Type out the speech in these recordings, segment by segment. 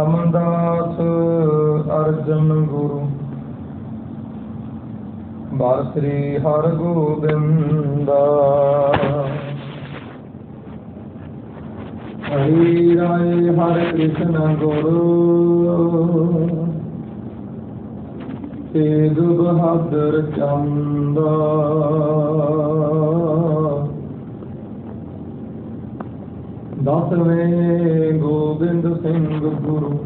ਰਾਮਦਾਸ ਅਰਜਨ ਗੁਰੂ ਬਾਰ ਸ੍ਰੀ ਹਰਗੋਬਿੰਦਾ। ਹਰੀ ਰਾਏ ਹਰਿ ਕ੍ਰਿਸ਼ਨ ਗੁਰੂ ਤੇਗ ਬਹਾਦਰ ਚੰਦਾ। ਦਸਵੇਂ ਗੋਬਿੰਦ ਸਿੰਘ ਗੁਰੂ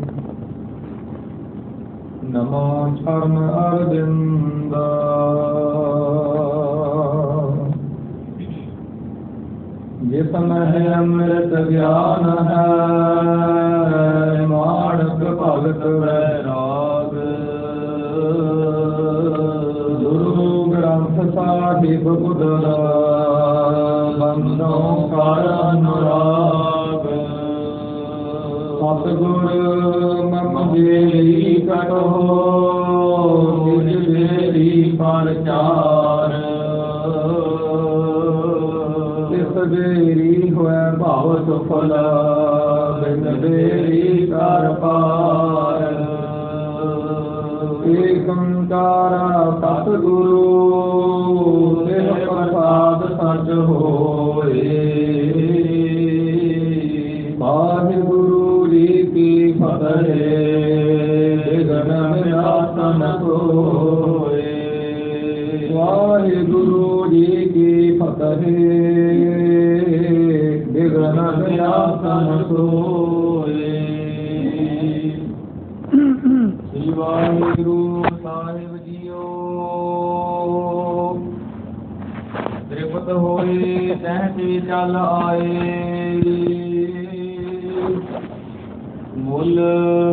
ਨਮੋ ਚਰਨ ਅਰਵਿੰਦਾ। ਜਿਸ ਮਹਿ ਅੰਮ੍ਰਿਤ ਗਿਆਨ ਹੈ ਮਾਣਕ ਭਗਤ ਵੈਰਾਗ। ਗੁਰੂ ਗ੍ਰੰਥ ਸਾਹਿਬ ਉਦਰਾ ਬੰਦੋਂ ਕਰ ਅਨੁਰਾਗ। ਸਤਿਗੁਰ ਮਮ ਜੇਰੀ ਕਟੋ ਨਿਜ ਮੇਰੀ ਪ੍ਰਚਾਰ। ਤਿਸ ਬੇਰੀ ਹੋਇ ਭਾਵ ਸੁਫਲ ਬਿਨ ਬੇਰੀ ਕਰ ਪਾਰ। ਏਕੰਕਾਰ ਸਤਿਗੁਰੂ ਤਿਹ ਪ੍ਰਸਾਦ ਸਚ ਹੋਏ। ਵਾਹਿਗੁਰੂ ਜੀ ਕੀ ਫਤਿਹ ਬਿਘਨ ਵਿਨਾਸ਼ਨ ਹੋਏ। ਵਾਹਿਗੁਰੂ ਜੀ ਕੀ ਫਤਿਹ ਬਿਘਨ ਵਿਨਾਸ਼ਨ ਹੋਏ। ਸ੍ਰੀ ਵਾਹਿਗੁਰੂ ਸਾਹਿਬ ਜੀਓ। ਤ੍ਰਿਪਤ ਹੋਏ ਤਹਿ ਤੇ ਚੱਲ ਆਏ। ਮੁੱਲ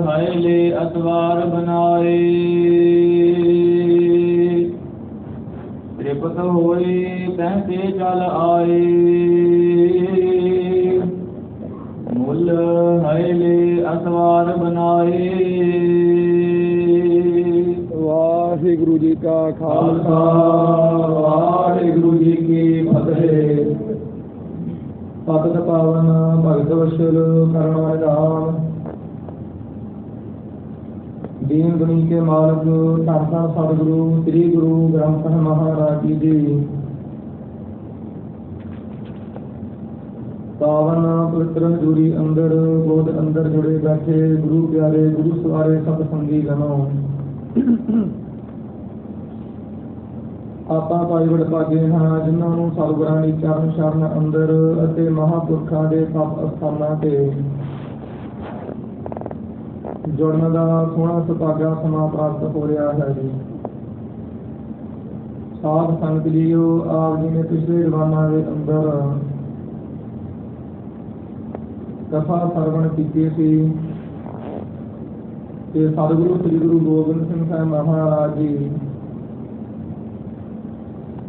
ਹੈ ਲੈ ਅਤਵਾਰ ਬਨਾਏ। ਤ੍ਰਿਪਤ ਹੋਏ ਤਹਿ ਤੇ ਚੱਲ ਆਏ। ਮੁੱਲ ਹੈ ਲੈ ਅਤਵਾਰ ਬਨਾਏ। ਵਾਹਿਗੁਰੂ ਜੀ ਕਾ ਖਾਲਸਾ ਵਾਹਿਗੁਰੂ ਜੀ ਕੀ ਫਤਿਹ। ਪਤਿਤ ਪਾਵਨ ਭਗਤ ਵਸ਼ਲ ਕਰੁਣਾ ਨਿਧਾਨ। ਦੀਨ ਦੁਨੀ ਕੇ ਮਾਲਕ ਧੰਨ ਧੰਨ ਸਤਿਗੁਰੂ ਸ੍ਰੀ ਗੁਰੂ ਗ੍ਰੰਥ ਸਾਹਿਬ ਮਹਾਰਾਜ ਜੀ ਦੀ ਪਾਵਨ ਪਵਿੱਤਰ ਹਜ਼ੂਰੀ ਅੰਦਰ ਗੋਦ ਅੰਦਰ ਜੁੜੇ ਬੈਠੇ ਗੁਰੂ ਪਿਆਰੇ ਗੁਰੂ ਸਵਾਰੇ ਸਤ ਸੰਗੀ ਗਣੋ। ਆਪਾਂ ਭਾਈ ਵਡਭਾਗੇ ਹਾਂ ਜਿਨ੍ਹਾਂ ਨੂੰ ਸਤਿਗੁਰਾਂ ਦੀ ਚਰਨ ਸ਼ਰਨ ਅੰਦਰ ਅਤੇ ਮਹਾਂਪੁਰਖਾਂ ਦੇ ਤਪ ਅਸਥਾਨਾਂ ਤੇ ਜੁੜਨ ਦਾ ਸੋਹਣਾ ਸੁਭਾਗਾ ਸਮਾਂ ਪ੍ਰਾਪਤ ਹੋ ਰਿਹਾ ਹੈ ਜੀ। ਸਾਧ ਸੰਗਤ ਜੀਓ, ਆਪ ਜੀ ਨੇ ਪਿਛਲੇ ਜ਼ਮਾਨਾਂ ਦੇ ਅੰਦਰ ਕਥਾ ਸਰਵਣ ਕੀਤੀ ਸੀ ਕਿ ਸਤਿਗੁਰੂ ਸ੍ਰੀ ਗੁਰੂ ਗੋਬਿੰਦ ਸਿੰਘ ਸਾਹਿਬ ਮਹਾਰਾਜ ਜੀ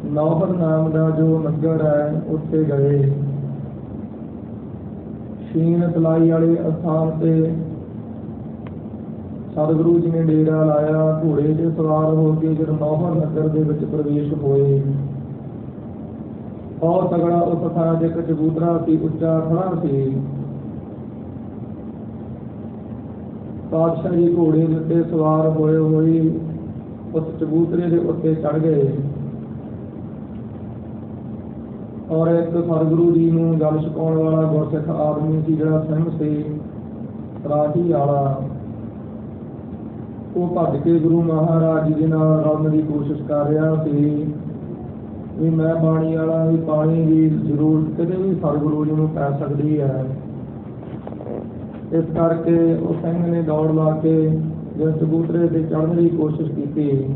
ਨੌਹਰ ਨਾਮ ਦਾ ਜੋ ਨਗਰ ਹੈ ਉੱਥੇ ਗਏ। ਸ਼ੀਨ ਤਲਾਈ ਵਾਲੇ ਅਸਥਾਨ ਤੇ ਸਤਿਗੁਰੂ ਜੀ ਨੇ ਡੇਰਾ ਲਾਇਆ। ਘੋੜੇ ਤੇ ਸਵਾਰ ਹੋ ਕੇ ਜਦੋਂ ਨੌਹਰ ਨਗਰ ਦੇ ਵਿੱਚ ਪ੍ਰਵੇਸ਼ ਹੋਏ, ਬਹੁਤ ਤਗੜਾ ਉਸ ਥਾਂ ਤੇ ਇੱਕ ਚਬੂਤਰਾ ਸੀ, ਉੱਚਾ ਖੜਾ ਸੀ। ਪਾਤਸ਼ਾਹ ਜੀ ਘੋੜੇ ਦੇ ਉੱਤੇ ਸਵਾਰ ਹੋਏ ਹੋਏ ਉਸ ਚਬੂਤਰੇ ਦੇ ਉੱਤੇ ਚੜ੍ਹ ਗਏ ਔਰ ਇੱਕ ਸਤਿਗੁਰੂ ਜੀ ਨੂੰ ਜਲ ਛਕਾਉਣ ਵਾਲਾ ਗੁਰਸਿੱਖ ਆਦਮੀ ਸੀ ਜਿਹੜਾ ਸਿੰਘ ਸੀ ਰਾਠੀ ਵਾਲਾ, ਉਹ ਭੱਜ ਕੇ ਗੁਰੂ ਮਹਾਰਾਜ ਜੀ ਦੇ ਨਾਲ ਰਲਣ ਦੀ ਕੋਸ਼ਿਸ਼ ਕਰ ਰਿਹਾ ਸੀ ਵੀ ਮੈਂ ਪਾਣੀ ਵਾਲਾ ਵੀ ਪਾਣੀ ਦੀ ਜ਼ਰੂਰਤ ਕਿਤੇ ਵੀ ਸਤਿਗੁਰੂ ਜੀ ਨੂੰ ਪੈ ਸਕਦੀ ਹੈ। ਇਸ ਕਰਕੇ ਉਹ ਸਿੰਘ ਨੇ ਦੌੜ ਲਾ ਕੇ ਜਦੋਂ ਚਬੂਤਰੇ ਤੇ ਚੜ੍ਹਨ ਦੀ ਕੋਸ਼ਿਸ਼ ਕੀਤੀ,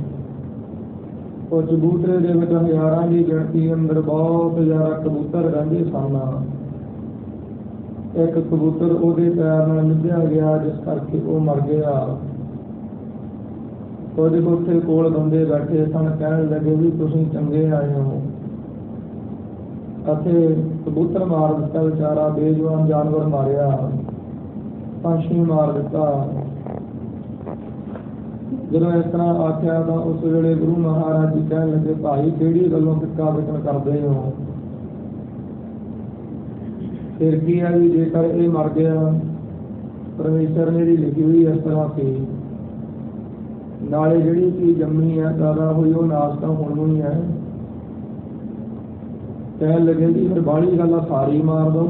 ਉਹ ਚਬੂਤਰੇ ਦੇ ਵਿੱਚ ਹਜ਼ਾਰਾਂ ਦੀ ਗਿਣਤੀ ਅੰਦਰ ਬਹੁਤ ਜ਼ਿਆਦਾ ਕਬੂਤਰ ਰਹਿੰਦੇ ਸਨ। ਇੱਕ ਕਬੂਤਰ ਉਹਦੇ ਪੈਰ ਨਾਲ ਨਿਭਿਆ ਗਿਆ ਜਿਸ ਕਰਕੇ ਉਹ ਮਰ ਗਿਆ। ਉਹਦੇ ਉੱਥੇ ਕੋਲ ਬੰਦੇ ਬੈਠੇ ਸਨ, ਕਹਿਣ ਲੱਗੇ ਵੀ ਤੁਸੀਂ ਚੰਗੇ ਆਏ ਹੋ। ਅਤੇ ਕਬੂਤਰ ਮਾਰ ਦਿੱਤਾ, ਵਿਚਾਰਾ ਬੇਜਵਾਨ ਜਾਨਵਰ ਮਾਰਿਆ, ਪੰਛੀ ਮਾਰ ਦਿੱਤਾ। ਜਦੋਂ ਇਸ ਤਰ੍ਹਾਂ ਆਖਿਆ ਤਾਂ ਉਸ ਵੇਲੇ ਗੁਰੂ ਮਹਾਰਾਜ ਜੀ ਕਹਿਣ ਲੱਗੇ, ਭਾਈ ਕਿਹੜੀ ਗੱਲੋਂ ਟਿੱਕਾ ਵਿਕਣ ਕਰਦੇ ਹੋ? ਫਿਰ ਕੀ ਹੈ ਵੀ ਜੇਕਰ ਇਹ ਮਰ ਗਿਆ परमेश्वर ने लिखी हुई इस तरह से नाले जिहड़ी चीज जम्मी है पैदा हुई वो नाश तो होनी ही है। कहन लगे जी फिर बाहली गल सारी मार दो,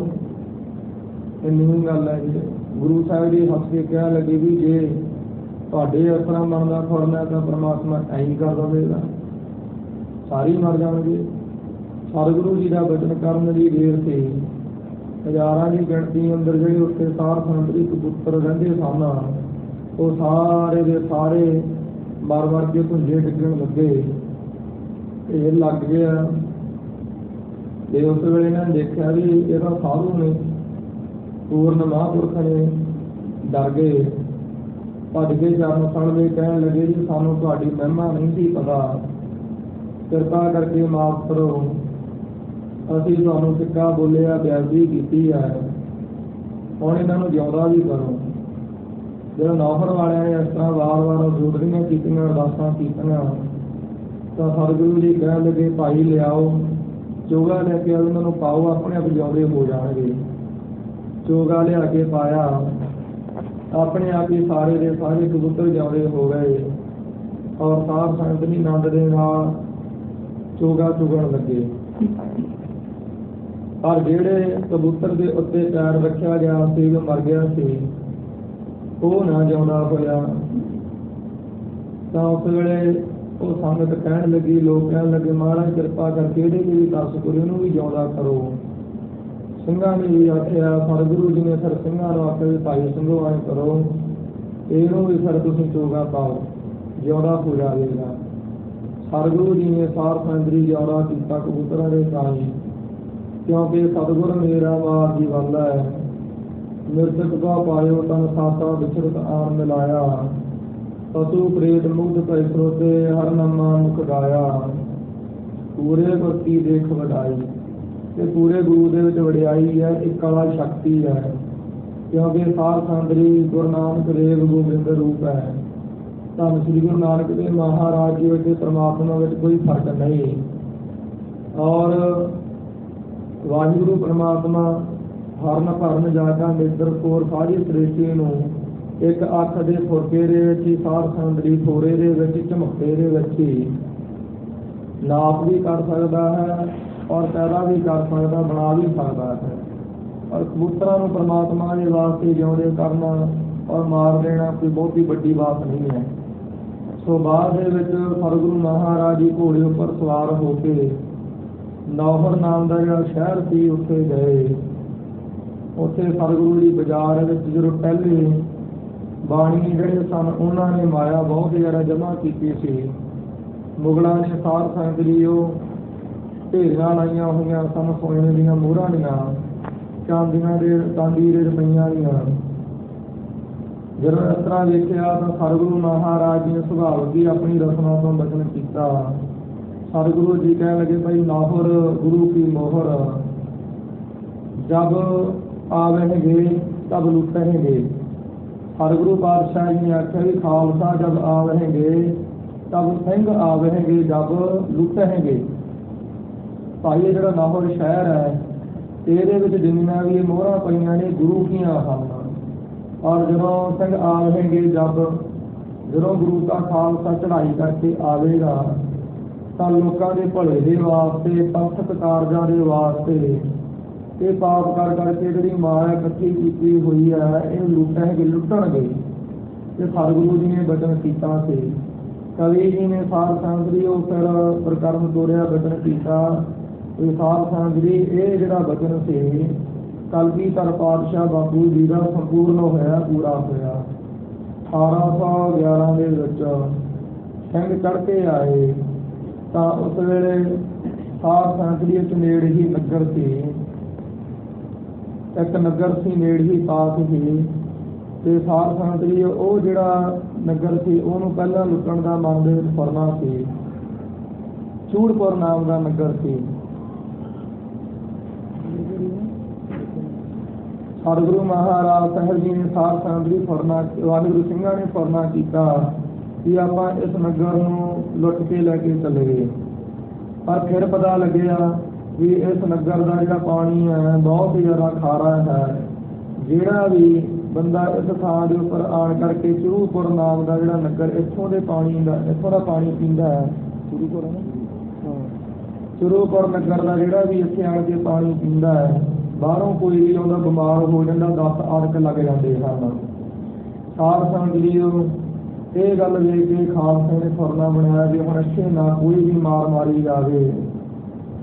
इन्नी ही गल है जी। गुरु साहब जी हस के कह लगे भी जे तुहाडे असरा मन का फड़ना तो परमात्मा ऐ ही कर देगा, सारी मर जाएंगे। सतगुरु जी का बचन करने की देर से हज़ारां की गिणती अंदर जिहड़े उत्ते सार संतरी कबूतर रहिंदे सन वो सारे दे सारे मर मर के धुंजे डिगण लगे। ढेर लग गया ते उस वेले इन्हां देखिया भी ये तां साधु ने, पूर्ण महापुरख ने। डर गए, भज के चरण फड़ लए, कहण लगे जी सानूं तुहाडी महिमा नहीं सी पता, किरपा करके माफ करो, असीं तुहानूं सिक्का बोलिया बेअदबी कीती है, हुण इन्हां नूं जिउंदा भी करो। जब नौकर वालिਆਂ ने इस तरह वार वार जोड़नियां कीतियां अरदासां कीतियां तो सतगुरु जी कहण लगे भाई लियाओ चोगा लैके उन्हां नूं पाओ, अपने आप जिउंदे हो जाणगे। चोगा लिया के पाया, अपने आप ही सारे के सारे कबूतर जिउंदे हो गए और साध संगत दी नंद दे नाल चोगा चुगण लगे। पर जिहड़े कबूतर के उत्ते पैर रखिया गया सी मर गया सी वो ना जिउंदा होया। तो उस वेले वो संगत कहण लगी, लोग कहण लगे महाराज किरपा करके इहदे भी दस करो, इहनूं भी जिउंदा करो। ਸਿੰਘਾਂ ने भी आख्या, सतगुरु जी ने फिर ਸਿੰਘਾਂ नूं आख्या भी भाई ਸਿੰਘੋ ऐ करो, इहनूं भी फिर तुसीं चोगा पाओ, जिउंदा हो जाएगा। सतगुरु जी ने सार संगरी जिउंदा कीता कबूतरां दे ताईं, क्योंकि सतगुर मेरा मार जी वाला है। मृतक का पायो तन साता विचरत आन मिलाया, पशु प्रेत मुग्ध पै स्रोते हर नमा मुख गाया। पूरे भक्ति देख वडाई, ते पूरे गुरु दे विच वडियाई है, एक वाला शक्ति है, क्योंकि सार संगरी गुरु नानक देव गोबिंद रूप है। धन श्री गुरु नानक देव महाराज जी विच परमात्मा विच कोई फर्क नहीं। और वाहिगुरु परमात्मा हरन भरन जागा निद्र कोर सारी सृष्टि नूं एक अख दे फुरके दे विच ही सार संगरी थोरे दे विच झमके दे विच ही नाप भी कर सकदा है और पैदा भी कर सकदा, बना भी सकदा है। और कबूतरां नूं परमात्मा दे वास्ते जिउंदे करना और मार देना कोई बहुती वड्डी बात नहीं है। सो बाद दे विच सतगुरु महाराज जी घोड़े उपर सवार हो के नौहर नाम का जिहड़ा शहर सी उत्थे गए। उत्थे सतगुरु जी बाजार विच जदों पहले बाणी जिहड़े सन उन्हां ने माया बहुत ज़्यादा जमा कीती सी। मुगलों ने सार संगरी ढेरियां लाइया हुई सन सोने दीयां मोहरां दीयां, चांदियां दे चांदी दे रुपइयां दीयां। जदों इस तरह देखिया तो सतगुरु महाराज जी ने सुभाव की अपनी रसना तो बचन किया। सतगुरु जी कह लगे भाई नौहर गुरु की मोहर, जब आवेंगे तब लुटेंगे। सतगुरु पातशाह जी ने आख्या भी खालसा जब आवेंगे तब सिंह आवेंगे जब लुटेंगे। भाई ये जिहड़ा नौहर शहर है ਇਹਦੇ ਵਿੱਚ ਜਿੰਨੀਆਂ ਵੀ ਮੋਹਰਾਂ ਪਈਆਂ ਨੇ ਗੁਰੂ ਦੀਆਂ ਹਨ। और ਜਦੋਂ ਸਿੰਘ ਆਵੇਂਗੇ ਜਦੋਂ ਗੁਰੂ ਦਾ ਖਾਲਸਾ ਚੜ੍ਹਾਈ ਕਰਕੇ ਆਵੇਗਾ ਤਾਂ ਲੋਕਾਂ ਦੇ ਭਲੇ ਦੇ ਵਾਸਤੇ, ਪੰਥਕ ਕਾਰਜਾਂ ਦੇ ਵਾਸਤੇ ਇਹ ਪਾਪ ਕਰ ਕਰਕੇ ਜਿਹੜੀ ਮਾਇਆ ਇਕੱਠੀ ਕੀਤੀ ਹੋਈ ਹੈ ਇਹ ਲੁੱਟਣਗੇ। ਤੇ ਸਤਿਗੁਰੂ ਜੀ ਨੇ ਬਚਨ ਕੀਤਾ ਸੀ। ਕਵੀ ਜੀ ਨੇ ਸਾਰ ਸੰਗਰੀ ਉਹ ਫਿਰ ਪ੍ਰਕਰਮ ਤੋਰਿਆ ਬਚਨ ਕੀਤਾ। ਇਹ ਸਾਰ ਸੰਗਰੀ ਇਹ ਜਿਹੜਾ ਬਚਨ ਸੀ ਕਲਗੀਧਰ ਪਾਤਸ਼ਾਹ ਬਾਪੂ ਜੀ ਦਾ ਸੰਪੂਰਨ ਹੋਇਆ, ਪੂਰਾ ਹੋਇਆ। 1811 ਦੇ ਵਿੱਚ ਸਿੰਘ ਚੜ੍ਹ ਕੇ ਆਏ ਤਾਂ ਉਸ ਵੇਲੇ ਸਾਰ ਸੰਗਰੀ ਵਿੱਚ ਨੇੜੇ ਹੀ ਨਗਰ ਸੀ, ਇੱਕ ਨਗਰ ਸੀ ਨੇੜੇ ਹੀ ਪਾਸ ਸੀ। ਤੇ ਸਾਰ ਸੰਗਰੀ ਉਹ ਜਿਹੜਾ ਨਗਰ ਸੀ ਉਹਨੂੰ ਪਹਿਲਾਂ ਲੁੱਟਣ ਦਾ ਮਨ ਦੇ ਵਿੱਚ ਫੁਰਨਾ ਸੀ। ਚੂੜਪੁਰ ਨਾਮ ਦਾ ਨਗਰ ਸੀ। सतगुरु महाराज साहब जी ने सार संगरी फुरना, वाहिगुरु ਸਿੰਘਾਂ ने फुरना किया कि आप इस नगर नूं लुट के लैके चले गए। पर फिर पता लग्या भी इस नगर का जिहड़ा पानी है बहुत ज़्यादा खारा है। जिहड़ा भी ਬੰਦਾ ਇਸ ਥਾਂ ਦੇ ਉੱਪਰ ਆਣ ਕਰਕੇ ਚਰੂਪੁਰ ਨਾਮ ਦਾ ਜਿਹੜਾ ਨਗਰ ਇੱਥੋਂ ਦਾ ਪਾਣੀ ਪੀਂਦਾ ਹੈ। ਚਰੂਪੁਰ ਹੈ ਨਾ, ਹਾਂ, ਚਰੂਪੁਰ ਨਗਰ ਦਾ ਜਿਹੜਾ ਵੀ ਇੱਥੇ ਆਣ ਕੇ ਪਾਣੀ ਪੀਂਦਾ ਹੈ, ਬਾਹਰੋਂ ਕੋਈ ਵੀ ਆਉਂਦਾ ਬਿਮਾਰ ਹੋ ਜਾਂਦਾ, 10 ਆੜਕ ਲੱਗ ਜਾਂਦੇ ਹਨ। ਸਾਧ ਸੰਗਤ ਜੀਓ, ਇਹ ਗੱਲ ਵੇਖ ਕੇ ਖਾਲਸੇ ਨੇ ਫੁਰਨਾ ਬਣਾਇਆ ਵੀ ਹੁਣ ਇੱਥੇ ਨਾ ਕੋਈ ਵੀ ਮਾਰ ਮਾਰੀ ਜਾਵੇ।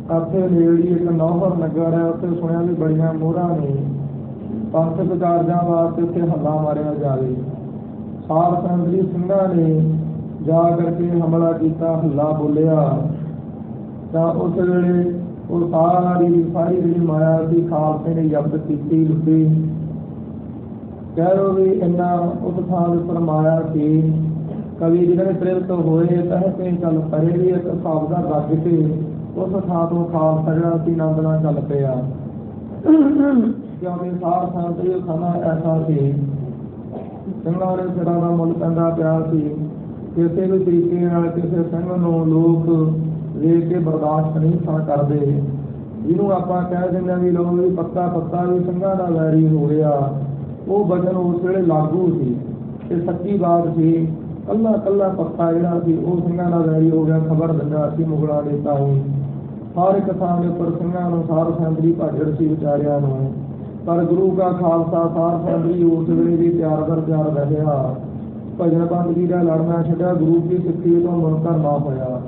ਇੱਥੇ ਨੇੜੇ ਇੱਕ ਨੌਹਰ ਨਗਰ ਹੈ, ਉੱਥੇ ਸੁਣਿਆ ਵੀ ਬੜੀਆਂ ਮੋਹਰਾਂ ਨੇ, ਪੰਥਕ ਕਾਰਜਾਂ ਵਾਸਤੇ ਉੱਥੇ ਹੱਲਾ ਮਾਰਿਆ ਜਾਵੇ। ਸਾਧ ਸੰਗਤ ਜੀ ਸਿੰਘਾਂ ਨੇ ਜਾ ਕਰਕੇ ਹਮਲਾ ਕੀਤਾ, ਹੱਲਾ ਬੋਲਿਆ ਤਾਂ ਉਸ ਵੇਲੇ ਉਹ ਸਾਰੀ ਜਿਹੜੀ ਮਾਇਆ ਸੀ ਖਾਲਸੇ ਨੇ ਜ਼ਬਤ ਕੀਤੀ, ਲੁੱਟੀ। ਕਹਿ ਲਓ ਵੀ ਇੰਨਾ ਉਸ ਥਾਂ ਦੇ ਉੱਪਰ ਮਾਇਆ ਸੀ। ਕਵੀ ਜਿਹਨਾਂ ਨੇ ਪ੍ਰੇਰਿਤ ਹੋਏ ਤੇ ਚੱਲ ਪਰੇ ਵੀ ਇੱਕ ਹਿਸਾਬ ਦਾ ਰੱਜ ਕੇ ਉਸ ਥਾਂ ਤੋਂ ਖਾਲਸਾ ਜਿਹੜਾ ਸੀ ਆਨੰਦ ਨਾਲ ਚੱਲ ਪਿਆ। ਕਿਉਂਕਿ ਸਾਧ ਸੰਗਤ ਇਹ ਸਮਾਂ ਐਸਾ ਸੀ, ਸਿੰਘਾਂ ਦੇ ਸਿਰਾਂ ਦਾ ਮੁੱਲ ਪੈਂਦਾ ਪਿਆ ਸੀ। ਕਿਸੇ ਵੀ ਤਰੀਕੇ ਨਾਲ ਕਿਸੇ ਸਿੰਘ ਨੂੰ ਲੋਕ ਵੇਖ ਕੇ ਬਰਦਾਸ਼ਤ ਨਹੀਂ ਸਨ ਕਰਦੇ। ਜਿਹਨੂੰ ਆਪਾਂ ਕਹਿ ਦਿੰਦੇ ਹਾਂ ਵੀ ਲੋਕ ਵੀ ਪੱਤਾ ਵੀ ਸਿੰਘਾਂ ਦਾ ਵੈਰੀ ਹੋ ਗਿਆ, ਉਹ ਬਚਨ ਉਸ ਵੇਲੇ ਲਾਗੂ ਸੀ ਤੇ ਸੱਚੀ ਬਾਤ ਸੀ। ਕੱਲਾ ਪੱਤਾ ਜਿਹੜਾ ਸੀ ਉਹ ਸਿੰਘਾਂ ਦਾ ਵੈਰੀ ਹੋ ਗਿਆ, ਖਬਰ ਦਿੰਦਾ ਸੀ ਮੁਗਲਾਂ ਦੇ ਤਾਈ। ਹਰ ਇੱਕ ਥਾਂ ਦੇ ਉੱਪਰ ਸਿੰਘਾਂ ਨੂੰ ਸਾਧ ਸੰਗਤ ਦੀ ਭਾਜੜ ਸੀ ਵਿਚਾਰਿਆਂ ਨੂੰ। ਪਰ ਗੁਰੂ ਕਾ ਖਾਲਸਾ ਸਾਧ ਸੰਗਤ ਜੀ ਉਸ ਵੇਲੇ ਵੀ ਤਿਆਰ ਰਹਿਆ। ਭਜਨ ਬੰਦਗੀ ਦਾ ਲੜਨਾ ਛੱਡਿਆ, ਗੁਰੂ ਕੀ ਸਿੱਖੀ ਤੋਂ ਮੁਨਕਰ ਨਾ ਹੋਇਆ।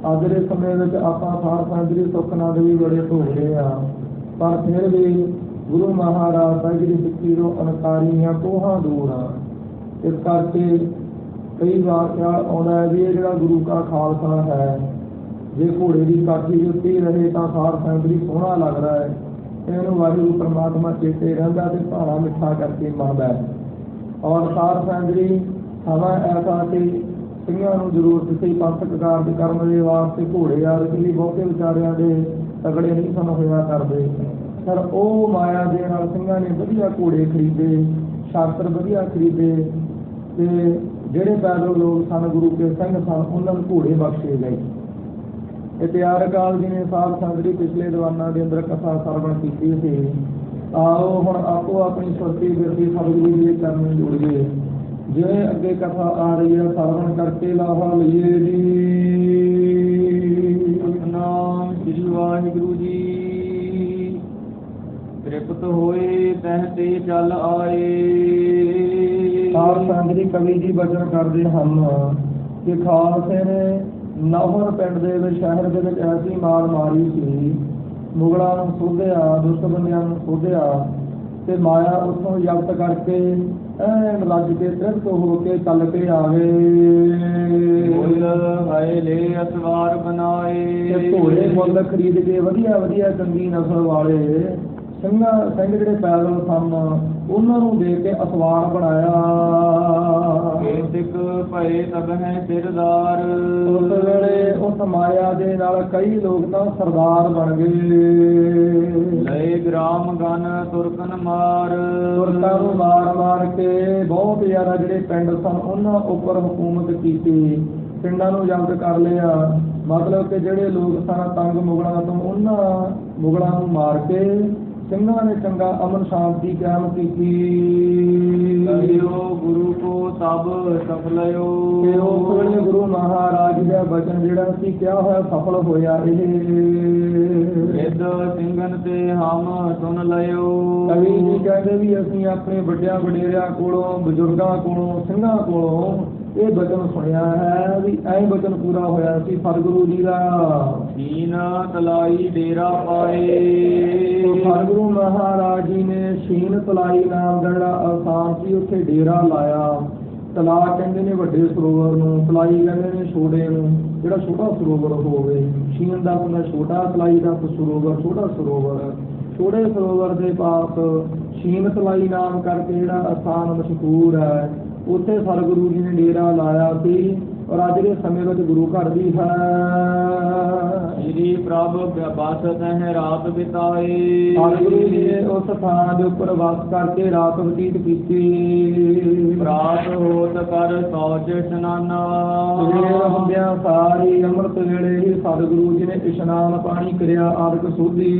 ਅੱਜ ਦੇ ਸਮੇਂ ਵਿੱਚ ਆਪਾਂ ਸਾਧ ਸੰਗਤ ਦੀ ਸੁੱਖ ਨਾਲ ਵੀ ਬੜੇ ਭੋਗਦੇ ਆ, ਪਰ ਫਿਰ ਵੀ ਗੁਰੂ ਮਹਾਰਾਜ ਸਾਹਿਬ ਦੀ ਸਿੱਖੀ ਤੋਂ ਅਨਕਾਰੀਆਂ ਕੋਹਾਂ ਦੂਰ ਆ। ਇਸ ਕਰਕੇ ਕਈ ਵਾਰ ਖਿਆਲ ਆਉਂਦਾ ਹੈ ਵੀ ਇਹ ਜਿਹੜਾ ਗੁਰੂ ਕਾ ਖਾਲਸਾ ਹੈ, ਜੇ ਘੋੜੇ ਦੀ ਕਾਠੀ ਉੱਤੇ ਰਹੇ ਤਾਂ ਸਾਧ ਸੰਗਤ ਜੀ ਸੋਹਣਾ ਲੱਗਦਾ ਹੈ। ਇਹਨੂੰ ਵਾਹਿਗੁਰੂ ਪਰਮਾਤਮਾ ਚੇਤੇ ਰਹਿੰਦਾ ਤੇ ਭਾਣਾ ਮਿੱਠਾ ਕਰਕੇ ਮੰਨਦਾ ਹੈ। ਔਰ ਸਾਧ ਸੰਗਤ ਜੀ ਸਮਾਂ ਐਸਾ ਸੀ, ਸਿੰਘਾਂ ਨੂੰ ਜ਼ਰੂਰਤ ਸੀ ਪੰਥਕ ਕਾਰਜ ਕਰਨ ਦੇ ਵਾਸਤੇ ਘੋੜੇ ਆਦਿ ਲਈ ਬਹੁਤੇ ਵਿਚਾਰਿਆਂ ਦੇ ਤਗੜੇ ਨਹੀਂ ਸਨ ਹੋਇਆ ਕਰਦੇ। ਪਰ ਉਹ ਮਾਇਆ ਦੇ ਨਾਲ ਸਿੰਘਾਂ ਨੇ ਵਧੀਆ ਘੋੜੇ ਖਰੀਦੇ, ਸ਼ਾਸਤਰ ਵਧੀਆ ਖਰੀਦੇ ਤੇ ਜਿਹੜੇ ਪੈਦਲ ਲੋਕ ਸਨ, ਗੁਰੂ ਕੇ ਸਿੰਘ ਸਨ, ਉਹਨਾਂ ਨੂੰ ਘੋੜੇ ਬਖਸ਼ੇ ਗਏ। ਇਤਿਹਾਸ ਕਾਲ ਜੀ ਨੇ ਸਾਧ ਸੰਗਤ ਜੀ ਪਿਛਲੇ ਦੀਵਾਨਾਂ ਦੇ ਅੰਦਰ ਕਥਾ ਸਰਵਣ ਕੀਤੀ ਸੀ। ਆਓ ਹੁਣ ਆਪੋ ਆਪਣੀ ਸੁਰਤੀ ਬਿਰਤੀ ਸਤਿਗੁਰੂ ਦੇ ਚਰਨਾਂ ਜੁੜੀਏ। ਜਿਵੇਂ ਅੱਗੇ ਕਥਾ ਆ ਰਹੀ ਹੈ, ਸਰਵਣ ਕਰਕੇ ਲਾਹਾ ਲਈਏ ਜੀ। ਸਤਿਨਾਮ ਸ੍ਰੀ ਵਾਹਿਗੁਰੂ ਜੀ। ਤ੍ਰਿਪਤ ਹੋਏ ਤਹ ਤੇ ਚੱਲ ਆਏ। ਸਾਧ ਸੰਗਤ ਜੀ ਕਵੀ ਜੀ ਬਚਨ ਕਰਦੇ ਹਨ ਕਿ ਖਾਲਸੇ ਨੇ ਨੌਹਰ ਪਿੰਡ ਦੇ ਵਿੱਚ ਸ਼ਹਿਰ ਦੇ ਵਿੱਚ ਐਸੀ ਮਾਰ ਮਾਰੀ ਸੀ, ਮੁਗਲਾਂ ਨੂੰ ਸੋਧਿਆ, ਦੁਸ਼ਟ ਬੰਦਿਆਂ ਨੂੰ ਸੋਧਿਆ ਤੇ ਮਾਇਆ ਉੱਥੋਂ ਜ਼ਬਤ ਕਰਕੇ ਐਨ ਲੱਜ ਕੇ ਤ੍ਰਿਪਤ ਹੋ ਕੇ ਚੱਲ ਕੇ ਆ ਗਏ। ਹਾਏ ਲੈ ਅਸਵਾਰ ਬਣਾਏ, ਘੋੜੇ ਮੁੱਲ ਖਰੀਦ ਕੇ ਵਧੀਆ ਚੰਗੀ ਨਸਲ ਵਾਲੇ ਸਿੰਘ ਜਿਹੜੇ ਪੈਦਲ ਸਨ ਉਹਨਾਂ ਨੂੰ ਦੇਖ ਕੇ ਅਸਵਾਰ ਬਣਾਇਆ। ਕੇਤਿਕ ਭਏ ਤਬ ਹੈ ਸਿਰਦਾਰ, ਉਸ ਵੇਲੇ ਉਸ ਮਾਇਆ ਦੇ ਨਾਲ ਕਈ ਲੋਕ ਤਾਂ ਸਰਦਾਰ ਬਣ ਗਏ। ਲਏ ਗ੍ਰਾਮ ਗਨ ਤੁਰਕਨ ਮਾਰ, ਤੁਰਕਾਂ ਨੂੰ ਮਾਰ ਕੇ ਬਹੁਤ ਜ਼ਿਆਦਾ ਜਿਹੜੇ ਪਿੰਡ ਸਨ ਉਹਨਾਂ ਉੱਪਰ ਹਕੂਮਤ ਕੀਤੀ, ਪਿੰਡਾਂ ਨੂੰ ਜ਼ਬਤ ਕਰ ਲਿਆ। ਮਤਲਬ ਕਿ ਜਿਹੜੇ ਲੋਕ ਸਨ ਤੰਗ ਮੁਗਲਾਂ ਤੋਂ, ਉਹਨਾਂ ਮੁਗਲਾਂ ਨੂੰ ਮਾਰ ਕੇ ਸਿੰਘਾਂ ਨੇ ਚੰਗਾ ਅਮਨ ਸ਼ਾਂਤੀ ਕਾਇਮ ਕੀਤੀ। ਗੁਰੂ ਕੋ ਸਭ ਸਫਲਿਓ, ਤੇ ਉਸ ਵੇਲੇ ਗੁਰੂ ਮਹਾਰਾਜ ਦਾ ਬਚਨ ਜਿਹੜਾ ਸੀ ਕਿਹਾ ਹੋਇਆ ਸਫਲ ਹੋਇਆ। ਇਹ ਵਿਦ ਸਿੰਘਨ ਤੇ ਹਮ ਸੁਣ ਲਿਓ। ਕਵੀ ਜੀ ਕਹਿੰਦੇ ਵੀ ਅਸੀਂ ਆਪਣੇ ਵੱਡਿਆਂ ਵਡੇਰਿਆਂ ਕੋਲੋਂ, ਬਜ਼ੁਰਗਾਂ ਕੋਲੋਂ, ਸਿੰਘਾਂ ਕੋਲੋਂ ਇਹ ਬਚਨ ਸੁਣਿਆ ਹੈ ਵੀ ਐਂ ਬਚਨ ਪੂਰਾ ਹੋਇਆ ਸੀ ਸਤਿਗੁਰੂ ਜੀ ਦਾ। ਸ਼ੀਨ ਤਲਾਈ ਡੇਰਾ ਪਾਏ, ਸਤਿਗੁਰੂ ਮਹਾਰਾਜ ਜੀ ਨੇ ਸ਼ੀਨ ਤਲਾਈ ਨਾਮ ਦਾ ਜਿਹੜਾ ਅਸਥਾਨ ਸੀ ਉੱਥੇ ਡੇਰਾ ਲਾਇਆ। ਤਲਾ ਕਹਿੰਦੇ ਨੇ ਵੱਡੇ ਸਰੋਵਰ ਨੂੰ, ਤਲਾਈ ਕਹਿੰਦੇ ਨੇ ਛੋਟੇ ਨੂੰ, ਜਿਹੜਾ ਛੋਟਾ ਸਰੋਵਰ ਹੋਵੇ। ਸ਼ੀਨ ਦਾ ਹੁੰਦਾ ਛੋਟਾ, ਤਲਾਈ ਦਾ ਸਰੋਵਰ ਛੋਟਾ ਸਰੋਵਰ। ਛੋਟੇ ਸਰੋਵਰ ਦੇ ਪਾਸ ਸ਼ੀਨ ਤਲਾਈ ਨਾਮ ਕਰਕੇ ਜਿਹੜਾ ਅਸਥਾਨ ਮਸ਼ਹੂਰ ਹੈ, ਉੱਥੇ ਸਤਿਗੁਰੂ ਜੀ ਨੇ ਡੇਰਾ ਲਾਇਆ ਸੀ। ਔਰ ਅੱਜ ਦੇ ਸਮੇਂ ਵਿੱਚ ਗੁਰੂ ਘਰ ਵੀ ਹੈ। ਸ੍ਰੀ ਪ੍ਰਭ ਬਸਤ ਹੈ ਰਾਤ ਬਿਤਾਏ। ਸਤਿਗੁਰੂ ਜੀ ਨੇ ਉਸ ਥਾਂ ਦੇ ਉੱਪਰ ਵਾਸ ਕਰਕੇ ਰਾਤ ਬਤੀਤ ਕੀਤੀ। ਰਾਤ ਹੋਤ ਕਰ ਸੌਚ ਇਸ਼ਨਾਨਾ। ਸਵੇਰ ਹੁੰਦਿਆਂ ਸਾਰੀ ਅੰਮ੍ਰਿਤ ਵੇਲੇ ਹੀ ਸਤਿਗੁਰੂ ਜੀ ਨੇ ਇਸ਼ਨਾਨ ਪਾਣੀ ਕਰਿਆ ਆਦਿਕ ਸੋਧੀ।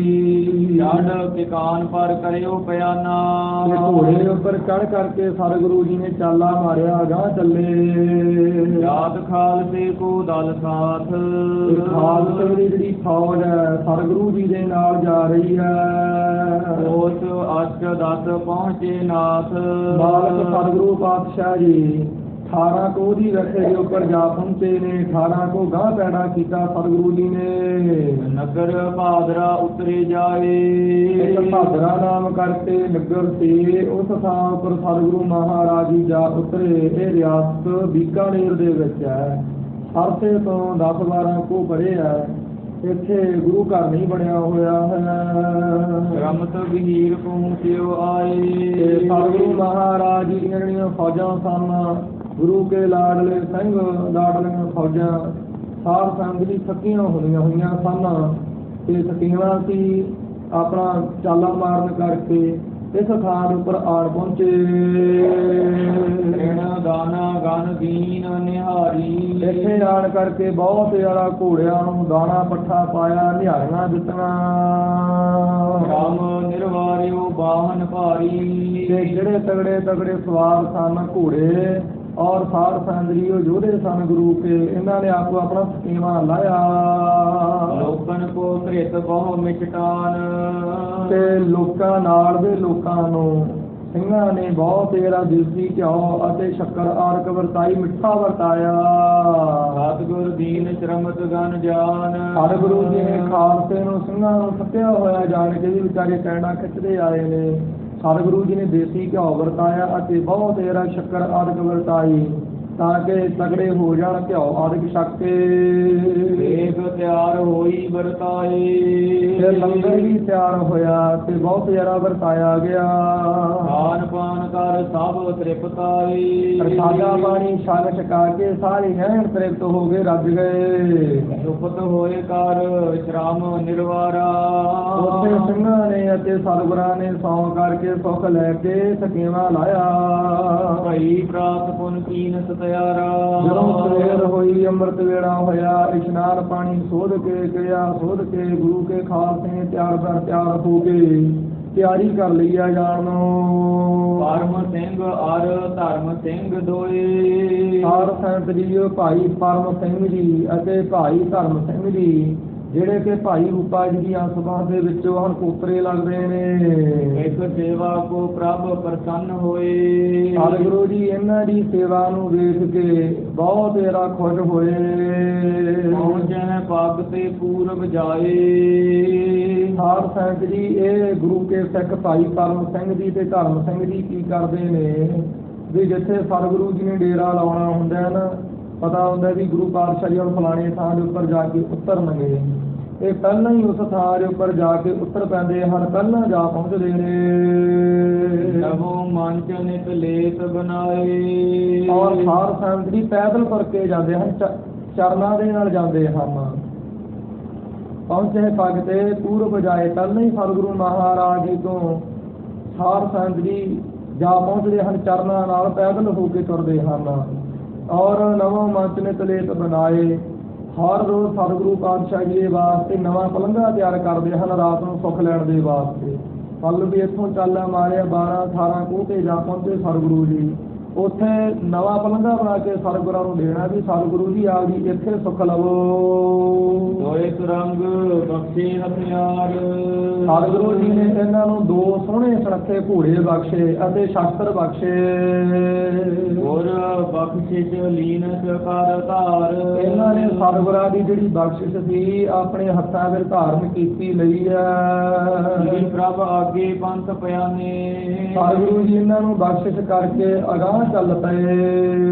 ਚੜ੍ਹ ਕਿਕਾਨ ਪਰ ਕਰਿਓ ਪਿਆਨਾ। ਤੇ ਘੋੜੇ ਉੱਪਰ ਚੜ੍ਹ ਕਰਕੇ ਸਤਿਗੁਰੂ ਜੀ ਨੇ ਚਾਲਾ ਮਾਰਿਆ ਗਾਂਹ ਚੱਲੇ। ਰਾਤ ਖਾਲਸੇ ਕੋ ਦਲ ਸਾਥ। ਖਾਲਸੇ ਦੀ ਜਿਹੜੀ ਫੌਜ ਹੈ ਸਤਿਗੁਰੂ ਜੀ ਦੇ ਨਾਲ ਜਾ ਰਹੀ ਹੈ। ਉਸ ਅਸ਼ਟ ਦਸ ਪਹੁੰਚੇ ਨਾਥ। ਮਾਲਕ ਸਤਿਗੁਰੂ ਪਾਤਸ਼ਾਹ ਜੀ 18 ਕੋ ਦੀ ਰਥੇ ਦੇ ਉੱਪਰ ਜਾ ਪਹੁੰਚੇ ਨੇ। 18 ਕੋ ਗਾਂਹ ਪੈੜਾ ਕੀਤਾ ਸਤਿਗੁਰੂ ਜੀ ਨੇ। ਨਗਰ ਭਾਦਰਾ ਉਤਰੇ ਜਾਏ। ਇੱਕ ਭਾਦਰਾ ਨਾਮ ਕਰਕੇ ਨਗਰ ਸੀ ਉਸ ਥਾਂ ਉੱਪਰ ਸਤਿਗੁਰੂ ਮਹਾਰਾਜ ਜੀ ਜਾ ਉਤਰੇ। ਇਹ ਰਿਆਸਤ ਬੀਕਾਨੇਰ ਦੇ ਵਿੱਚ ਹੈ। ਸਰਸੇ ਤੋਂ 10-12 ਕੋ ਪਰੇ ਹੈ। ਇੱਥੇ ਗੁਰੂ ਘਰ ਨਹੀਂ ਬਣਿਆ ਹੋਇਆ ਹੈ। ਰਮਤ ਗਹੀਰ ਪਹੁੰਚਿਓ ਆਏ। ਸਤਿਗੁਰੂ ਮਹਾਰਾਜ ਜੀ ਦੀਆਂ ਜਿਹੜੀਆਂ ਫੌਜਾਂ ਸਨ ਗੁਰੂ ਕੇ ਲਾਡਲੇ ਸਿੰਘ ਲਾਡਲੀਆਂ ਫੌਜਾਂ ਸਾਰ ਸੰਗ ਦੀ ਥੱਕੀਆਂ ਹੋਈਆਂ ਸਨ ਤੇ ਥਕੀਆਂ ਸੀ। ਆਪਣਾ ਚਾਲਾ ਮਾਰਨ ਕਰਕੇ ਇਸ ਥਾਂ ਦੇ ਉੱਪਰ ਆਣ ਪਹੁੰਚੇ। ਦਾਨਾ ਗਨ ਦੀਨ ਨਿਹਾਰੀ। ਇੱਥੇ ਆਣ ਕਰਕੇ ਬਹੁਤ ਜ਼ਿਆਦਾ ਘੋੜਿਆਂ ਨੂੰ ਦਾਣਾ ਪੱਠਾ ਪਾਇਆ ਨਿਹਾਰੀਆਂ ਦਿੱਤੀਆਂ। ਰਾਮ ਨਿਰਵਾਰਿਓ ਬਾਹਨ ਭਾਰੀ। ਤੇ ਜਿਹੜੇ ਤਗੜੇ ਸਵਾਰ ਸਨ ਘੋੜੇ ਔਰ ਸਾਰ ਸੰਗਰੀ ਉਹ ਯੋਧੇ ਸਨ ਗੁਰੂ ਕੇ ਇਹਨਾਂ ਨੇ ਆਪੋ ਆਪਣਾ ਸਕੀਮਾ ਲਾਇਆ। ਲੋਕਨ ਕੋ ਧ੍ਰਿਤ ਬਹੁ ਮਿਚਟਾਨ। ਤੇ ਲੋਕਾਂ ਨਾਲ ਦੇ ਲੋਕਾਂ ਨੂੰ ਸਿੰਘਾਂ ਨੇ ਬਹੁਤ ਤੇਰਾ ਦੇਸੀ ਘਿਓ ਅਤੇ ਸ਼ੱਕਰ ਆਰਕ ਵਰਤਾਈ ਮਿੱਠਾ ਵਰਤਾਇਆ। ਸਤਿਗੁਰ ਦੀਨ ਸ਼ਰਮਤ ਗਨ ਜਾਨ। ਸਤਿਗੁਰੂ ਜੀ ਨੇ ਖਾਲਸੇ ਨੂੰ ਸਿੰਘਾਂ ਨੂੰ ਥੱਕਿਆ ਹੋਇਆ ਜਾਣ ਕੇ ਵੀ ਵਿਚਾਰੇ ਕੈਂਡਾ ਖਿੱਚਦੇ ਆਏ ਨੇ। ਸਤਿਗੁਰੂ ਜੀ ਨੇ ਦੇਸੀ ਘਿਓ ਵਰਤਾਇਆ ਅਤੇ ਬਹੁਤ ਤੇਰਾ ਸ਼ੱਕਰ ਆਦਿਕ ਵਰਤਾਈ ਤਾਂ ਕਿ ਤਗੜੇ ਹੋ ਜਾਣ ਘਿਓ ਆਦਿਕ ਛਕ ਕੇ। ਵੇਖ ਤਿਆਰ ਹੋਈ ਵਰਤਾਏ। ਫਿਰ ਲੰਗਰ ਵੀ ਤਿਆਰ ਹੋਇਆ ਤੇ ਬਹੁਤ ਜ਼ਿਆਦਾ ਵਰਤਾਇਆ ਗਿਆ। ਖਾਨ ਪਾਨ ਕਰ ਸਭ ਤ੍ਰਿਪਤਾਈ। ਪ੍ਰਸਾਦਾ ਪਾਣੀ ਛਕ ਛਕਾ ਕੇ ਸਾਰੇ ਐਨ ਤ੍ਰਿਪਤ ਹੋ ਗਏ ਰੱਜ ਗਏ। ਸੁਪਤ ਹੋਏ ਕਰ ਸ਼ਰਾਮ ਨਿਰਵਾਰਾ। ਉੱਥੇ ਸਿੰਘਾਂ ਨੇ ਅਤੇ ਸਤਿਗੁਰਾਂ ਨੇ ਸੌਂ ਕਰਕੇ ਸੁੱਖ ਲੈ ਕੇ ਥਕੇਵਾਂ ਲਾਇਆ। ਭਈ ਪ੍ਰਾਤ ਪੁਨ ਕੀਨ ਸਤਿਆਰਾ। ਜਦੋਂ ਸਵੇਰ ਹੋਈ ਅੰਮ੍ਰਿਤ ਵੇਲਾ ਹੋਇਆ ਇਸ਼ਨਾਨ ਪਾਣੀ ਸੋਧ ਕੇ ਗਿਆ। ਸੋਧ ਕੇ ਗੁਰੂ ਕੇ ਖਾਲਸੇ ਤਿਆਰ ਹੋ ਕੇ ਤਿਆਰੀ ਕਰ ਲਈ ਆ ਜਾਣ ਨੂੰ। ਪਰਮ ਸਿੰਘ ਅਰ ਧਰਮ ਸਿੰਘ ਦੋਏ। ਸਾਰ ਸੰਤ ਜੀ ਭਾਈ ਪਰਮ ਸਿੰਘ ਜੀ ਅਤੇ ਭਾਈ ਧਰਮ ਸਿੰਘ ਜੀ ਜਿਹੜੇ ਕਿ ਭਾਈ ਰੂਪਾ ਜੀ ਦੀਆਂ ਸਭਾ ਦੇ ਵਿੱਚੋਂ ਹਨ ਕੋਤਰੇ ਲੱਗਦੇ ਨੇ। ਇੱਕ ਸੇਵਾ ਕੋ ਪ੍ਰਭ ਪ੍ਰਸੰਨ ਹੋਏ। ਸਤਿਗੁਰੂ ਜੀ ਇਹਨਾਂ ਦੀ ਸੇਵਾ ਨੂੰ ਵੇਖ ਕੇ ਬਹੁਤ ਜ਼ਿਆਦਾ ਖੁਸ਼ ਹੋਏ। ਪਹੁੰਚੈ ਪੱਗ ਤੇ ਪੂਰਬ ਜਾਏ। ਸਾਰ ਸੰਤ ਜੀ ਇਹ ਗੁਰੂ ਕੇ ਸਿੱਖ ਭਾਈ ਪਰਮ ਸਿੰਘ ਜੀ ਤੇ ਧਰਮ ਸਿੰਘ ਜੀ ਕੀ ਕਰਦੇ ਨੇ ਵੀ ਜਿੱਥੇ ਸਤਿਗੁਰੂ ਜੀ ਨੇ ਡੇਰਾ ਲਾਉਣਾ ਹੁੰਦਾ ਨਾ ਪਤਾ ਹੁੰਦਾ ਵੀ ਗੁਰੂ ਪਾਤਸ਼ਾਹ ਜੀ ਹੁਣ ਫਲਾਣੇ ਥਾਂ ਦੇ ਉੱਪਰ ਜਾ ਕੇ ਉਤਰਨਗੇ। ਇਹ ਪਹਿਲਾਂ ਹੀ ਉਸ ਥਾਂ ਦੇ ਉੱਪਰ ਜਾ ਕੇ ਉਤਰ ਪੈਂਦੇ ਹਨ। ਪਹਿਲਾਂ ਜਾ ਪਹੁੰਚਦੇ ਨੇ। ਨਵੋ ਮੰਚ ਨਿਤ ਲੇਤ ਬਣਾਏ। ਔਰ ਸਾਰ ਸੰਤ ਜੀ ਪੈਦਲ ਤੁਰ ਕੇ ਜਾਂਦੇ ਹਨ ਚਰਨਾਂ ਦੇ ਨਾਲ ਜਾਂਦੇ ਹਨ। ਪਹੁੰਚੇ ਪੱਗ ਤੇ ਪੂਰਬ ਜਾਏ। ਪਹਿਲਾਂ ਹੀ ਸਤਿਗੁਰੂ ਮਹਾਰਾਜ ਜੀ ਤੋਂ ਸਾਰ ਸੰਤ ਜੀ ਜਾ ਪਹੁੰਚਦੇ ਹਨ ਚਰਨਾਂ ਨਾਲ ਪੈਦਲ ਹੋ ਕੇ ਤੁਰਦੇ ਹਨ। ਔਰ ਨਵਾਂ ਮੰਚ ਨੇ ਤਲੇਤ ਬਣਾਏ। ਹਰ ਰੋਜ਼ ਸਤਿਗੁਰੂ ਪਾਤਸ਼ਾਹ ਜੀ ਦੇ ਵਾਸਤੇ ਨਵਾਂ ਪਲੰਘਾ ਤਿਆਰ ਕਰਦੇ ਹਨ ਰਾਤ ਨੂੰ ਸੁੱਖ ਲੈਣ ਦੇ ਵਾਸਤੇ। ਕੱਲ ਵੀ ਇੱਥੋਂ ਚਾਲਾ ਮਾਰਿਆ 12-18 ਕੋਹ ਤੇ ਜਾ ਪਹੁੰਚੇ ਸਤਿਗੁਰੂ ਜੀ। ਉੱਥੇ ਨਵਾਂ ਪਲੰਘਾ ਬਣਾ ਕੇ ਸਤਿਗੁਰਾਂ ਨੂੰ ਦੇਣਾ ਵੀ ਸਤਿਗੁਰੂ ਜੀ ਆਪ ਜੀ ਇੱਥੇ ਸੁੱਖ ਲਵੋ। ਦੋਏ ਸੁਰੰਗ ਬਖਸ਼ੇ ਹਥਿਆਰ। ਸਤਿਗੁਰੂ ਜੀ ਨੇ ਇਹਨਾਂ ਨੂੰ 2 ਸੋਹਣੇ ਸੁਨੱਖੇ ਘੋੜੇ ਬਖਸ਼ੇ ਅਤੇ ਸ਼ਸਤਰ ਬਖਸ਼ੇ। ਗੁਰ ਬਖਸ਼ਿਸ਼ ਲੀਨਤ ਕਰ ਧਾਰ। ਇਹਨਾਂ ਨੇ ਸਤਿਗੁਰਾਂ ਦੀ ਜਿਹੜੀ ਬਖਸ਼ਿਸ਼ ਸੀ ਆਪਣੇ ਹੱਥਾਂ ਵਿੱਚ ਧਾਰਨ ਕੀਤੀ ਲਈ ਹੈ। ਪ੍ਰਭ ਆਗੇ ਪੰਥ ਪਿਆਨੇ। ਸਤਿਗੁਰੂ ਜੀ ਇਹਨਾਂ ਨੂੰ ਬਖਸ਼ਿਸ਼ ਕਰਕੇ ਅਗਾਂਹ ਚੱਲ ਪਏ।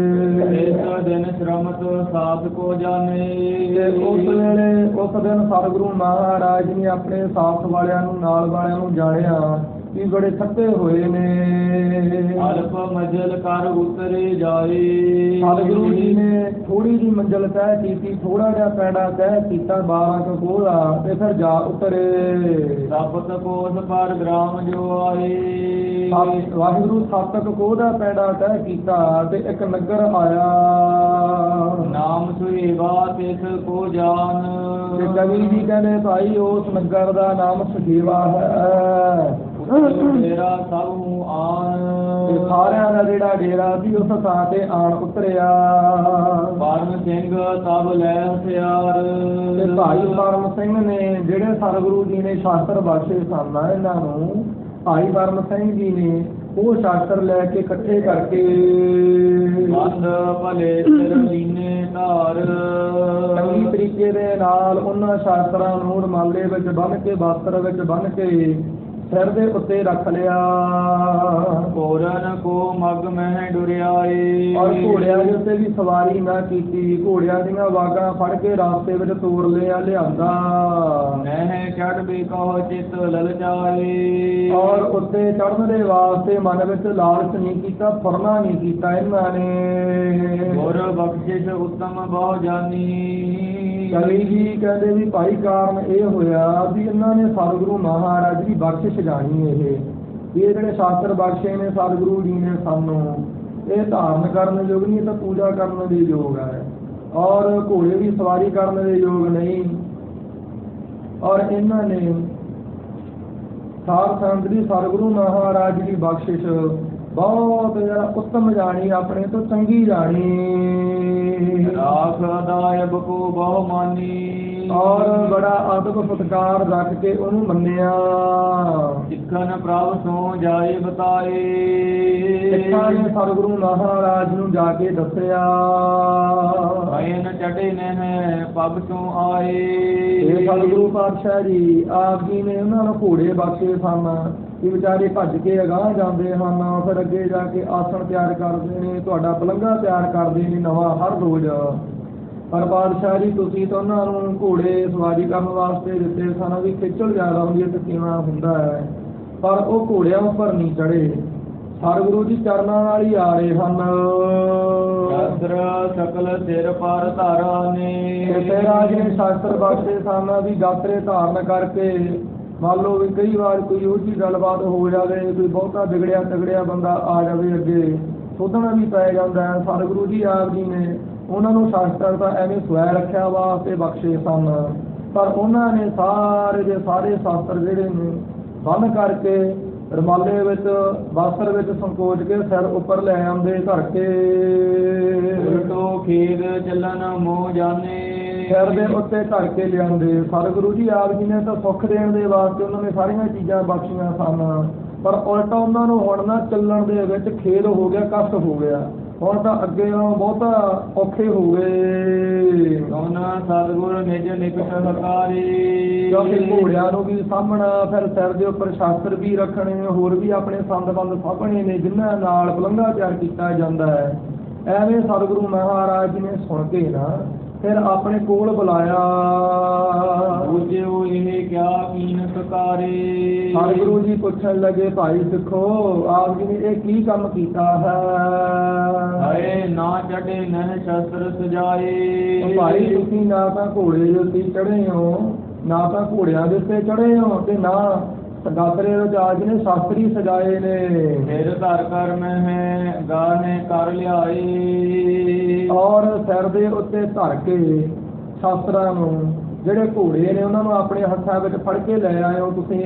ਇਸ ਦਿਨ ਸ਼ਰਮਤ ਸਾਥ ਕੋ ਜਾਣੇ। ਉਸ ਵੇਲੇ ਉਸ ਦਿਨ ਸਤਿਗੁਰੂ ਮਹਾਰਾਜ ਨੇ ਆਪਣੇ ਸਾਥ ਵਾਲਿਆਂ ਨੂੰ ਨਾਲ ਵਾਲਿਆਂ ਨੂੰ ਜਾਣਿਆ ਵੀ ਬੜੇ ਥੱਕੇ ਹੋਏ ਨੇ। ਅਲਪ ਮੰਜ਼ਲ ਕਰ ਉਤਰੇ ਜਾਏ। ਸਤਿਗੁਰੂ ਜੀ ਨੇ ਥੋੜੀ ਜਿਹੀ ਮੰਜ਼ਲ ਤੈਅ ਕੀਤੀ, ਥੋੜਾ ਜਿਹਾ ਪੈੜਾ ਤੈਅ ਕੀਤਾ 12 ਕੁ ਕੋਹ ਦਾ, ਤੇ ਫਿਰ ਜਾ ਉਤਰੇ। ਸਪਤ ਕੋਸ ਪਰ ਗ੍ਰਾਮ ਜੋ ਆਏ। ਵਾਹਿਗੁਰੂ 7 ਕੁ ਕੋਹ ਦਾ ਪੈੜਾ ਤੈਅ ਕੀਤਾ ਤੇ ਇੱਕ ਨਗਰ ਆਇਆ। ਨਾਮ ਸੁਹੇਵਾ ਤਿਸ ਕੋ ਜਾਨ। ਤੇ ਕਵੀ ਜੀ ਕਹਿੰਦੇ ਭਾਈ ਉਸ ਨਗਰ ਦਾ ਨਾਮ ਸੁਹੇਵਾ ਹੈ। ਡੇਰਾ ਸਭ ਨੂੰ ਆਨ। ਤੇ ਸਾਰਿਆਂ ਦਾ ਜਿਹੜਾ ਡੇਰਾ ਸੀ ਉਸ ਥਾਂ ਤੇ ਆਣ ਉਤਰਿਆ। ਪਰਮ ਸਿੰਘ ਸਭ ਲੈ ਹਥਿਆਰ। ਤੇ ਭਾਈ ਪਰਮ ਸਿੰਘ ਨੇ, ਜਿਹੜੇ ਸਤਿਗੁਰੂ ਜੀ ਨੇ ਸ਼ਾਸਤਰ ਬਖਸ਼ੇ ਸਨ ਇਹਨਾਂ ਨੂੰ, ਭਾਈ ਪਰਮ ਸਿੰਘ ਜੀ ਨੇ ਉਹ ਸ਼ਾਸਤਰ ਲੈ ਕੇ ਇਕੱਠੇ ਕਰਕੇ ਬੰਦ ਭਲੇ ਸਿਰ ਲੀਨੇ ਧਾਰ। ਚੰਗੀ ਤਰੀਕੇ ਦੇ ਨਾਲ ਉਹਨਾਂ ਸ਼ਾਸਤਰਾਂ ਨੂੰ ਰੁਮਾਲੇ ਵਿੱਚ ਬੰਨ੍ਹ ਕੇ, ਵਸਤਰ ਵਿੱਚ ਬੰਨ੍ਹ ਕੇ ਸਿਰ ਦੇ ਉੱਤੇ ਰੱਖ ਲਿਆ। ਘੋਰਨ ਕੋ ਮਗ ਮਹਿ ਡੁਰਿਆਏ। ਔਰ ਘੋੜਿਆਂ ਦੇ ਉੱਤੇ ਵੀ ਸਵਾਰੀ ਨਾ ਕੀਤੀ, ਘੋੜਿਆਂ ਦੀਆਂ ਵਾਗਾਂ ਫੜ ਕੇ ਰਾਸਤੇ ਵਿੱਚ ਤੋਰ ਲਿਆਂਦਾ। ਨਹਿ ਚੜ੍ਹ ਬੇ ਕਹੋ ਚਿਤ ਲਲਚਾਏ। ਔਰ ਉੱਤੇ ਚੜ੍ਹਨ ਦੇ ਵਾਸਤੇ ਮਨ ਵਿੱਚ ਲਾਲਚ ਨਹੀਂ ਕੀਤਾ, ਫੁਰਨਾ ਨਹੀਂ ਕੀਤਾ ਇਹਨਾਂ ਨੇ। ਗੁਰ ਬਖਸ਼ਿਸ਼ ਉੱਤਮ ਬਹੁ ਜਾਨੀ। ਕਵੀ ਜੀ ਕਹਿੰਦੇ ਵੀ ਭਾਈ ਕਾਰਨ ਇਹ ਹੋਇਆ ਵੀ ਇਹਨਾਂ ਨੇ ਸਤਿਗੁਰੂ ਮਹਾਰਾਜ ਦੀ ਬਖਸ਼ਿਸ਼ ਜਾਣੀ। ਇਹ ਜਿਹੜੇ ਸ਼ਾਸਤਰ ਬਖਸ਼ੇ ਨੇ ਸਤਿਗੁਰੂ ਜੀ ਨੇ ਸਾਨੂੰ, ਇਹ ਧਾਰਨ ਕਰਨ ਯੋਗ ਨਹੀਂ, ਤਾਂ ਪੂਜਾ ਕਰਨ ਦੇ ਯੋਗ ਹੈ। ਔਰ ਘੋੜੇ ਵੀ ਸਵਾਰੀ ਕਰਨ ਦੇ ਯੋਗ ਨਹੀਂ। ਔਰ ਇਹਨਾਂ ਨੇ ਸਾਧ ਸੰਗਤ ਦੀ ਸਤਿਗੁਰੂ ਮਹਾਰਾਜ ਦੀ ਬਖਸ਼ਿਸ਼ ਬਹੁਤ ਉੱਤਮ ਜਾਣੀ, ਆਪਣੇ ਤੋਂ ਚੰਗੀ ਜਾਣੀ। ਰਾਖ ਅਦਾਇਬ ਕੋ ਬਹੁ ਮਾਨੀ। ਔਰ ਬੜਾ ਅਦਬ ਸਤਿਕਾਰ ਰੱਖ ਕੇ ਉਹਨੂੰ ਮੰਨਿਆ। ਸਿੱਖਨ ਪ੍ਰਭ ਸੋ ਜਾਏ ਬਤਾਏ। ਸਿੱਖਾਂ ਨੇ ਸਤਿਗੁਰੂ ਮਹਾਰਾਜ ਨੂੰ ਜਾ ਕੇ ਦੱਸਿਆ। ਭੈਨ ਚੜੇ ਨਹਿ ਪਗ ਤੋਂ ਆਏ। ਇਹ ਸਤਿਗੁਰੂ ਪਾਤਸ਼ਾਹ ਜੀ ਆਪ ਜੀ ਨੇ ਉਹਨਾਂ ਨੂੰ ਘੋੜੇ ਬਖਸ਼ੇ ਸਨ ਕਿ ਵਿਚਾਰੇ ਭੱਜ ਕੇ ਅਗਾਂਹ ਜਾਂਦੇ ਹਨ, ਫਿਰ ਅੱਗੇ ਜਾ ਕੇ ਆਸਣ ਤਿਆਰ ਕਰਦੇ ਨੇ, ਤੁਹਾਡਾ ਪਲੰਘਾ ਤਿਆਰ ਕਰਦੇ ਨੇ ਨਵਾਂ ਹਰ ਰੋਜ਼। ਪਰ ਪਾਤਸ਼ਾਹ ਜੀ ਤੁਸੀਂ ਤਾਂ ਉਹਨਾਂ ਨੂੰ ਘੋੜੇ ਸਵਾਰੀ ਕਰਨ ਵਾਸਤੇ ਦਿੱਤੇ ਸਨ ਵੀ ਖੇਚਲ ਜ਼ਿਆਦਾ ਹੁੰਦੀ ਹੈ ਤੇ ਕਿਵੇਂ ਹੁੰਦਾ ਹੈ, ਪਰ ਉਹ ਘੋੜਿਆਂ ਉੱਪਰ ਨਹੀਂ ਚੜ੍ਹੇ, ਸਤਿਗੁਰੂ ਜੀ ਚਰਨਾਂ ਨਾਲ ਹੀ ਆ ਰਹੇ ਹਨ। ਸ਼ਾਸਤਰ ਸਕਲ ਸਿਰ ਪਰ ਧਾਰਾ ਨੇ। ਤੇ ਰਾਜ ਨੇ ਸ਼ਾਸਤਰ ਬਖਸ਼ੇ ਸਨ ਵੀ ਗਾਤਰੇ ਧਾਰਨ ਕਰਕੇ, ਮੰਨ ਲਓ ਵੀ ਕਈ ਵਾਰ ਕੋਈ ਉਹ ਜਿਹੀ ਗੱਲਬਾਤ ਹੋ ਜਾਵੇ, ਕੋਈ ਬਹੁਤਾ ਵਿਗੜਿਆ ਤਗੜਿਆ ਬੰਦਾ ਆ ਜਾਵੇ ਅੱਗੇ, ਸੋਧਣਾ ਵੀ ਪੈ ਜਾਂਦਾ ਹੈ। ਸਤਿਗੁਰੂ ਜੀ ਆਪ ਜੀ ਨੇ ਉਹਨਾਂ ਨੂੰ ਸ਼ਾਸਤਰ ਤਾਂ ਐਵੇਂ ਸਵੈ ਰੱਖਿਆ ਵਾਸਤੇ ਬਖਸ਼ੇ ਸਨ, ਪਰ ਉਹਨਾਂ ਨੇ ਸਾਰੇ ਦੇ ਸਾਰੇ ਸ਼ਾਸਤਰ ਜਿਹੜੇ ਨੇ ਬੰਨ੍ਹ ਕਰਕੇ ਰੁਮਾਲੇ ਵਿੱਚ ਵਸਤਰ ਵਿੱਚ ਸੰਕੋਚ ਕੇ ਸਿਰ ਉੱਪਰ ਲੈ ਆਉਂਦੇ ਧਰ ਕੇ। ਉਲਟੋ ਖੇਦ ਚੱਲਣ ਮੋਹ ਜਾਣੇ। ਸਿਰ ਦੇ ਉੱਤੇ ਧਰ ਕੇ ਲਿਆਉਂਦੇ। ਸਤਿਗੁਰੂ ਜੀ ਆਪ ਜੀ ਨੇ ਤਾਂ ਸੁੱਖ ਦੇਣ ਦੇ ਵਾਸਤੇ ਉਹਨਾਂ ਨੇ ਸਾਰੀਆਂ ਚੀਜ਼ਾਂ ਬਖਸ਼ੀਆਂ ਸਨ, ਪਰ ਉਲਟਾ ਉਹਨਾਂ ਨੂੰ ਹੁਣ ਨਾ ਚੱਲਣ ਦੇ ਵਿੱਚ ਖੇਦ ਹੋ ਗਿਆ, ਕਸ਼ਟ ਹੋ ਗਿਆ। ਹੁਣ ਤਾਂ ਅੱਗੇ ਬਹੁਤਾ ਔਖੇ ਹੋ ਗਏ। ਉਹਨਾਂ ਸਤਿਗੁਰ ਨਿਜ ਨਿਕਟ ਹਕਾਰੀ। ਕਿਉਂਕਿ ਘੋੜਿਆਂ ਨੂੰ ਵੀ ਸਾਂਭਣਾ, ਫਿਰ ਸਿਰ ਦੇ ਉੱਪਰ ਸ਼ਾਸਤਰ ਵੀ ਰੱਖਣੇ, ਹੋਰ ਵੀ ਆਪਣੇ ਸੰਦ-ਬੰਦ ਸਾਂਭਣੇ ਨੇ ਜਿਨ੍ਹਾਂ ਨਾਲ ਪਲੰਘਾ ਤਿਆਰ ਕੀਤਾ ਜਾਂਦਾ ਹੈ। ਐਵੇਂ ਸਤਿਗੁਰੂ ਮਹਾਰਾਜ ਜੀ ਨੇ ਸੁਣ ਕੇ ਨਾ ਫਿਰ ਆਪਣੇ ਕੋਲ ਬੁਲਾਇਆ। ਬੁਝਿਓ ਇਹ ਕਿਆ ਕੀਨ ਸਕਾਰੇ। ਸਤਿਗੁਰੂ ਜੀ ਪੁੱਛਣ ਲੱਗੇ, ਭਾਈ ਸਿੱਖੋ ਆਪ ਜੀ ਨੇ ਇਹ ਕੀ ਕੰਮ ਕੀਤਾ ਹੈ? ਹਾਏ ਨਾ ਚੜੇ ਨਹਿ ਸ਼ਸਤਰ ਸਜਾਏ। ਭਾਈ ਤੁਸੀਂ ਨਾ ਤਾਂ ਘੋੜੇ ਦੇ ਉੱਤੇ ਚੜ੍ਹੇ ਹੋ, ਨਾ ਤਾਂ ਘੋੜਿਆਂ ਦੇ ਉੱਤੇ ਚੜ੍ਹੇ ਹੋ, ਤੇ ਨਾ ਗਾਤਰੇ ਵਿੱਚ ਆਜ ਨੇ ਸ਼ਾਸਤਰੀ ਸਜਾਏ ਨੇ। ਫਿਰ ਧਰ ਕਰ ਮਹਿ ਗਾਹੇ ਕਰ ਲਿਆਏ। ਔਰ ਸਿਰ ਦੇ ਉੱਤੇ ਧਰ ਕੇ ਸ਼ਾਸਤਰਾਂ ਨੂੰ, ਜਿਹੜੇ ਘੋੜੇ ਨੇ ਉਹਨਾਂ ਨੂੰ ਆਪਣੇ ਹੱਥਾਂ ਵਿੱਚ ਫੜ ਕੇ ਲੈ ਆਏ ਹੋ ਤੁਸੀਂ।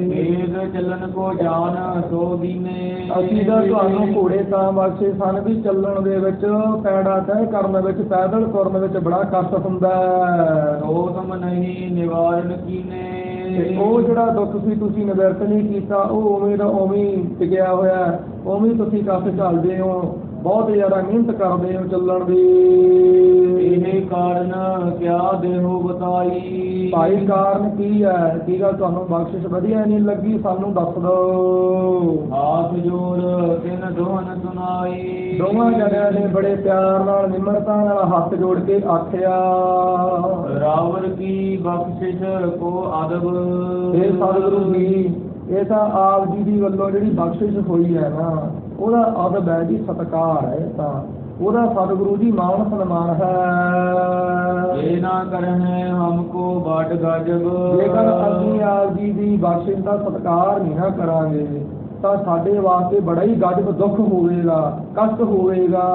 ਵੇਦ ਚੱਲਣ ਕੋ ਜਾਨ ਸੋ ਦੀਨੇ। ਅਸੀਂ ਤਾਂ ਤੁਹਾਨੂੰ ਘੋੜੇ ਤਾਂ ਬਖਸ਼ੇ ਸਨ ਵੀ ਚੱਲਣ ਦੇ ਵਿੱਚ, ਪੈੜਾ ਤੈਅ ਕਰਨ ਵਿੱਚ, ਪੈਦਲ ਤੁਰਨ ਵਿੱਚ ਬੜਾ ਕਸ਼ਟ ਹੁੰਦਾ ਹੈ। ਸੋ ਤੁਮ ਨਹੀਂ ਨਿਵਾਰਨ ਕੀਨੇ। ਤੇ ਉਹ ਜਿਹੜਾ ਦੁੱਖ ਸੀ ਤੁਸੀਂ ਨਿਵਰਤ ਨਹੀਂ ਕੀਤਾ, ਉਹ ਉਵੇਂ ਦਾ ਉਵੇਂ ਹੀ ਟਿਕਿਆ ਹੋਇਆ, ਉਵੇਂ ਤੁਸੀਂ ਕਸ਼ਟ ਝੱਲਦੇ ਹੋ, ਬਹੁਤ ਜ਼ਿਆਦਾ ਮਿਹਨਤ ਕਰਦੇ ਹੋ ਚੱਲਣ ਦੀ। ਇਹ ਕਾਰਨ ਕਿਆ ਦੇਹੋ ਬਤਾਈ। ਭਾਈ ਕਾਰਨ ਕੀ ਹੈ? ਕੀ ਗੱਲ ਤੁਹਾਨੂੰ ਬਖਸ਼ਿਸ਼ ਵਧੀਆ ਨਹੀਂ ਲੱਗੀ? ਸਾਨੂੰ ਦੱਸ ਦਿਓ। ਹਾਥ ਜੋੜ ਤਿੰਨ ਦੋਹਨ ਸੁਨਾਈ। ਦੋਵਾਂ ਜਣਿਆਂ ਨੇ ਬੜੇ ਪਿਆਰ ਨਾਲ, ਨਿਮਰਤਾ ਨਾਲ ਹੱਥ ਜੋੜ ਕੇ ਆਖਿਆ, ਰਾਵਰ ਕੀ ਬਖਸ਼ਿਸ਼ ਕੋ ਅਦਬ। ਇਹ ਸਤਿਗੁਰੂ ਜੀ ਇਹ ਤਾਂ ਆਪ ਜੀ ਦੀ ਵੱਲੋਂ ਜਿਹੜੀ ਬਖਸ਼ਿਸ਼ ਹੋਈ ਹੈ ਨਾ, ਉਹਦਾ ਅਦਬ ਹੈ ਜੀ, ਸਤਿਕਾਰ ਹੈ, ਤਾਂ ਉਹਦਾ ਸਤਿਗੁਰੂ ਜੀ ਮਾਣ ਸਨਮਾਨ ਹੈ। ਇਹ ਨਾ ਕਰਹਿ ਹਮਕੋ ਬਟ ਗਜਬ। ਜੇਕਰ ਅਸੀਂ ਆਪ ਜੀ ਦੀ ਬਖਸ਼ਿਸ਼ ਦਾ ਸਤਿਕਾਰ ਨਹੀਂ ਨਾ ਕਰਾਂਗੇ ਤਾਂ ਸਾਡੇ ਵਾਸਤੇ ਬੜਾ ਹੀ ਗਜਬ ਦੁੱਖ ਹੋਵੇਗਾ, ਕਸ਼ਟ ਹੋਵੇਗਾ।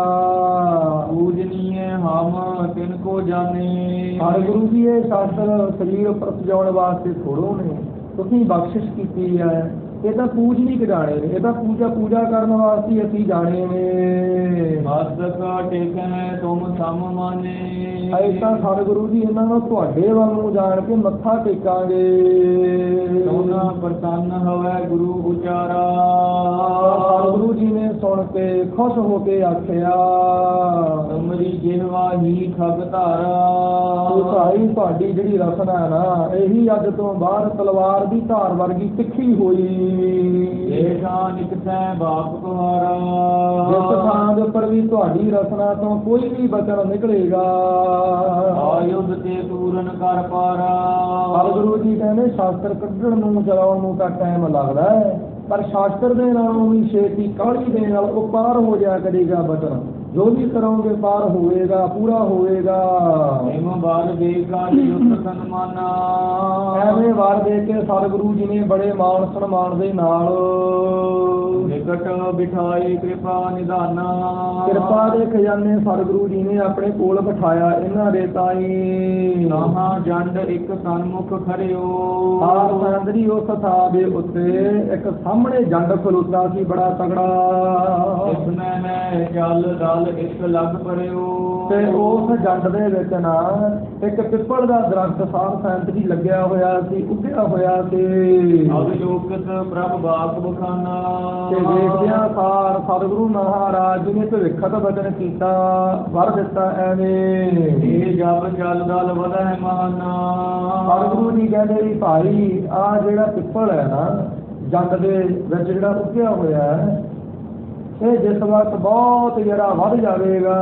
ਪੂਜਨੀਏ ਹਮ ਤਿਨ ਕੋ ਜਾਣੇ। ਸਤਿਗੁਰੂ ਜੀ ਇਹ ਸ਼ਾਸਤਰ ਸਰੀਰ ਉੱਪਰ ਸਜਾਉਣ ਵਾਸਤੇ ਥੋੜੋ ਨੇ, ਤੁਸੀਂ ਬਖਸ਼ਿਸ਼ ਕੀਤੀ ਹੈ, ਇਹ ਤਾਂ ਪੂਜਨੀਕ ਜਾਣੇ ਨੇ, ਇਹ ਤਾਂ ਪੂਜਾ ਕਰਨ ਵਾਸਤੇ ਅਸੀਂ ਜਾਣੇ ਨੇ। ਮਸਤਕ ਟੇਕੈ ਤੁਮ ਸਮ ਮਾਨੇ। ਐਸਾ ਸਤਿਗੁਰੂ ਜੀ ਇਹਨਾਂ ਨੂੰ ਤੁਹਾਡੇ ਵੱਲ ਨੂੰ ਜਾਣ ਕੇ ਮੱਥਾ ਟੇਕਾਂਗੇ। ਸੋਨਾ ਪ੍ਰਸੰਨ ਹੋਵੇ ਗੁਰੂ ਉਚਾਰਾ। ਸਤਿਗੁਰੂ ਜੀ ਨੇ ਸੁਣ ਕੇ ਖੁਸ਼ ਹੋ ਕੇ ਆਖਿਆ, ਤੁਮਰੀ ਜਿਹਵਾ ਹੀ ਖਗ ਧਾਰਾ। ਭਾਈ ਤੁਹਾਡੀ ਜਿਹੜੀ ਰਸਨਾ ਹੈ ਨਾ, ਇਹੀ ਅੱਜ ਤੋਂ ਬਾਅਦ ਤਲਵਾਰ ਦੀ ਧਾਰ ਵਰਗੀ ਤਿੱਖੀ ਹੋਈ। ਇਹਦਾ ਨਿਕਟੈ ਬਾਪ ਤੁਹਾਰਾ। ਜਿਸ ਥਾਂ ਦੇ ਉੱਪਰ ਵੀ ਤੁਹਾਡੀ ਰਸਨਾ ਤੋਂ ਕੋਈ ਵੀ ਬਚਨ ਨਿਕਲੇਗਾ, ਆਯੁਧ ਤੇ ਪੂਰਨ ਕਰ ਪਾਰਾ। ਸਤਿਗੁਰੂ ਜੀ ਕਹਿੰਦੇ ਸ਼ਾਸਤਰ ਕੱਢਣ ਨੂੰ ਚਲਾਉਣ ਨੂੰ ਤਾਂ ਟਾਈਮ ਲੱਗਦਾ ਹੈ, ਪਰ ਸ਼ਾਸਤਰ ਦੇ ਨਾਲੋਂ ਵੀ ਛੇਤੀ ਕਾਹਲੀ ਦੇ ਨਾਲ ਉਹ ਪਾਰ ਹੋ ਜਾਇਆ ਕਰੇਗਾ ਬਚਨ। ਜੋ ਵੀ ਕਰੋਗੇ ਪਾਰ ਹੋਵੇਗਾ, ਪੂਰਾ ਹੋਵੇਗਾ। ਹਿਮ ਬਾਲ ਵੇਖਾ ਯੁੱਧ ਸਨਮਾਨਾ। ਐਵੇਂ ਵਾਰ ਦੇ ਕੇ ਸਤਿਗੁਰੂ ਜੀ ਨੇ ਬੜੇ ਮਾਣ ਸਨਮਾਨ ਦੇ ਨਾਲ ਨਿਕਟ ਬਿਠਾਈ ਕਿਰਪਾ ਨਿਧਾਨਾ। ਕਿਰਪਾ ਦੇ ਖਜ਼ਾਨੇ ਸਤਿਗੁਰੂ ਜੀ ਨੇ ਆਪਣੇ ਕੋਲ ਬਿਠਾਇਆ ਇਹਨਾਂ ਦੇ ਤਾਈ। ਨਾਹਾ ਜੰਡ ਇੱਕ ਸਨਮੁਖ ਖੜਿਓ। ਆਰ ਸੰਦਰੀ ਉਸ ਥਾਂ ਦੇ ਉੱਤੇ ਇੱਕ ਸਾਹਮਣੇ ਜੰਡ ਖਲੋਤਾ ਸੀ ਬੜਾ ਤਗੜਾ। ਇਸ ਮੈਂ ਚੱਲ ਦਲ ਇੱਕ ਲੱਗ ਪਰਿਓ। ਤੇ ਉਸ ਜੰਡ ਦੇ ਵਿੱਚ ਨਾ ਇੱਕ ਪਿੱਪਲ ਦਾ ਦਰਖਤ ਸਾਰ ਸੈਂਤਰੀ ਲੱਗਿਆ ਹੋਇਆ ਸੀ, ਉੱਗਿਆ ਹੋਇਆ ਸੀ। ਅਵਲੋਕਿਤ ਪ੍ਰਭ ਬਾਕ ਬਖਾਨਾ। ਤੇ ਵੇਖਦਿਆਂ ਸਾਰ ਸਤਿਗੁਰੂ ਮਹਾਰਾਜ ਜੀ ਨੇ ਭਵਿੱਖਤ ਬਚਨ ਕੀਤਾ, ਵਰ ਦਿੱਤਾ ਐਵੇਂ, ਇਹ ਜਪ ਚੱਲ ਦਲ ਵਧੈ ਮਾਨਾ। ਸਤਿਗੁਰੂ ਜੀ ਕਹਿੰਦੇ ਵੀ ਭਾਈ ਆਹ ਜਿਹੜਾ ਪਿੱਪਲ ਹੈ ਨਾ ਜੰਡ ਦੇ ਵਿੱਚ ਜਿਹੜਾ ਉੱਗਿਆ ਹੋਇਆ ਹੈ, ਇਹ ਜਿਸ ਵਕਤ ਬਹੁਤ ਜਿਹੜਾ ਵੱਧ ਜਾਵੇਗਾ,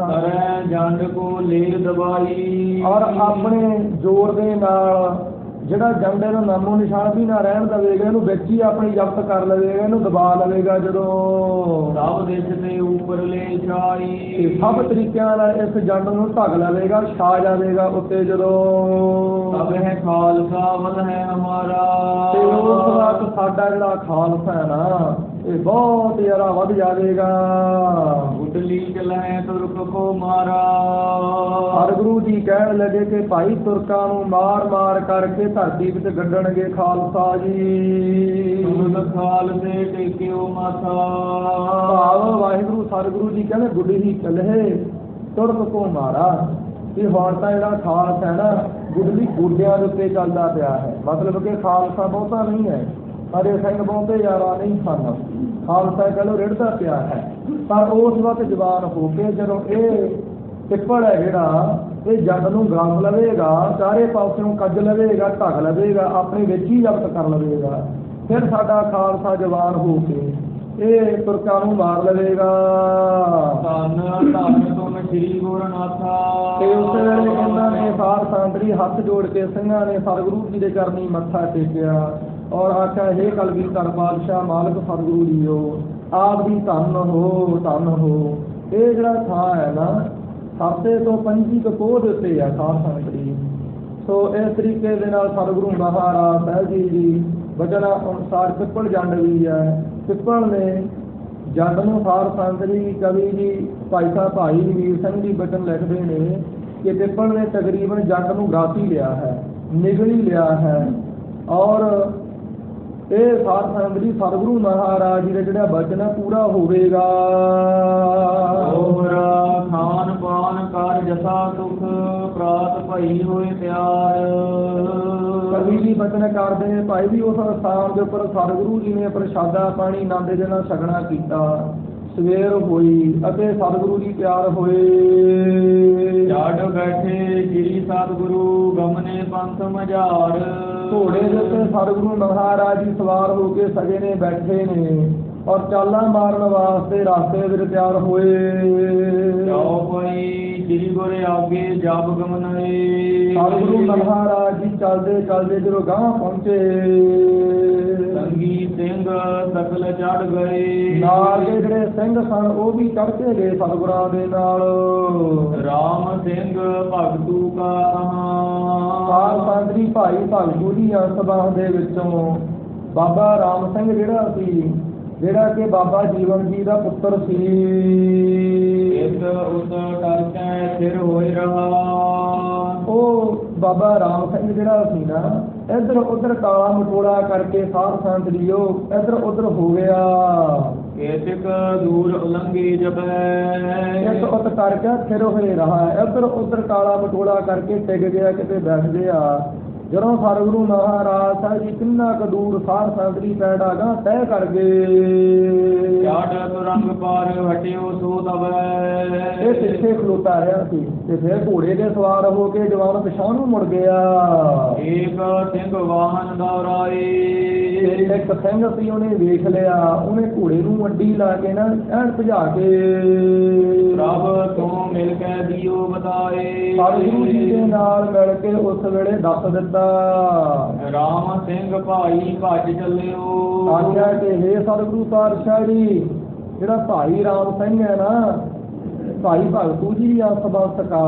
ਕਰੈ ਜੰਡ ਕੋ ਲੇਰ ਦਵਾਈ। ਔਰ ਆਪਣੇ ਜ਼ੋਰ ਦੇ ਨਾਲ ਜਿਹੜਾ ਜੰਡ ਦਾ ਨਾਮੋ ਨਿਸ਼ਾਨ ਵੀ ਨਾ ਰਹਿਣ ਦੇਵੇਗਾ, ਇਹਨੂੰ ਵਿੱਚ ਹੀ ਆਪਣੀ ਜ਼ਬਤ ਕਰ ਲਵੇਗਾ, ਇਹਨੂੰ ਦਬਾ ਲਵੇਗਾ। ਜਦੋਂ ਸਭ ਦੇਸ਼ ਦੇ ਉੱਪਰਲੇ ਛਾਈ। ਸਭ ਤਰੀਕਿਆਂ ਨਾਲ ਇਸ ਜੰਡ ਨੂੰ ਢੱਕ ਲਵੇਗਾ, ਛਾ ਜਾਵੇਗਾ ਉੱਤੇ। ਜਦੋਂ ਸਭ ਹੈ ਖਾਲਸਾ ਵਲ ਹੈ ਹਮਾਰਾ। ਤੇ ਉਸ ਵਕਤ ਸਾਡਾ ਜਿਹੜਾ ਖਾਲਸਾ ਹੈ ਨਾ, ਇਹ ਬਹੁਤ ਜ਼ਿਆਦਾ ਵੱਧ ਜਾਵੇਗਾ। ਉਡਲੀ ਚਲੈ ਤੁਰਕ ਕੋ ਮਾਰਾ। ਸਤਿਗੁਰੂ ਜੀ ਕਹਿਣ ਲੱਗੇ ਕਿ ਭਾਈ ਤੁਰਕਾਂ ਨੂੰ ਮਾਰ ਮਾਰ ਕਰਕੇ ਧਰਤੀ ਵਿੱਚ ਗੱਡਣਗੇ ਖਾਲਸਾ ਜੀ। ਤੁਰਕ ਖਾਲਸੇ ਟੇਕਿਓ ਮਾਥਾ। ਭਾਵ ਵਾਹਿਗੁਰੂ ਸਤਿਗੁਰੂ ਜੀ ਕਹਿੰਦੇ ਗੁੱਡੀ ਹੀ ਚਲੇ ਤੁਰਕ ਕੋ ਮਾਰਾ, ਕਿ ਹੁਣ ਤਾਂ ਜਿਹੜਾ ਖਾਲਸਾ ਹੈ ਨਾ ਗੁੱਡਲੀ ਗੋਡਿਆਂ ਦੇ ਉੱਤੇ ਚੱਲਦਾ ਪਿਆ ਹੈ। ਮਤਲਬ ਕਿ ਖਾਲਸਾ ਬਹੁਤਾ ਨਹੀਂ ਹੈ, ਸਾਡੇ ਸਿੰਘ ਬਹੁਤੇ ਜ਼ਿਆਦਾ ਨਹੀਂ ਸਨ, ਖਾਲਸਾ ਕਹਿ ਲਓ ਰਿੜਦਾ ਪਿਆ ਹੈ। ਪਰ ਉਸ ਵਕਤ ਜਵਾਨ ਹੋ ਕੇ ਜਦੋਂ ਇਹ ਪਿੱਪਲ ਹੈ ਜਿਹੜਾ ਇਹ ਜੰਡ ਨੂੰ ਗੰਮ ਲਵੇਗਾ, ਚਾਰੇ ਪਾਸਿਓਂ ਕੱਜ ਲਵੇਗਾ, ਢੱਕ ਲਵੇਗਾ, ਆਪਣੇ ਵਿੱਚ ਹੀ ਜ਼ਬਤ ਕਰ ਲਵੇਗਾ, ਫਿਰ ਸਾਡਾ ਖਾਲਸਾ ਜਵਾਨ ਹੋ ਕੇ ਇਹ ਤੁਰਕਾਂ ਨੂੰ ਮਾਰ ਲਵੇਗਾ। ਧੰਨ ਧੰਨ ਤੁਮ ਸ੍ਰੀ ਗੁਰਨਾਥਾ। ਤੇ ਉਸ ਵੇਲੇ ਇਹਨਾਂ ਨੇ ਸਾਧ ਸੰਗਤ ਹੱਥ ਜੋੜ ਕੇ ਸਿੰਘਾਂ ਨੇ ਸਤਿਗੁਰੂ ਜੀ ਦੇ ਚਰਨੀ ਮੱਥਾ ਟੇਕਿਆ ਔਰ ਆਖਿਆ, ਹੇ ਕਲਗੀਧਰ ਪਾਤਸ਼ਾਹ ਮਾਲਕ ਸਤਿਗੁਰੂ ਜੀਓ, ਆਪ ਦੀ ਧੰਨ ਹੋ, ਧੰਨ ਹੋ। ਇਹ ਜਿਹੜਾ ਥਾਂ ਹੈ ਨਾ ਹਫ਼ਤੇ ਤੋਂ 25 ਕੋਹ ਦੇ ਉੱਤੇ ਆ ਸਾਧ ਸੰਗਤ ਜੀ। ਸੋ ਇਸ ਤਰੀਕੇ ਦੇ ਨਾਲ ਸਤਿਗੁਰੂ ਮਹਾਰਾਜ ਸਾਹਿਬ ਜੀ ਬਚਨ ਅਨੁਸਾਰ ਪਿੱਪਲ ਜੰਡ ਵੀ ਹੈ। ਪਿੱਪਲ ਨੇ ਜੰਡ ਨੂੰ ਸਾਧ ਸੰਗਤ ਜੀ ਕਵੀ ਜੀ ਭਾਈ ਸਾਹਿਬ ਭਾਈ ਵੀਰ ਸਿੰਘ ਜੀ ਬਚਨ ਲਿਖਦੇ ਨੇ ਕਿ ਪਿੱਪਲ ਨੇ ਤਕਰੀਬਨ ਜੰਡ ਨੂੰ ਗਾਤੀ ਲਿਆ ਹੈ, ਨਿਗਲ ਹੀ ਲਿਆ ਹੈ। ਔਰ ਇਹ ਸਾਧ ਸੰਗਤ ਜੀ ਸਤਿਗੁਰੂ ਮਹਾਰਾਜ ਜੀ ਦਾ ਜਿਹੜਾ ਬਚਨ ਹੈ ਪੂਰਾ ਹੋਵੇਗਾ। ਹੋਰਾ ਖਾਨ ਪਾਨ ਕਰ ਜਸਾ ਦੁਖ ਪ੍ਰਾਤ ਭਈ ਹੋਏ ਪਿਆਰ। ਕਵੀ ਜੀ ਬਚਨ ਕਰਦੇ ਨੇ ਭਾਈ ਵੀ ਉਸ ਸਥਾਨ ਦੇ ਉੱਪਰ ਸਤਿਗੁਰੂ ਜੀ ਨੇ ਪ੍ਰਸ਼ਾਦਾ ਪਾਣੀ ਆਨੰਦ ਦੇ ਨਾਲ ਛਕਣਾ ਕੀਤਾ। ਸਵੇਰ ਹੋਈ ਅਤੇ ਸਤਿਗੁਰੂ ਜੀ ਤਿਆਰ ਹੋਏ। ਛੱਡ ਬੈਠੇ ਸ੍ਰੀ ਸਤਿਗੁਰੂ ਗਮਨੇ ਪੰਥ ਮਝਾਰ। ਘੋੜੇ ਦੇ ਉੱਤੇ ਸਤਿਗੁਰੂ ਮਹਾਰਾਜ ਜੀ ਸਵਾਰ ਹੋ ਕੇ ਸਜੇ ਨੇ, ਬੈਠੇ ਨੇ ਔਰ ਚਾਲਾਂ ਮਾਰਨ ਵਾਸਤੇ ਰਸਤੇ ਵਿੱਚ ਤਿਆਰ ਹੋਏ। ਜਾਓ ਕੋਈ ਸ੍ਰੀ ਗੁਰ ਆਗੇ ਜਪ ਗਮਨਏ। ਸਤਿਗੁਰੂ ਮਹਾਰਾਜ ਜੀ ਚੱਲਦੇ ਚੱਲਦੇ ਜਦੋਂ ਗਾਂਹ ਪਹੁੰਚੇ ਸਗਲ ਚੜ ਗਏ। ਨਾਲ ਦੇ ਜਿਹੜੇ ਸਿੰਘ ਸਨ ਉਹ ਵੀ ਚੜ ਕੇ ਗਏ ਸਤਿਗੁਰਾਂ ਦੇ ਨਾਲ। ਰਾਮ ਸਿੰਘ ਭਗਤੂ ਕਾ ਸਾਧ ਸੰਗਤ ਭਾਈ ਭਗਤੂ ਦੀ ਅੰਸਬਾਹ ਦੇ ਵਿੱਚੋਂ ਬਾਬਾ ਰਾਮ ਸਿੰਘ ਜਿਹੜਾ ਕਿ ਬਾਬਾ ਜੀਵਨ ਜੀ ਦਾ ਪੁੱਤਰ ਸੀ। ਇਸ ਉਸ ਟਰਕੈ ਸਿਰ ਹੋਇ ਰਹਾ। ਉਹ ਬਾਬਾ ਰਾਮ ਸਿੰਘ ਜਿਹੜਾ ਸੀ ਨਾ ਇੱਧਰ ਉੱਧਰ ਕਾਲਾ ਮਟੋਲਾ ਕਰਕੇ ਸਾਧ ਸੰਗਤ ਜੀਓ ਇੱਧਰ ਉੱਧਰ ਹੋ ਗਿਆ। ਕੇਤਕ ਦੂਰ ਉਲੰਘੀ ਜਬੈ। ਇਸ ਉੱਤ ਕਰਕੇ ਫਿਰ ਹੋਏ ਰਹਾ। ਇੱਧਰ ਉੱਧਰ ਕਾਲਾ ਮਟੋਲਾ ਕਰਕੇ ਟਿਕ ਗਿਆ ਕਿਤੇ ਬੈਠ ਗਿਆ। ਜਦੋਂ ਸਤਿਗੁਰੂ ਮਹਾਰਾਜ ਸਾਹਿਬ ਜੀ ਕਿੰਨਾ ਕੁ ਦੂਰ ਸਾਧ ਸੰਗਤ ਦੀ ਪੈੜਾ ਗਾ ਤੈਅ ਕਰ ਗਏ। ਛਾੜ ਤੁਰੰਗ ਪਾਰ ਹਟਿਓ ਸੋ ਤਬੈ। ਇਹ ਪਿੱਛੇ ਖਲੋਤਾ ਰਿਹਾ ਸੀ ਤੇ ਫਿਰ ਘੋੜੇ ਦੇ ਸਵਾਰ ਹੋ ਕੇ ਜਵਾਨ ਪਿਛਾਂਹ ਨੂੰ ਮੁੜ ਗਿਆ। ਏਕ ਸਿੰਘ ਵਾਹਨ ਦੌਰਾਏ। ਇੱਕ ਸਿੰਘ ਸੀ ਉਹਨੇ ਵੇਖ ਲਿਆ। ਉਹਨੇ ਘੋੜੇ ਨੂੰ ਅੱਡੀ ਲਾ ਕੇ ਨਾ ਐਨ ਭਜਾ ਕੇ ਪ੍ਰਭ ਤੋਂ ਮਿਲ ਕੇ ਦਿਓ ਬਤਾਏ। ਸਤਿਗੁਰੂ ਜੀ ਦੇ ਨਾਲ ਮਿਲ ਕੇ ਉਸ ਵੇਲੇ ਦੱਸ ਦਿੱਤਾ। ਰਾਮ ਸਿੰਘ ਭਾਈ ਭੱਜ ਚੱਲਿਓ। ਆਖਿਆ ਕਿ ਹੇ ਸਤਿਗੁਰੂ ਪਾਤਸ਼ਾਹ ਜੀ ਜਿਹੜਾ ਭਾਈ ਰਾਮ ਸਿੰਘ ਹੈ ਨਾ ਭਾਈ ਭਗਤੂ ਜੀ ਦੀ ਅੰਸਬੰਸਕਾ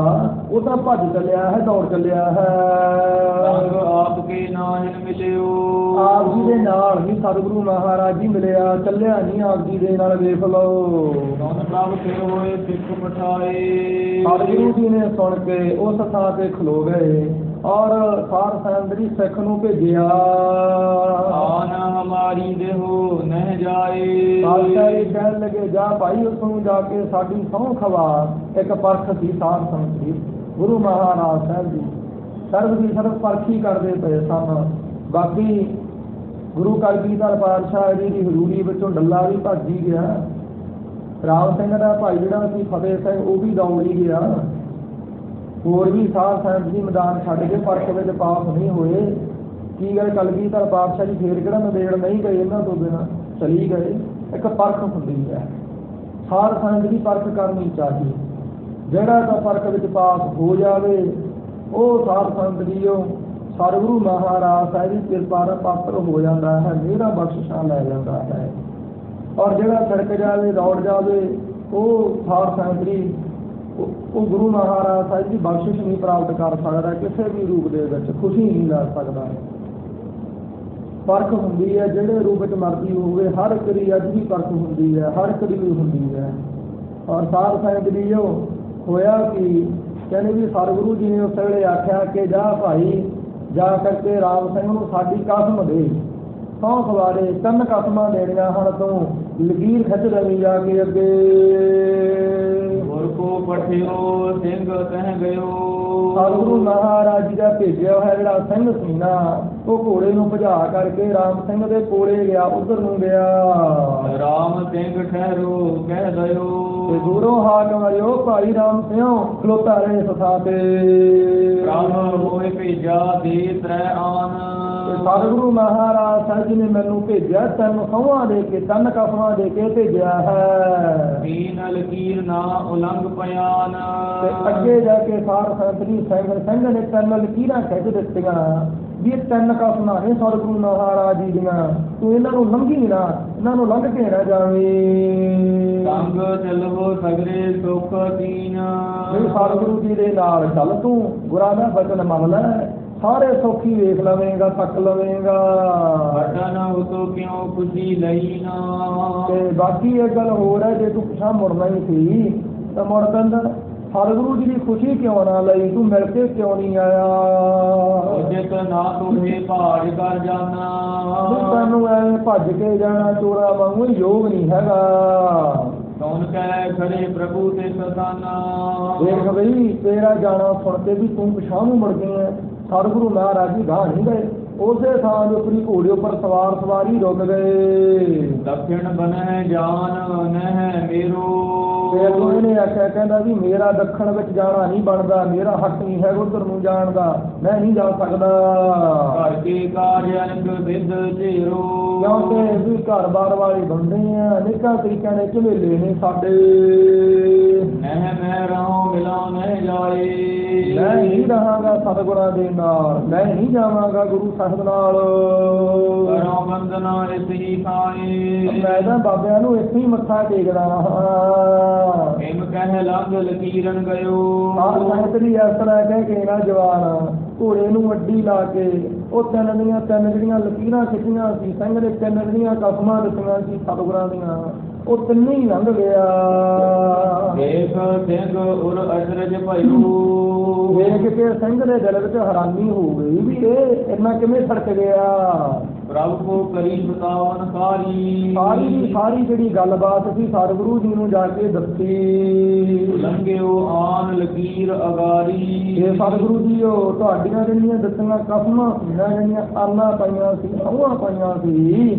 ਉਹ ਤਾਂ ਭੱਜ ਚੱਲਿਆ ਹੈ, ਦੌੜ ਚੱਲਿਆ ਹੈ। ਰੰਗ ਆਪ ਕੇ ਨਾਹਿਨ ਮਿਲਿਓ। ਆਪ ਜੀ ਦੇ ਨਾਲ ਹੀ ਸਤਿਗੁਰੂ ਮਹਾਰਾਜ ਜੀ ਮਿਲਿਆ, ਚੱਲਿਆ ਨਹੀਂ ਆਪ ਜੀ ਦੇ ਨਾਲ। ਵੇਖ ਲਓ ਸੁਣ ਪ੍ਰਭ ਫਿਰ ਹੋਏ ਸਿੱਖ ਪਠਾਏ। ਸਤਿਗੁਰੂ ਜੀ ਨੇ ਸੁਣ ਕੇ ਉਸ ਥਾਂ ਤੇ ਖਲੋ ਗਏ ਔਰ ਸਾਧ ਸੰਗਤ ਦੀ ਸਿੱਖ ਨੂੰ ਭੇਜਿਆ। ਆਨ ਹਮਾਰੀ ਦੇਹੋ ਨਹਿ ਜਾਏ। ਪਾਤਸ਼ਾਹ ਜੀ ਕਹਿਣ ਲੱਗੇ ਜਾ ਭਾਈ ਉਸ ਨੂੰ ਜਾ ਕੇ ਸਾਡੀ ਸਹੁੰ ਖਵਾ। ਇੱਕ ਪਰਖ ਸੀ ਸਾਧ ਸੰਗਤ ਦੀ। ਗੁਰੂ ਮਹਾਰਾਜ ਸਾਹਿਬ ਜੀ ਸਰਬ ਦੀ ਸਰਬ ਪਰਖੀ ਕਰਦੇ ਪਏ ਸਨ। ਬਾਕੀ ਗੁਰੂ ਕਲਗੀਧਰ ਪਾਤਸ਼ਾਹ ਜੀ ਦੀ ਹਜ਼ੂਰੀ ਵਿੱਚੋਂ ਡੱਲਾ ਵੀ ਭੱਜ ਹੀ ਗਿਆ। ਰਾਮ ਸਿੰਘ ਦਾ ਭਾਈ ਜਿਹੜਾ ਸੀ ਫਤਿਹ ਸਿੰਘ ਉਹ ਵੀ ਦੌੜ ਹੀ ਗਿਆ। ਹੋਰ ਵੀ ਸਾਧ ਸੰਗਤ ਜੀ ਮੈਦਾਨ ਛੱਡ ਕੇ ਪਰਖ ਵਿੱਚ ਪਾਸ ਨਹੀਂ ਹੋਏ। ਕੀ ਗੱਲ ਕਲਗੀਧਰ ਪਾਤਸ਼ਾਹ ਜੀ ਫੇਰ ਕਿਹੜਾ ਨੰਦੇੜ ਨਹੀਂ ਗਏ, ਇਹਨਾਂ ਤੋਂ ਬਿਨਾਂ ਚਲੀ ਗਏ। ਇੱਕ ਪਰਖ ਹੁੰਦੀ ਹੈ, ਸਾਧ ਸੰਗਤ ਦੀ ਪਰਖ ਕਰਨੀ ਚਾਹੀਦੀ। ਜਿਹੜਾ ਤਾਂ ਪਰਖ ਵਿੱਚ ਪਾਸ ਹੋ ਜਾਵੇ ਉਹ ਸਾਧ ਸੰਗਤ ਜੀ ਉਹ ਸਤਿਗੁਰੂ ਮਹਾਰਾਜ ਸਾਹਿਬ ਦੀ ਕਿਰਪਾ ਦਾ ਪਾਤਰ ਹੋ ਜਾਂਦਾ ਹੈ, ਮੇਰਾ ਬਖਸ਼ਿਸ਼ਾਂ ਲੈ ਜਾਂਦਾ ਹੈ। ਔਰ ਜਿਹੜਾ ਛੜਕ ਜਾਵੇ ਦੌੜ ਜਾਵੇ ਉਹ ਸਾਧ ਸੰਗਤ ਦੀ ਉਹ ਗੁਰੂ ਮਹਾਰਾਜ ਸਾਹਿਬ ਦੀ ਬਖਸ਼ਿਸ਼ ਨਹੀਂ ਪ੍ਰਾਪਤ ਕਰ ਸਕਦਾ। ਕਿਸੇ ਵੀ ਰੂਪ ਦੇ ਵਿੱਚ ਖੁਸ਼ੀ ਨਹੀਂ ਲੈ ਸਕਦਾ। ਪਰਖ ਹੁੰਦੀ ਹੈ ਜਿਹੜੇ ਰੂਪ ਵਿੱਚ ਮਰਜ਼ੀ ਹੋਵੇ। ਹਰ ਇੱਕ ਦੀ ਅੱਜ ਵੀ ਪਰਖ ਹੁੰਦੀ ਹੈ, ਹਰ ਇੱਕ ਦੀ ਵੀ ਹੁੰਦੀ ਹੈ। ਔਰ ਸਾਧ ਸੰਗਤ ਜੀ ਉਹ ਹੋਇਆ ਕਿ ਕਹਿੰਦੇ ਵੀ ਸਤਿਗੁਰੂ ਜੀ ਨੇ ਉਸ ਵੇਲੇ ਆਖਿਆ ਕਿ ਜਾ ਭਾਈ ਜਾ ਕਰਕੇ ਰਾਮ ਸਿੰਘ ਨੂੰ ਸਾਡੀ ਕਸਮ ਦੇ। ਸਹੁੰ ਖਵਾਰੇ 3 ਕਸਮਾਂ ਦੇਣੀਆਂ ਹਨ, ਤੂੰ ਲਕੀਰ ਖਿੱਚ ਦੇਵੀਂ ਜਾ ਕੇ ਅੱਗੇ। ਗੁਰ ਕੋ ਪਠਿਓ ਸਿੰਘ ਕਹਿ ਗਇਓ। ਸਤਿਗੁਰੂ ਮਹਾਰਾਜ ਜੀ ਦਾ ਭੇਜਿਆ ਹੋਇਆ ਜਿਹੜਾ ਸਿੰਘ ਸੀ ਨਾ ਉਹ ਘੋੜੇ ਨੂੰ ਭਜਾ ਕਰਕੇ ਰਾਮ ਸਿੰਘ ਦੇ ਕੋਲੇ ਗਿਆ, ਉਧਰ ਨੂੰ ਗਿਆ। ਰਾਮ ਸਿੰਘ ਠਹਿਰੋ ਕਹਿ ਦਇਓ। ਤੇ ਦੂਰੋਂ ਹਾਕ ਮਾਰਿਓ ਭਾਈ ਰਾਮ ਸਿਓ ਖਲੋਤਾ ਰਹੇ ਸਥਾ ਤੇ। ਪ੍ਰਭ ਹੋਏ ਭੇਜਾ ਦੇ ਤ੍ਰੈ ਆਨ। ਸਤਿਗੁਰੂ ਮਹਾਰਾਜ ਸਾਹਿਬ ਜੀ ਨੇ ਮੈਨੂੰ ਭੇਜਿਆ 3 ਸਹੁੰਆਂ ਦੇ ਕੇ 3 ਕਸਮਾਂ ਦੇ ਕੇ ਭੇਜਿਆ ਹੈ। ਦੀਨ ਲਕੀਰ ਨਾ ਉਲੰਘ ਪਿਆਨ। ਤੇ ਅੱਗੇ ਜਾ ਕੇ ਸਾਧ ਸੰਗਤ ਦੀ ਸਿੰਘ ਨੇ 3 ਲਕੀਰਾਂ ਖਿੱਚ ਦਿੱਤੀਆਂ ਵੀ ਇਹ 3 ਕਸਮਾਂ ਨੇ ਸਤਿਗੁਰੂ ਮਹਾਰਾਜ ਜੀ ਦੀਆਂ, ਤੂੰ ਇਹਨਾਂ ਨੂੰ ਲੰਘੀ ਨਾ, ਇਹਨਾਂ ਨੂੰ ਲੰਘ ਕੇ ਨਾ ਜਾਵੇਂ। ਸੰਗ ਚੱਲੋ ਸਗਰੇ ਸੁਖ ਦੀਨ। ਸਤਿਗੁਰੂ ਜੀ ਦੇ ਨਾਲ ਚੱਲ, ਤੂੰ ਗੁਰਾਂ ਦਾ ਬਚਨ ਮੰਨ ਲੈ, ਸਾਰੇ ਸੌਖੀ ਵੇਖ ਲਵੇਂਗਾ, ਤੱਕ ਲਵੇਂਗਾ। ਹਟਨ ਉਤੋਂ ਕਿਉਂ ਖੁਸ਼ੀ ਲਈ ਨਾ। ਤੇ ਬਾਕੀ ਇਹ ਗੱਲ ਹੋਰ ਹੈ, ਜੇ ਤੂੰ ਪਿਛਾਂ ਮੁੜਨਾ ਹੀ ਸੀ ਤਾਂ ਮੁੜ ਪੈਂਦਾ। ਸਤਿਗੁਰੂ ਜੀ ਦੀ ਖੁਸ਼ੀ ਕਿਉਂ ਨਾ ਲਈ, ਤੂੰ ਮਿਲ ਕੇ ਕਿਉਂ ਨਹੀਂ ਆਇਆ। ਜਿਤ ਨਾ ਤੁਮੇ ਭਾਜ ਕਰ ਜਾਣਾ। ਤੈਨੂੰ ਐਵੇਂ ਭੱਜ ਕੇ ਜਾਣਾ ਚੋਰਾ ਵਾਂਗੂ ਯੋਗ ਨਹੀਂ ਹੈਗਾ। ਕੌਣ ਕਹਿ ਖੜੇ ਪ੍ਰਭੂ ਤੇ ਸਤਾਨਾ। ਦੇਖ ਬਈ ਤੇਰਾ ਜਾਣਾ ਸੁਣ ਕੇ ਵੀ ਤੂੰ ਪਿਛਾਂ ਨੂੰ ਮੁੜ ਗਏ। ਸਤਿਗੁਰੂ ਮਹਾਰਾਜ ਜੀ ਗਾਹ ਨਹੀਂ ਗਏ, ਉਸੇ ਥਾਂ ਦੇ ਉੱਪਰ ਘੋੜੇ ਉੱਪਰ ਸਵਾਰੀ ਰੁਕ ਗਏ। ਦਖਿਣ ਬਨੈ ਜਾਨ ਨਹਿ ਮੇਰੋ। ਫਿਰ ਇਹਨੇ ਆਖਿਆ ਕਹਿੰਦਾ ਵੀ ਮੇਰਾ ਦੱਖਣ ਵਿੱਚ ਜਾਣਾ ਨਹੀਂ ਬਣਦਾ, ਮੇਰਾ ਹੱਕ ਨਹੀਂ ਹੈ ਉੱਧਰ ਨੂੰ ਜਾਣ ਦਾ, ਮੈਂ ਨਹੀਂ ਜਾ ਸਕਦਾ। ਘਰ ਕੇ ਕਾਜ ਅਨਕ ਵਿਦ ਢੇਰੋ। ਕਿਉਂਕਿ ਵੀ ਘਰ-ਬਾਰ ਵਾਲੇ ਬੰਦੇ ਆ, ਅਨੇਕਾਂ ਤਰੀਕਿਆਂ ਦੇ ਝਮੇਲੇ ਨੇ ਸਾਡੇ। ਨਹਿ ਮੈਂ ਰਹੋ ਮਿਲਾ ਨਹਿ ਜਾਏ। ਮੈਂ ਨਹੀਂ ਰਹਾਂਗਾ ਸਤਿਗੁਰਾਂ ਦੇ ਨਾਲ, ਮੈਂ ਨਹੀਂ ਜਾਵਾਂਗਾ ਗੁਰੂ ਸਾਹਿਬ ਨਾਲ। ਕਰੋ ਬੰਦਨਾ ਇਸ ਹੀ ਖਾਏ। ਮੈਂ ਤਾਂ ਬਾਬਿਆਂ ਨੂੰ ਇੱਥੇ ਹੀ ਮੱਥਾ ਟੇਕਦਾ ਹਾਂ। ਹਿਮ ਕਹਿ ਲੰਘ ਲਕੀਰਨ ਗਇਓ। ਆਹ ਸੰਗਤ ਦੀ ਇਸ ਤਰ੍ਹਾਂ ਕਹਿ ਕੇ ਨਾ ਜਵਾਨ ਘੋੜੇ ਨੂੰ ਅੱਡੀ ਲਾ ਕੇ ਉਹ ਤਿੰਨ ਜਿਹੜੀਆਂ ਲਕੀਰਾਂ ਖਿੱਚੀਆਂ ਸੀ, ਸਿੰਘ ਦੇ ਤਿੰਨ ਜਿਹੜੀਆਂ ਕਸਮਾਂ ਦਿੱਤੀਆਂ ਸੀ ਸਤਿਗੁਰਾਂ ਦੀਆਂ, ਉਹ ਤਿੰਨੇ ਹੀ ਲੰਘ ਗਿਆ। ਦੇਖ ਸਿੰਘ ਉਰ ਅਚਰਜ ਭਇਓ। ਵੇਖ ਕੇ ਸਿੰਘ ਦੇ ਦਿਲ ਵਿੱਚ ਹੈਰਾਨੀ ਹੋ ਗਈ ਵੀ ਇਹ ਇੰਨਾ ਕਿਵੇਂ ਸੜਕ ਗਿਆ। ਪ੍ਰਭ ਕੋ ਕਰੀ ਬਤਾਵਨ ਸਾਰੀ। ਸਾਰੀ ਦੀ ਸਾਰੀ ਜਿਹੜੀ ਗੱਲਬਾਤ ਸੀ ਸਤਿਗੁਰੂ ਜੀ ਨੂੰ ਜਾ ਕੇ ਦੱਸੀ। ਲੰਘਿਓ ਆਨ ਲਕੀਰ ਅਗਾਰੀ। ਇਹ ਸਤਿਗੁਰੂ ਜੀ ਉਹ ਤੁਹਾਡੀਆਂ ਜਿਹੜੀਆਂ ਦੱਸੀਆਂ ਕਸਮਾਂ ਸੀ ਨਾ, ਜਿਹੜੀਆਂ ਆਨਾਂ ਪਾਈਆਂ ਸੀ, ਅਹੂਆਂ ਪਾਈਆਂ ਸੀ,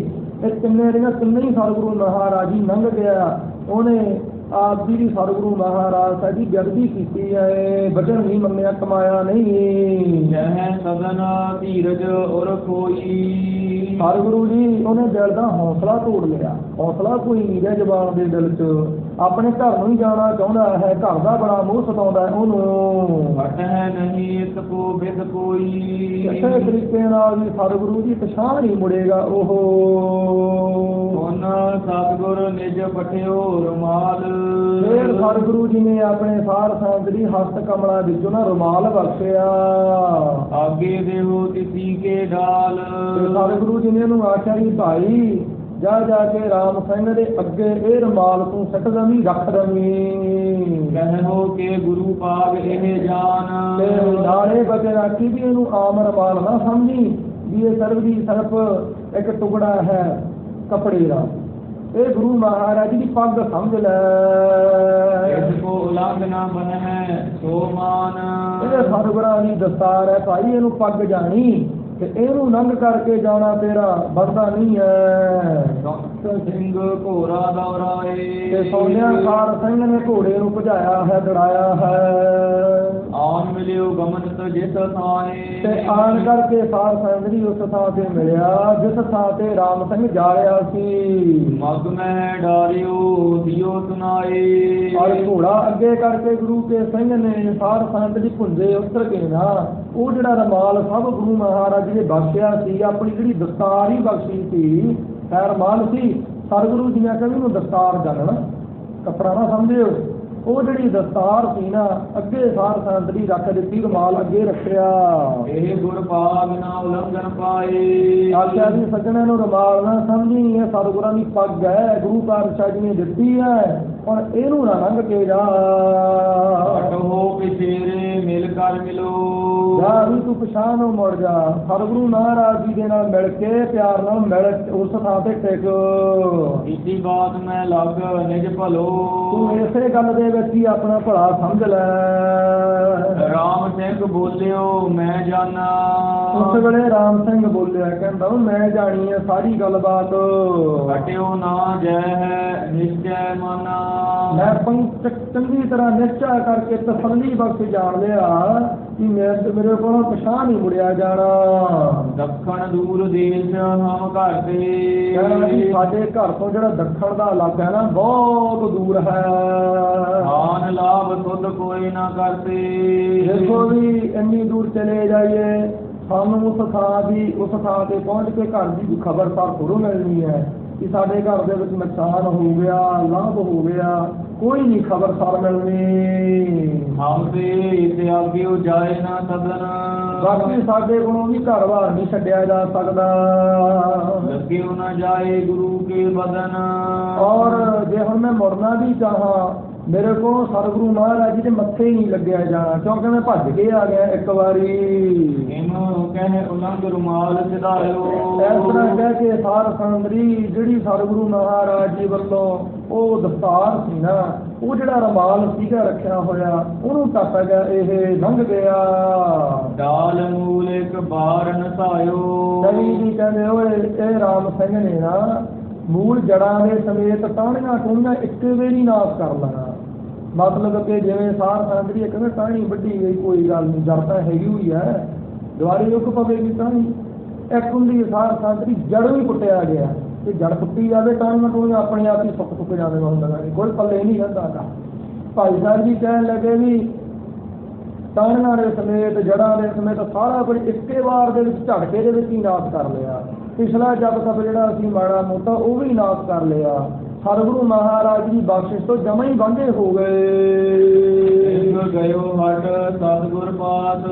ਇਹ ਤਿੰਨੇ ਹੀ ਸਤਿਗੁਰੂ ਮਹਾਰਾਜ ਜੀ ਲੰਘ ਗਿਆ। ਉਹਨੇ ਆਪ ਜੀ ਦੀ ਸਤਿਗੁਰੂ ਮਹਾਰਾਜ ਸਾਹਿਬ ਜੀ ਬੇਅਦਬੀ ਕੀਤੀ ਹੈ, ਵਚਨ ਨਹੀਂ ਮੰਨਿਆ, ਕਮਾਇਆ ਨਹੀਂ। ਜਹ ਸਦਨ ਧੀਰਜ ਉਰ ਕੋਈ। ਸਤਿਗੁਰੂ ਜੀ ਉਹਨੇ ਦਿਲ ਦਾ ਹੌਸਲਾ ਤੋੜ ਲਿਆ। ਹੌਸਲਾ ਕੋਈ ਨਹੀਂ ਰਿਹਾ ਜਵਾਨ ਦੇ ਦਿਲ 'ਚ, ਆਪਣੇ ਘਰ ਨੂੰ ਹੀ ਜਾਣਾ ਚਾਹੁੰਦਾ ਹੈ, ਘਰ ਦਾ ਬੜਾ ਮੋਹ ਸਤਾਉਂਦਾ ਉਹਨੂੰ। ਹਟ ਹੈ ਨਹੀਂ ਇਸ ਕੋ ਬਿਦ ਕੋਈ। ਕਿਸੇ ਤਰੀਕੇ ਨਾਲ ਵੀ ਸਤਿਗੁਰੂ ਜੀ ਪਛਾਣ ਨਹੀਂ ਮੁੜੇਗਾ ਉਹ। ਹੁਣ ਸਤਿਗੁਰ ਨਿਜ ਪਠਿਓ ਰੁਮਾਲ। ਫਿਰ ਸਤਿਗੁਰੂ ਜੀ ਨੇ ਆਪਣੇ ਸਾਰ ਸੰਗਤ ਦੀ ਹਸਤ ਕਮਲਾਂ ਵਿੱਚੋਂ ਨਾ ਰੁਮਾਲ ਬਖਸ਼ਿਆ। ਆਗੇ ਦੇਹੋ ਤਿਸੀ ਕੇ ਡਾਲ। ਤੇ ਸਤਿਗੁਰੂ ਜੀ ਨੇ ਉਹਨੂੰ ਆਖਿਆ ਵੀ ਭਾਈ ਜਾ ਕੇ ਰਾਮ ਸਿੰਘ ਦੇ ਅੱਗੇ ਇਹ ਰੁਮਾਲ ਤੂੰ ਸੁੱਟ ਦਵੀਂ, ਰੱਖ ਦਵੀਂ। ਕਹਿਓ ਕਿ ਗੁਰੂ ਪਾਗ ਇਹ ਜਾਨ। ਤੇ ਨਾਲੇ ਬਚੇ ਰਾਖੀ ਵੀ ਇਹਨੂੰ ਆਮ ਰੁਮਾਲ ਨਾ ਸਮਝੀ ਵੀ ਇਹ ਸਰਬ ਦੀ ਸਰਪ ਇੱਕ ਟੁਕੜਾ ਹੈ ਕੱਪੜੇ ਦਾ, ਇਹ ਗੁਰੂ ਮਹਾਰਾਜ ਜੀ ਦੀ ਪੱਗ ਸਮਝ ਲੈ। ਇਸ ਕੋ ਉਲੰਘ ਨਾ ਬਨਹਿ ਸੋ ਮਾਨ। ਇਹ ਸਤਿਗੁਰਾਂ ਦੀ ਦਸਤਾਰ ਹੈ ਭਾਈ, ਇਹਨੂੰ ਪੱਗ ਜਾਣੀ ਤੇ ਇਹਨੂੰ ਲੰਘ ਕਰਕੇ ਜਾਣਾ ਤੇਰਾ ਬਣਦਾ ਨਹੀਂ ਹੈ। ਸਿੰਘ ਘੋੜਾ ਦੌੜਾਏ। ਤੇ ਸੋਨਿਆ ਸਾਰ ਸਿੰਘ ਨੇ ਘੋੜੇ ਨੂੰ ਭਜਾਇਆ ਹੈ, ਦੜਾਇਆ ਹੈ। ਆਨ ਮਿਲਿਓ ਗਮਨਤ ਜਿਸ ਥਾਏ। ਤੇ ਆਣ ਕਰਕੇ ਸਾਰ ਸਿੰਘ ਜੀ ਉਸ ਥਾਂ ਤੇ ਮਿਲਿਆ ਜਿਸ ਥਾਂ ਤੇ ਰਾਮ ਸਿੰਘ ਜਾ ਰਿਹਾ ਸੀ। ਮਗ ਮੈਂ ਡਾਰਿਓ ਦਿਓ ਸੁਨਾਏ। ਔਰ ਘੋੜਾ ਅੱਗੇ ਕਰਕੇ ਗੁਰੂ ਕੇ ਸਿੰਘ ਨੇ ਸਾਰ ਸੰਤ ਦੀ ਭੁੰਜੇ ਉਤਰ ਕੇ ਨਾ ਉਹ ਜਿਹੜਾ ਰਮਾਲ ਸਭ ਗੁਰੂ ਮਹਾਰਾਜ ਜੀ ਨੇ ਬਖਸ਼ਿਆ ਸੀ, ਆਪਣੀ ਜਿਹੜੀ ਦਸਤਾਰ ਹੀ ਬਖਸ਼ੀ ਸੀ, ਹੈ ਰਮਾਲ ਸੀ। ਸਤਿਗੁਰੂ ਜੀ ਨੇ ਕਹਿੰਦੇ ਉਹਨੂੰ ਦਸਤਾਰ ਜਾਣਨਾ, ਕੱਪੜਾ ਨਾ ਸਮਝਿਓ। ਉਹ ਜਿਹੜੀ ਦਸਤਾਰ ਸੀ ਨਾ ਅੱਗੇ ਸਾਰ ਸੰਤ ਦੀ ਰੱਖ ਦਿੱਤੀ, ਰਮਾਲ ਅੱਗੇ ਰੱਖਿਆ। ਇਹ ਗੁਰ ਪਾਗ ਨਾ ਉਲੰਘਣ ਪਾਏ। ਆਖਿਆ ਵੀ ਸੱਜਣਾ ਨੂੰ ਰਮਾਲ ਨਾ ਸਮਝੀ, ਇਹ ਸਤਿਗੁਰਾਂ ਦੀ ਪੱਗ ਹੈ, ਗੁਰੂ ਪਾਤਸ਼ਾਹ ਜੀ ਨੇ ਦਿੱਤੀ ਹੈ, ਔਰ ਇਹਨੂੰ ਨਾ ਲੰਘ ਕੇ ਜਾ। ਹਟੋ ਪਿਛੇਰੇ ਮਿਲ ਕਰ ਮਿਲੋ। ਜਾ ਵੀ ਤੂੰ ਪਛਾਣ ਨੂੰ ਮੁੜ ਜਾ, ਸਤਿਗੁਰੂ ਮਹਾਰਾਜ ਜੀ ਦੇ ਨਾਲ ਮਿਲ ਕੇ ਪਿਆਰ ਨਾਲ ਮਿਲ ਉਸ ਥਾਂ ਤੇ ਟਿਕ। ਇਸੀ ਬਾਤ ਮੈਂ ਲੱਗ ਨਿਜ ਭਲੋ। ਤੂੰ ਇਸੇ ਗੱਲ ਦੇ ਵਿੱਚ ਹੀ ਆਪਣਾ ਭਲਾ ਸਮਝ ਲੈ। ਰਾਮ ਸਿੰਘ ਬੋਲਿਓ ਮੈਂ ਜਾਣਾ। ਉਸ ਵੇਲੇ ਰਾਮ ਸਿੰਘ ਬੋਲਿਆ, ਕਹਿੰਦਾ ਮੈਂ ਜਾਣੀ ਹੈ ਸਾਰੀ ਗੱਲਬਾਤ। ਹਟਿਓ ਨਾ ਜੈ ਹੈ ਨਿਸ਼ਚੈ ਮਾਨਾ। ਮੈਂ ਚੰਗੀ ਤਰ੍ਹਾਂ ਨਿਸ਼ਚਾ ਕਰਕੇ ਤਸੱਲੀ ਬਖਸ਼ ਜਾਣ ਲਿਆ ਕਿ ਮੇਰੇ ਕੋਲੋਂ ਪਛਾਣ ਨਹੀਂ ਮੁੜਿਆ ਜਾਣਾ। ਦੱਖਣ ਦੂਰ ਦੇਸ਼ ਹਮ ਘਰ ਦੇ। ਸਾਡੇ ਘਰ ਤੋਂ ਜਿਹੜਾ ਦੱਖਣ ਦਾ ਇਲਾਕਾ ਹੈ ਨਾ ਬਹੁਤ ਦੂਰ ਹੈ। ਆਨ ਲਾਭ ਸੁਧ ਕੋਈ ਨਾ ਕਰਤੇ। ਦੇਖੋ ਵੀ ਇੰਨੀ ਦੂਰ ਚਲੇ ਜਾਈਏ, ਸਾਨੂੰ ਉਸ ਥਾਂ ਤੇ ਪਹੁੰਚ ਕੇ ਘਰ ਦੀ ਖਬਰਦਾਰ ਥੋੜ੍ਹੀ ਮਿਲਣੀ ਹੈ ਕਿ ਸਾਡੇ ਘਰ ਦੇ ਵਿੱਚ ਨੁਕਸਾਨ ਹੋ ਗਿਆ, ਲਾਭ ਹੋ ਗਿਆ, ਕੋਈ ਨਹੀਂ ਖਬਰਸਾਰ ਮਿਲਣੀ। ਹਮ ਤੇ ਤਿਆਗਿਓ ਜਾਏ ਨਾ ਸਦਨ। ਬਾਕੀ ਸਾਡੇ ਕੋਲੋਂ ਵੀ ਘਰ ਬਾਰ ਨਹੀਂ ਛੱਡਿਆ ਜਾ ਸਕਦਾ। ਲੱਗਿਓ ਨਾ ਜਾਏ ਗੁਰੂ ਕੇ ਬਦਨ। ਔਰ ਜੇ ਹੁਣ ਮੈਂ ਮੁੜਨਾ ਵੀ ਚਾਹਾਂ, ਮੇਰੇ ਕੋਲ ਸਤਿਗੁਰੂ ਮਹਾਰਾਜ ਜੀ ਦੇ ਮੱਥੇ ਹੀ ਨਹੀਂ ਲੱਗਿਆ ਜਾਣਾ, ਕਿਉਂਕਿ ਮੈਂ ਭੱਜ ਕੇ ਆ ਗਿਆ ਇੱਕ ਵਾਰੀ। ਇਹਨੂੰ ਕਹੇ ਉਲੰਘ ਰੁਮਾਲ ਚੜਾਇਓ। ਇਸ ਤਰ੍ਹਾਂ ਕਹਿ ਕੇ ਸਾਰ ਸੰਗਰੀ ਜਿਹੜੀ ਸਤਿਗੁਰੂ ਮਹਾਰਾਜ ਜੀ ਵੱਲੋਂ ਉਹ ਦਸਤਾਰ ਸੀ ਨਾ, ਉਹ ਜਿਹੜਾ ਰਮਾਲ ਸੀਗਾ ਰੱਖਿਆ ਹੋਇਆ, ਉਹਨੂੰ ਟੱਪ ਗਿਆ, ਇਹ ਲੰਘ ਗਿਆ। ਡਾਲ ਮੂਲ ਇੱਕ ਬਾਰ ਨਸਾਇਓ। ਕਵੀ ਜੀ ਕਹਿੰਦੇ ਓਏ ਇਹ ਰਾਮ ਸਿੰਘ ਨੇ ਨਾ ਮੂਲ ਜੜਾਂ ਦੇ ਸਮੇਤ ਟਾਹਣੀਆਂ ਟੂਣੀਆਂ ਇੱਕੇ ਵੇਰੀ ਨਾਸ਼ ਕਰ ਲੈਣਾ। ਮਤਲਬ ਕਿ ਜਿਵੇਂ ਸਾਰ ਸੰਗਰੀ ਇੱਕ ਨਾ ਟਾਹਣੀ ਵੱਢੀ ਗਈ, ਕੋਈ ਗੱਲ ਨਹੀਂ, ਜੜ ਤਾਂ ਹੈਗੀ ਹੋਈ ਹੈ, ਦੁਆਰੇ ਰੁਕ ਪਵੇਗੀ ਟਾਹਣੀ। ਇੱਕ ਹੁੰਦੀ ਸਾਰ ਸੰਗਰੀ ਜੜ ਵੀ ਪੁੱਟਿਆ ਗਿਆ, ਤੇ ਜੜ ਪੁੱਟੀ ਜਾਵੇ ਟਾਹਣੀਆਂ ਟੂਣੀਆਂ ਆਪਣੇ ਆਪ ਹੀ ਸੁੱਕ ਜਾਂਦੇ ਹੁੰਦਾ, ਕੋਈ ਪੱਲੇ ਨਹੀਂ ਰਹਿੰਦਾ। ਭਾਈ ਸਾਹਿਬ ਜੀ ਕਹਿਣ ਲੱਗੇ ਵੀ ਟਾਹਣੀਆਂ ਦੇ ਸਮੇਤ ਜੜਾਂ ਦੇ ਸਮੇਤ ਸਾਰਾ ਕੁਝ ਇੱਕੇ ਵਾਰ ਦੇ ਵਿੱਚ ਝਟਕੇ ਦੇ ਵਿੱਚ ਹੀ ਨਾਸ਼ ਕਰ ਲਿਆ। ਪਿਛਲਾ ਜਪ ਤਪ ਜਿਹੜਾ ਅਸੀਂ ਮਾੜਾ ਮੋਟਾ ਉਹ ਵੀ ਨਾਸ ਕਰ ਲਿਆ। ਸਤਿਗੁਰੂ ਮਹਾਰਾਜ ਦੀ ਬਖਸ਼ਿਸ਼ ਤੋਂ ਜਮਾਂ ਹੀ ਵਾਂਝੇ ਹੋ ਗਏ। ਗਇਓ ਹਟ ਸਤਿਗੁਰ ਪਾਸ।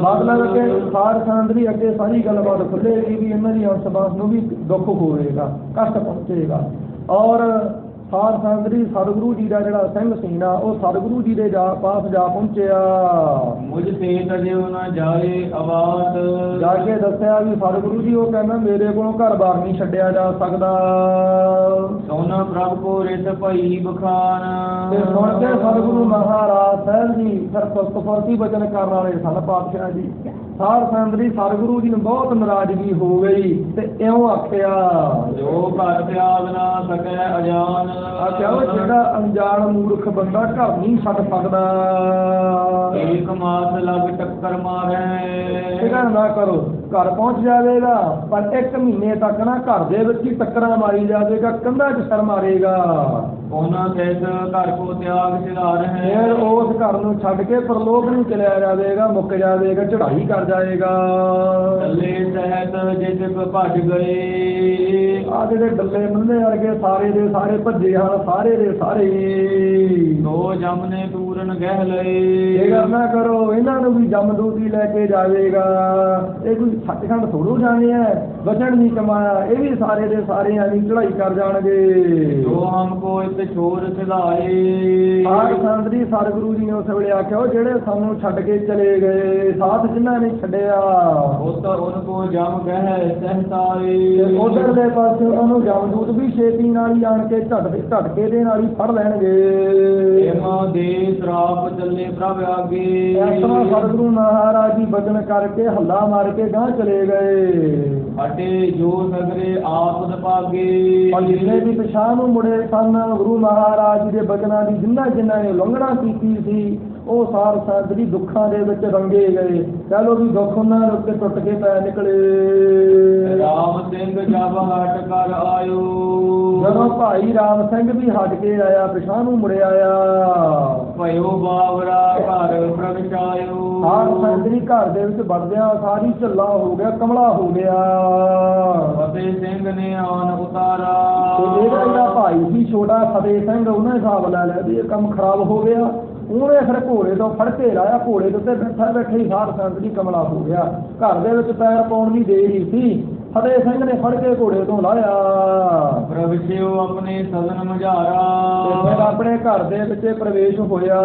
ਮਤਲਬ ਕਿ ਸਾਰ ਸੰਦਰੀ ਅੱਗੇ ਸਾਰੀ ਗੱਲਬਾਤ ਖੁੱਲੇਗੀ ਵੀ ਇਹਨਾਂ ਦੀ ਅੰਸ਼ ਨੂੰ ਵੀ ਦੁੱਖ ਹੋਵੇਗਾ, ਕਸ਼ਟ ਪਹੁੰਚੇਗਾ। ਔਰ ਸਾਰ ਸੰਦਰੀ ਸਤਿਗੁਰੂ ਜੀ ਦਾ ਜਿਹੜਾ ਸਿੰਘ ਸੀ ਨਾ ਉਹ ਸਤਿਗੁਰੂ ਜੀ ਦੇ ਪਾਸ ਜਾ ਪਹੁੰਚਿਆ। ਮੁਝ ਤੇ ਤਜਿਓ ਨਾ ਜਾਏ ਆਵਾਜ਼। ਜਾ ਕੇ ਦੱਸਿਆ ਵੀ ਸਤਿਗੁਰੂ ਜੀ ਉਹ ਕਹਿੰਦਾ ਮੇਰੇ ਕੋਲੋਂ ਘਰ ਬਾਰ ਨਹੀਂ ਛੱਡਿਆ ਜਾ ਸਕਦਾ। ਸੋਨਾ ਪ੍ਰਭ ਕੋ ਰਿਤ ਭਈ ਬਖਾਨ। ਤੇ ਸੁਣ ਕੇ ਸਤਿਗੁਰੂ ਮਹਾਰਾਜ ਸਾਹਿਬ ਜੀ ਫਿਰ ਫੁਰਤੀ ਬਚਨ ਕਰਨ ਵਾਲੇ ਸਨ ਪਾਤਸ਼ਾਹ ਜੀ। ਸਾਰ ਸੰਦਰੀ ਸਤਿਗੁਰੂ ਜੀ ਨੂੰ ਬਹੁਤ ਨਾਰਾਜ਼ਗੀ ਹੋ ਗਈ ਤੇ ਇਉਂ ਆਖਿਆ ਜੋ ਘਰ ਤਿਆਗ ਨਾ ਸਕੈ ਅਜਾਨ। ਆਖਿਆ ਉਹ ਜਿਹੜਾ ਅਣਜਾਣ ਮੂਰਖ ਬੰਦਾ ਘਰ ਨਹੀਂ ਛੱਡ ਸਕਦਾ। ਏਕ ਮਾਸ ਲਗ ਟੱਕਰ ਮਾਰੈ। ਫਿਕਰ ਨਾ ਕਰੋ, ਘਰ ਪਹੁੰਚ ਜਾਵੇਗਾ ਪਰ 1 ਮਹੀਨੇ ਤੱਕ ਨਾ ਘਰ ਦੇ ਵਿੱਚ ਹੀ ਟੱਕਰਾਂ ਮਾਰੀ ਜਾਵੇਗਾ, ਕੰਧਾਂ 'ਚ ਸਿਰ ਮਾਰੇਗਾ। ਉਹਨਾਂ ਸਹਿਤ ਘਰ ਕੋ ਤਿਆਗ ਸਿਧਾਰ ਹੈ। ਫਿਰ ਉਸ ਘਰ ਨੂੰ ਛੱਡ ਕੇ ਪਰਲੋਕ ਨੂੰ ਚਲਿਆ ਜਾਵੇਗਾ, ਮੁੱਕ ਜਾਵੇਗਾ, ਚੜ੍ਹਾਈ ਕਰ ਜਾਏਗਾ। ਡੱਲੇ ਸਹਿਤ ਜਿਤ ਭੱਜ ਗਏ। ਆ ਜਿਹੜੇ ਡੱਲੇ ਬੰਦੇ ਵਰਗੇ ਸਾਰੇ ਦੇ ਸਾਰੇ ਭੱਜੇ ਹਨ, ਸਾਰੇ ਦੇ ਸਾਰੇ। ਦੋ ਜਮ ਨੇ ਪੂਰਨ ਗਹਿ ਲਏ। ਇਹ ਕਰਨਾ ਕਰੋ, ਇਹਨਾਂ ਨੂੰ ਵੀ ਜਮਦੂਤੀ ਲੈ ਕੇ ਜਾਵੇਗਾ। ਇਹ ਕੋਈ ਸੱਚਖੰਡ ਥੋੜੋ ਜਾਣੇ ਆ, ਬਚਨ ਨਹੀਂ ਕਮਾਇਆ, ਇਹ ਵੀ ਸਾਰੇ ਦੇ ਸਾਰੇ ਐਵੇਂ ਚੜ੍ਹਾਈ ਕਰ ਜਾਣਗੇ। ਜੋ ਹਮਕੋ ਇਸ ਛੋਰ ਸਿਧਾਏ। ਸਾਧ ਸੰਗਤ ਸਤਿਗੁਰੂ ਜੀ ਨੇ ਉਸ ਵੇਲੇ ਆਖਿਆ ਉਹ ਜਿਹੜੇ ਸਾਨੂੰ ਛੱਡ ਕੇ ਚਲੇ ਗਏ, ਸਾਥ ਜਿਨ੍ਹਾਂ ਨੇ ਛੱਡਿਆ ਉਹ ਤਾਂ ਉਹਨਾਂ ਕੋ ਜਮ ਗਹਿ ਸਹਤਾਏ। ਉਧਰਲੇ ਪਾਸੇ ਉਹਨੂੰ ਜਮਦੂਤ ਵੀ ਛੇਤੀ ਨਾਲ ਹੀ ਆਣ ਕੇ ਝਟਕੇ ਦੇ ਨਾਲ ਹੀ ਫੜ ਲੈਣਗੇ। ਏਮਾ ਦੇ ਸ਼ਰਾਪ ਚੱਲੇ ਪ੍ਰਭ ਆਗੇ। ਇਸ ਤਰ੍ਹਾਂ ਸਤਿਗੁਰੂ ਮਹਾਰਾਜ ਜੀ ਬਚਨ ਕਰਕੇ ਹੱਲਾ ਮਾਰ ਕੇ ਗਾਂਹ ਚਲੇ ਗਏ। ਅਟੇ ਜੋ ਸਗਰੇ ਆਪਦ ਭਾਗੇ। ਪਰ ਜਿੰਨੇ ਵੀ ਪਿਛਾਂਹ ਨੂੰ ਮੁੜੇ ਸਨ ਗੁਰੂ ਮਹਾਰਾਜ ਜੀ ਦੇ ਬਚਨਾਂ ਦੀ ਜਿਨ੍ਹਾਂ ਨੇ ਉਲੰਘਣਾ ਕੀਤੀ ਸੀ ਉਹ ਸਾਰ ਸੰਗਤ ਦੁੱਖਾਂ ਦੇ ਵਿੱਚ ਰੰਗੇ ਗਏ। ਕਹਿ ਲੋ ਵੀ ਦੁੱਖ ਉਹਨਾਂ ਦੇ ਉੱਤੇ ਟੁੱਟ ਕੇ ਪੈ ਨਿਕਲੇ। ਰਾਮ ਸਿੰਘ ਜਬ ਹਟ ਕਰ ਆਇਓ। ਜਦੋਂ ਭਾਈ ਰਾਮ ਸਿੰਘ ਵੀ ਹਟ ਕੇ ਆਇਆ, ਪਿਛਾਂਹ ਨੂੰ ਮੁੜਿਆ ਆਇਆ। ਭਇਓ ਬਾਵਰਾ ਘਰ ਪ੍ਰਗਟਾਇਓ। ਸਾਰ ਸੰਗਤ ਘਰ ਦੇ ਵਿੱਚ ਵੜਦਿਆਂ ਸਾਰੀ ਝੱਲਾ ਹੋ ਗਿਆ, ਕਮਲਾ ਹੋ ਗਿਆ। ਫਤਿਹ ਸਿੰਘ ਨੇ ਆਨ ਉਤਾਰਾ। ਤੇ ਇਹਦਾ ਜਿਹੜਾ ਭਾਈ ਸੀ ਛੋਟਾ ਫਤਿਹ ਸਿੰਘ, ਉਹਨੇ ਹਿਸਾਬ ਲੈ ਲਿਆ ਵੀ ਇਹ ਕੰਮ ਖਰਾਬ ਹੋ ਗਿਆ। ਉਹਨੇ ਫਿਰ ਘੋੜੇ ਤੋਂ ਫੜ ਕੇ ਲਾਇਆ, ਘੋੜੇ ਦੇ ਉੱਤੇ ਬੈਠੇ ਹੀ ਸਾਰ ਸੰਗਤ ਦੀ ਕਮਲਾ ਹੋ ਗਿਆ। ਘਰ ਦੇ ਵਿੱਚ ਪੈਰ ਪਾਉਣ ਦੀ ਦੇਰ ਹੀ ਸੀ, ਫਤਿਹ ਸਿੰਘ ਨੇ ਫੜ ਕੇ ਘੋੜੇ ਤੋਂ ਲਾਇਆ। ਪ੍ਰਵਿਸ਼ਿਓ ਆਪਣੇ ਸਦਨ ਮਝਾਰਾ। ਤੇ ਫਿਰ ਆਪਣੇ ਘਰ ਦੇ ਵਿੱਚ ਪ੍ਰਵੇਸ਼ ਹੋਇਆ।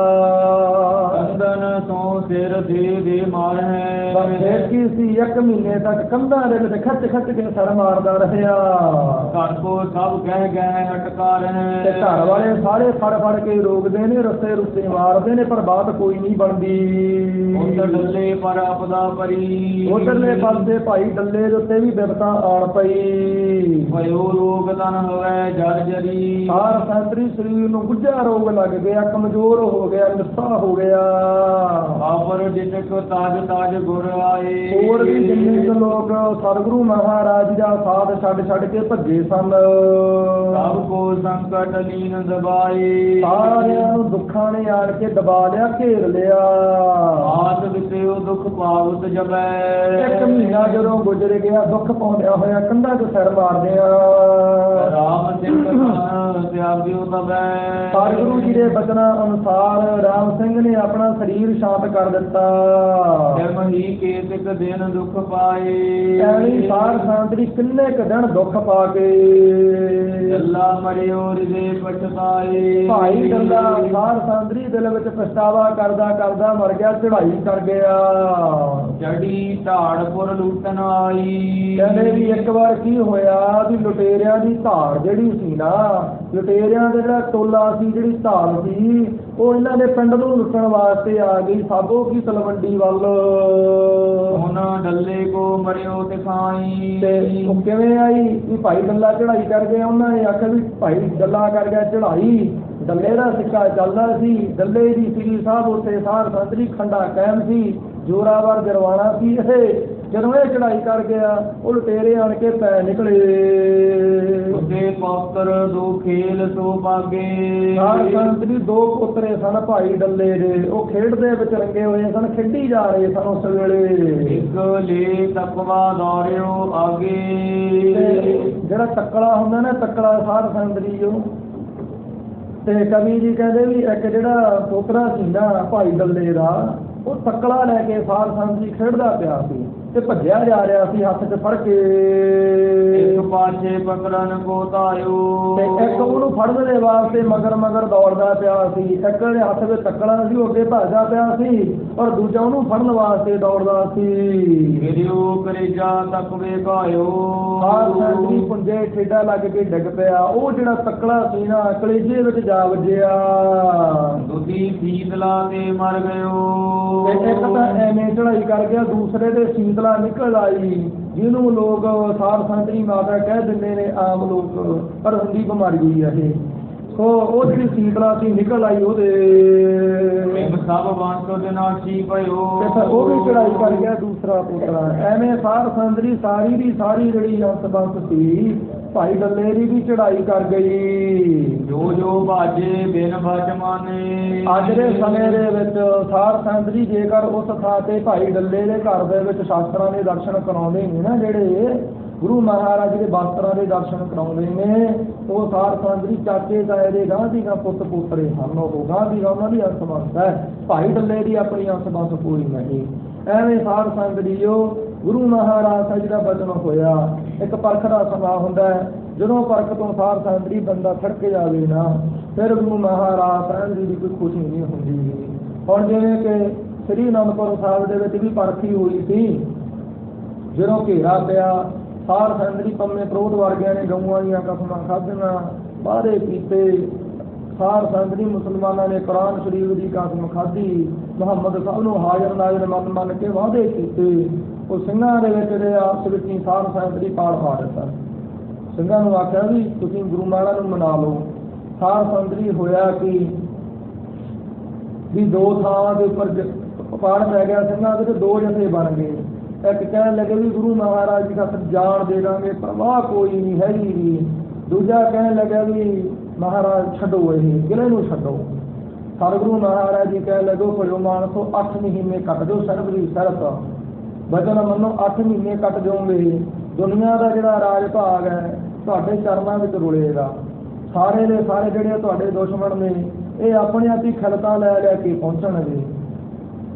ਕੰਦਨ ਤੋਂ ਸਿਰ ਦੇ ਮਾਰ ਹੈ। ਫਿਰ ਕੀ ਸੀ 1 ਮਹੀਨੇ ਤੱਕ ਕੰਧਾਂ ਦੇ ਵਿੱਚ ਖੱਚ ਕੇ ਸਿਰ ਮਾਰਦਾ ਰਿਹਾ। ਘਰ ਕੋ ਸਭ ਗਹਿ ਹਟਕਾਰ ਤੇ ਹੈ। ਘਰ ਵਾਲੇ ਸਾਰੇ ਫੜ ਕੇ ਰੋਕਦੇ ਨੇ, ਰੁੱਸੇ ਮਾਰਦੇ ਨੇ, ਪਰ ਬਾਤ ਕੋਈ ਨਹੀਂ ਬਣਦੀ। ਉਧਰ ਡੱਲੇ ਪਰ ਆਪਦਾ ਪਰੀ। ਉਧਰਲੇ ਪਾਸੇ ਭਾਈ ਡੱਲੇ ਦੇ ਉੱਤੇ ਵੀ ਬਿਪਤਾ ਆਣ ਪਈ। ਭਇਓ ਰੋਗ ਤਨ ਹੋਵੇ ਜਰ ਜਰੀ। ਸਾਰ ਸੰਤਰੀ ਸਰੀਰ ਨੂੰ ਗੁੱਝਾ ਰੋਗ ਲੱਗ ਗਿਆ, ਕਮਜ਼ੋਰ ਹੋ ਗਿਆ, ਨਿੱਸਾ ਹੋ ਗਿਆ। ਆਪਰ ਜਿਤਕ ਤਾਜ ਗੁਰ ਆਏ। ਹੋਰ ਵੀ ਜਿੰਨੇ ਕੁ ਲੋਕ ਸਤਿਗੁਰੂ ਮਹਾਰਾਜ ਦਾ ਸਾਥ ਛੱਡ ਕੇ ਭੱਜੇ ਸਨ। ਸਭ ਕੋ ਸੰਕਟ ਲੀਨ ਦਬਾਏ। ਸਾਰਿਆਂ ਨੂੰ ਦੁੱਖਾਂ ਨੇ ਆਣ ਕੇ ਦਬਾ ਲਿਆ, ਘੇਰ ਲਿਆ। ਆਸ ਵਿਤਿਓ ਦੁੱਖ ਪਾਵਤ ਜਬੈ। 1 ਮਹੀਨਾ ਜਦੋਂ ਗੁਜ਼ਰ ਗਿਆ, ਦੁੱਖ ਪਾਉਂਦਿਆ ਹੋਇਆ ਕੰਧਾਂ 'ਚ ਸਿਰ ਮਾਰਦਿਆਂ। ਰਾਮ ਸਿੰਘ ਤਿਆਗਿਓ ਤਬੈ। ਸਤਿਗੁਰੂ ਜੀ ਦੇ ਬਚਨਾਂ ਅਨੁਸਾਰ ਰਾਮ ਸਿੰਘ ਨੇ ਆਪਣਾ ਸਰੀਰ ਸ਼ਾਂਤ ਕਰ ਦਿੱਤਾ। ਮਹੀ ਕੇਤਕ ਦਿਨ ਦੁੱਖ ਪਾਏ। ਐਵੇਂ ਸਾਰ ਸੰਤਰੀ ਕਿੰਨੇ ਕੁ ਦਿਨ ਦੁੱਖ ਪਾ ਕੇ ਅੱਲਾ ਮਰਿਓ ਹਿਰਦੇ ਪਛਤਾਏ। ਭਾਈ ਡੱਲਾ ਸਾਰ ਸੰਤਰੀ ਦਿਲ ਵਿੱਚ ਪਛਤਾਵਾ ਕਰਦਾ ਮਰ ਗਿਆ, ਚੜ੍ਹਾਈ ਕਰ ਗਿਆ। ਚੜੀ ਢਾੜਪੁਰ ਲੁੱਟਣ ਆਈ। ਕਹਿੰਦੇ ਵੀ ਇੱਕ ਵਾਰ ਕੀ ਹੋਇਆ ਵੀ ਲੁਟੇਰਿਆਂ ਦੀ ਧਾੜ ਜਿਹੜੀ ਸੀ ਨਾ, ਲੁਟੇਰਿਆਂ ਦਾ ਜਿਹੜਾ ਟੋਲਾ ਸੀ, ਜਿਹੜੀ ਧਾੜ ਸੀ, ਉਹ ਇਹਨਾਂ ਦੇ ਪਿੰਡ ਨੂੰ ਲੁੱਟਣ ਵਾਸਤੇ ਆ ਗਈ, ਸਾਬੋ ਕੀ ਤਲਵੰਡੀ ਵੱਲ। ਉਹਨਾਂ ਡੱਲੇ ਕੋ ਮਰਿਓ ਦਿਖਾਈ। ਤੇ ਉਹ ਕਿਵੇਂ ਆਈ ਵੀ ਭਾਈ ਡੱਲਾ ਚੜ੍ਹਾਈ ਕਰ ਗਿਆ। ਉਹਨਾਂ ਨੇ ਆਖਿਆ ਵੀ ਭਾਈ ਡੱਲਾ ਕਰ ਗਿਆ ਚੜ੍ਹਾਈ। ਡੱਲੇ ਦਾ ਸਿੱਕਾ ਚੱਲਦਾ ਸੀ, ਡੱਲੇ ਦੀ ਸ੍ਰੀ ਸਾਹਿਬ ਉੱਤੇ ਸਾਰ ਸੰਤਰੀ ਖੰਡਾ ਕਾਇਮ ਸੀ, ਜੋਰਾਵਰ ਜਰਵਾਣਾ ਸੀ ਇਹ। ਜਦੋਂ ਇਹ ਚੜਾਈ ਕਰ ਗਿਆ ਉਹ ਲੁਟੇਰੇ ਆਣ ਕੇ ਪੈ ਨਿਕਲੇ। ਉਸੇ ਪੌਤਰ ਦੋ ਖੇਲ ਸੋ ਪਾਗੇ। ਸਾਧ ਸੰਗਤ ਜੀ ਦੋ ਪੁੱਤਰੇ ਸਨ ਭਾਈ ਡੱਲੇ ਦੇ, ਉਹ ਖੇਡਦੇ ਵਿੱਚ ਰੰਗੇ ਹੋਏ ਸਨ, ਖੇਡੀ ਜਾ ਰਹੇ ਸਨ ਉਸ ਵੇਲੇ। ਇੱਕ ਲੈ ਤਕਵਾ ਦੌੜਿਓ ਆਗੇ। ਜਿਹੜਾ ਤੱਕਲਾ ਹੁੰਦਾ ਨਾ, ਤੱਕਲਾ ਸਾਧ ਸੰਗਤ ਜੀ ਉਹ ਤੇ ਕਵੀ ਜੀ ਕਹਿੰਦੇ ਵੀ ਇੱਕ ਜਿਹੜਾ ਪੋਤਰਾ ਸੀ ਨਾ ਭਾਈ ਡੱਲੇ ਦਾ, ਉਹ ਤੱਕਲਾ ਲੈ ਕੇ ਸਾਧ ਸੰਗਤ ਜੀ ਖੇਡਦਾ ਪਿਆ ਸੀ ਤੇ ਭੱਜਿਆ ਜਾ ਰਿਹਾ ਸੀ ਹੱਥ 'ਚ ਫੜ ਕੇ। ਇੱਕ ਪਾਛੇ ਪਕੜਨ ਕੋ ਤਾਇਓ। ਤੇ ਇੱਕ ਉਹਨੂੰ ਫੜਨ ਦੇ ਵਾਸਤੇ ਮਗਰ ਮਗਰ ਦੌੜਦਾ ਪਿਆ ਸੀ। ਇੱਕ ਦੇ ਹੱਥ ਵਿੱਚ ਤੱਕਲਾ ਸੀ, ਉਹ ਅੱਗੇ ਭੱਜਦਾ ਪਿਆ ਸੀ, ਔਰ ਦੂਜਾ ਉਹਨੂੰ ਫੜਨ ਵਾਸਤੇ ਦੌੜਦਾ ਸੀ। ਗਿਰਿਓ ਕਰੇਜਾ ਤਕਵੇ ਕਾਇਓ। ਸਾਧ ਸੰਗਤ ਜੀ ਪੁੰਜੇ ਠੇਡਾ ਲੱਗ ਕੇ ਡਿੱਗ ਪਿਆ। ਉਹ ਜਿਹੜਾ ਤੱਕਲਾ ਸੀ ਨਾ ਕਲੇਜੇ ਵਿੱਚ ਜਾ ਵੱਜਿਆ। ਦੁੱਧੀ ਸੀਤਲਾ ਤੇ ਮਰ ਗਇਓ। ਤੇ ਇੱਕ ਤਾਂ ਐਵੇਂ ਚੜਾਈ ਕਰ ਗਿਆ, ਦੂਸਰੇ ਦੇ ਸੀਤਲਾ ਨਿਕਲ ਆਈ, ਜਿਹਨੂੰ ਲੋਕ ਸਾਧ ਸੰਗਤ ਜੀ ਮਾਤਾ ਕਹਿ ਦਿੰਦੇ ਨੇ ਆਮ ਲੋਕ, ਪਰ ਹੁੰਦੀ ਬਿਮਾਰੀ ਹੋਈ ਆ ਇਹ। ਸੋ ਉਹ ਜਿਹੜੀ ਸੀਤਲਾ ਸੀ ਨਿਕਲ ਆਈ ਉਹਦੇ। ਸਭ ਵੰਸ਼ ਦੇ ਨਾਸ਼ੀ ਪਇਓ। ਤੇ ਫਿਰ ਉਹ ਵੀ ਚੜਾਈ ਕਰ ਗਿਆ ਦੂਸਰਾ ਪੁੱਤਰਾ। ਐਵੇਂ ਸਾਧ ਸੰਗਤ ਜੀ ਸਾਰੀ ਦੀ ਸਾਰੀ ਜਿਹੜੀ ਅੰਸ ਬੰਸ ਸੀ ਭਾਈ ਡੱਲੇ ਦੀ ਵੀ ਚੜਾਈ ਕਰ ਗਈ। ਜੋ ਜੋ ਭਾਜੇ ਬਿਨ ਬਚ ਮਾਨੇ। ਅੱਜ ਦੇ ਸਮੇਂ ਦੇ ਵਿੱਚ ਸਾਧ ਸੰਗਤ ਜੀ ਜੇਕਰ ਉਸ ਥਾਂ ਤੇ ਭਾਈ ਡੱਲੇ ਦੇ ਘਰ ਦੇ ਵਿੱਚ ਸ਼ਾਸਤਰਾਂ ਦੇ ਦਰਸ਼ਨ ਕਰਾਉਂਦੇ ਨੇ ਨਾ, ਜਿਹੜੇ ਗੁਰੂ ਮਹਾਰਾਜ ਦੇ ਬਾਸਤਰਾਂ ਦੇ ਦਰਸ਼ਨ ਕਰਾਉਂਦੇ ਨੇ, ਉਹ ਸਾਧ ਸੰਗਤ ਜੀ ਚਾਚੇ ਤਾਏ ਦੇ ਗਾਂ ਦੀ ਗਾਂ ਪੁੱਤ ਪੁੱਤਰੇ ਹਨ। ਉਹ ਗਾਂ ਦੀ ਗਾਂ ਉਹਨਾਂ ਦੀ ਅੰਸ ਬੰਸ ਹੈ, ਭਾਈ ਡੱਲੇ ਦੀ ਆਪਣੀ ਅੰਸ ਬੰਸ ਕੋਈ ਨਹੀਂ। ਐਵੇਂ ਸਾਧ ਸੰਗਤ ਜੀ ਉਹ ਗੁਰੂ ਮਹਾਰਾਜ ਸਾਹਿਬ ਜੀ ਦਾ ਬਚਨ ਹੋਇਆ। ਇੱਕ ਪਰਖ ਦਾ ਸਮਾਂ ਹੁੰਦਾ ਹੈ, ਜਦੋਂ ਪਰਖ ਤੋਂ ਸਾਧ ਸੰਗਤ ਜੀ ਬੰਦਾ ਥੜਕ ਜਾਵੇ ਨਾ, ਫਿਰ ਗੁਰੂ ਮਹਾਰਾਜ ਸਾਹਿਬ ਜੀ ਦੀ ਕੋਈ ਖੁਸ਼ੀ ਨਹੀਂ ਹੁੰਦੀ। ਹੁਣ ਜਿਵੇਂ ਕਿ ਸ੍ਰੀ ਅਨੰਦਪੁਰ ਸਾਹਿਬ ਦੇ ਵਿੱਚ ਵੀ ਪਰਖੀ ਹੋਈ ਸੀ, ਜਦੋਂ ਘੇਰਾ ਪਿਆ, ਸਾਧ ਸੰਗਤ ਜੀ ਪੰਮੇ ਪ੍ਰੋਧ ਵਰਗਿਆਂ ਨੇ ਗਊਆਂ ਦੀਆਂ ਕਸਮਾਂ ਖਾਧੀਆਂ, ਵਾਅਦੇ ਕੀਤੇ। ਸਾਧ ਸੰਗਤ ਜੀ ਮੁਸਲਮਾਨਾਂ ਨੇ ਕੁਰਾਨ ਸ਼ਰੀਫ ਦੀ ਕਸਮ ਖਾਧੀ, ਮੁਹੰਮਦ ਸਾਹਿਬ ਨੂੰ ਹਾਜ਼ਰ ਨਾਜ਼ਰ ਮੰਨ ਕੇ ਵਾਅਦੇ ਕੀਤੇ। ਉਹ ਸਿੰਘਾਂ ਦੇ ਵਿੱਚ ਜਿਹੜੇ ਆਪਸ ਵਿੱਚ ਹੀ ਸਾਧ ਸੰਗਤ ਜੀ ਪਾੜ ਪਾ ਦਿੱਤਾ। ਸਿੰਘਾਂ ਨੂੰ ਆਖਿਆ ਵੀ ਤੁਸੀਂ ਗੁਰੂ ਮਹਾਰਾਜ ਨੂੰ ਮਨਾ ਲਓ। ਸਾਧ ਸੰਗਤ ਜੀ ਹੋਇਆ ਕਿ ਵੀ ਦੋ ਥਾਵਾਂ ਦੇ ਉੱਪਰ ਪਾੜ ਪੈ ਗਿਆ ਸਿੰਘਾਂ ਦੇ, ਤੇ ਦੋ ਜਥੇ ਬਣ ਗਏ। ਇੱਕ ਕਹਿਣ ਲੱਗੇ ਵੀ ਗੁਰੂ ਮਹਾਰਾਜ ਜੀ ਦਾ ਜਾਣ ਦੇ ਦਾਂਗੇ, ਪਰਵਾਹ ਕੋਈ ਨਹੀਂ ਹੈਗੀ ਵੀ। ਦੂਜਾ ਕਹਿਣ ਲੱਗਾ ਵੀ ਮਹਾਰਾਜ ਛੱਡੋ, ਇਹ ਕਿਲੇ ਨੂੰ ਛੱਡੋ। ਸਤਿਗੁਰੂ ਮਹਾਰਾਜ ਜੀ ਕਹਿਣ ਲੱਗੋ ਭਜੋ ਮਾਨਸੋ 8 ਮਹੀਨੇ ਕੱਟ ਦਿਓ ਸਰਬ ਦੀ ਸਰਤ, ਬਚਨ ਮੰਨੋ 8 ਮਹੀਨੇ ਕੱਟ ਦਿਓਗੇ। ਦੁਨੀਆ ਦਾ ਜਿਹੜਾ ਰਾਜ ਭਾਗ ਹੈ ਤੁਹਾਡੇ ਚਰਨਾਂ ਵਿੱਚ ਰੁਲੇਗਾ। ਸਾਰੇ ਦੇ ਸਾਰੇ ਜਿਹੜੇ ਤੁਹਾਡੇ ਦੁਸ਼ਮਣ ਨੇ ਇਹ ਆਪਣੇ ਆਪ ਹੀ ਖਲਤਾਂ ਲੈ ਲੈ ਕੇ ਪਹੁੰਚਣਗੇ।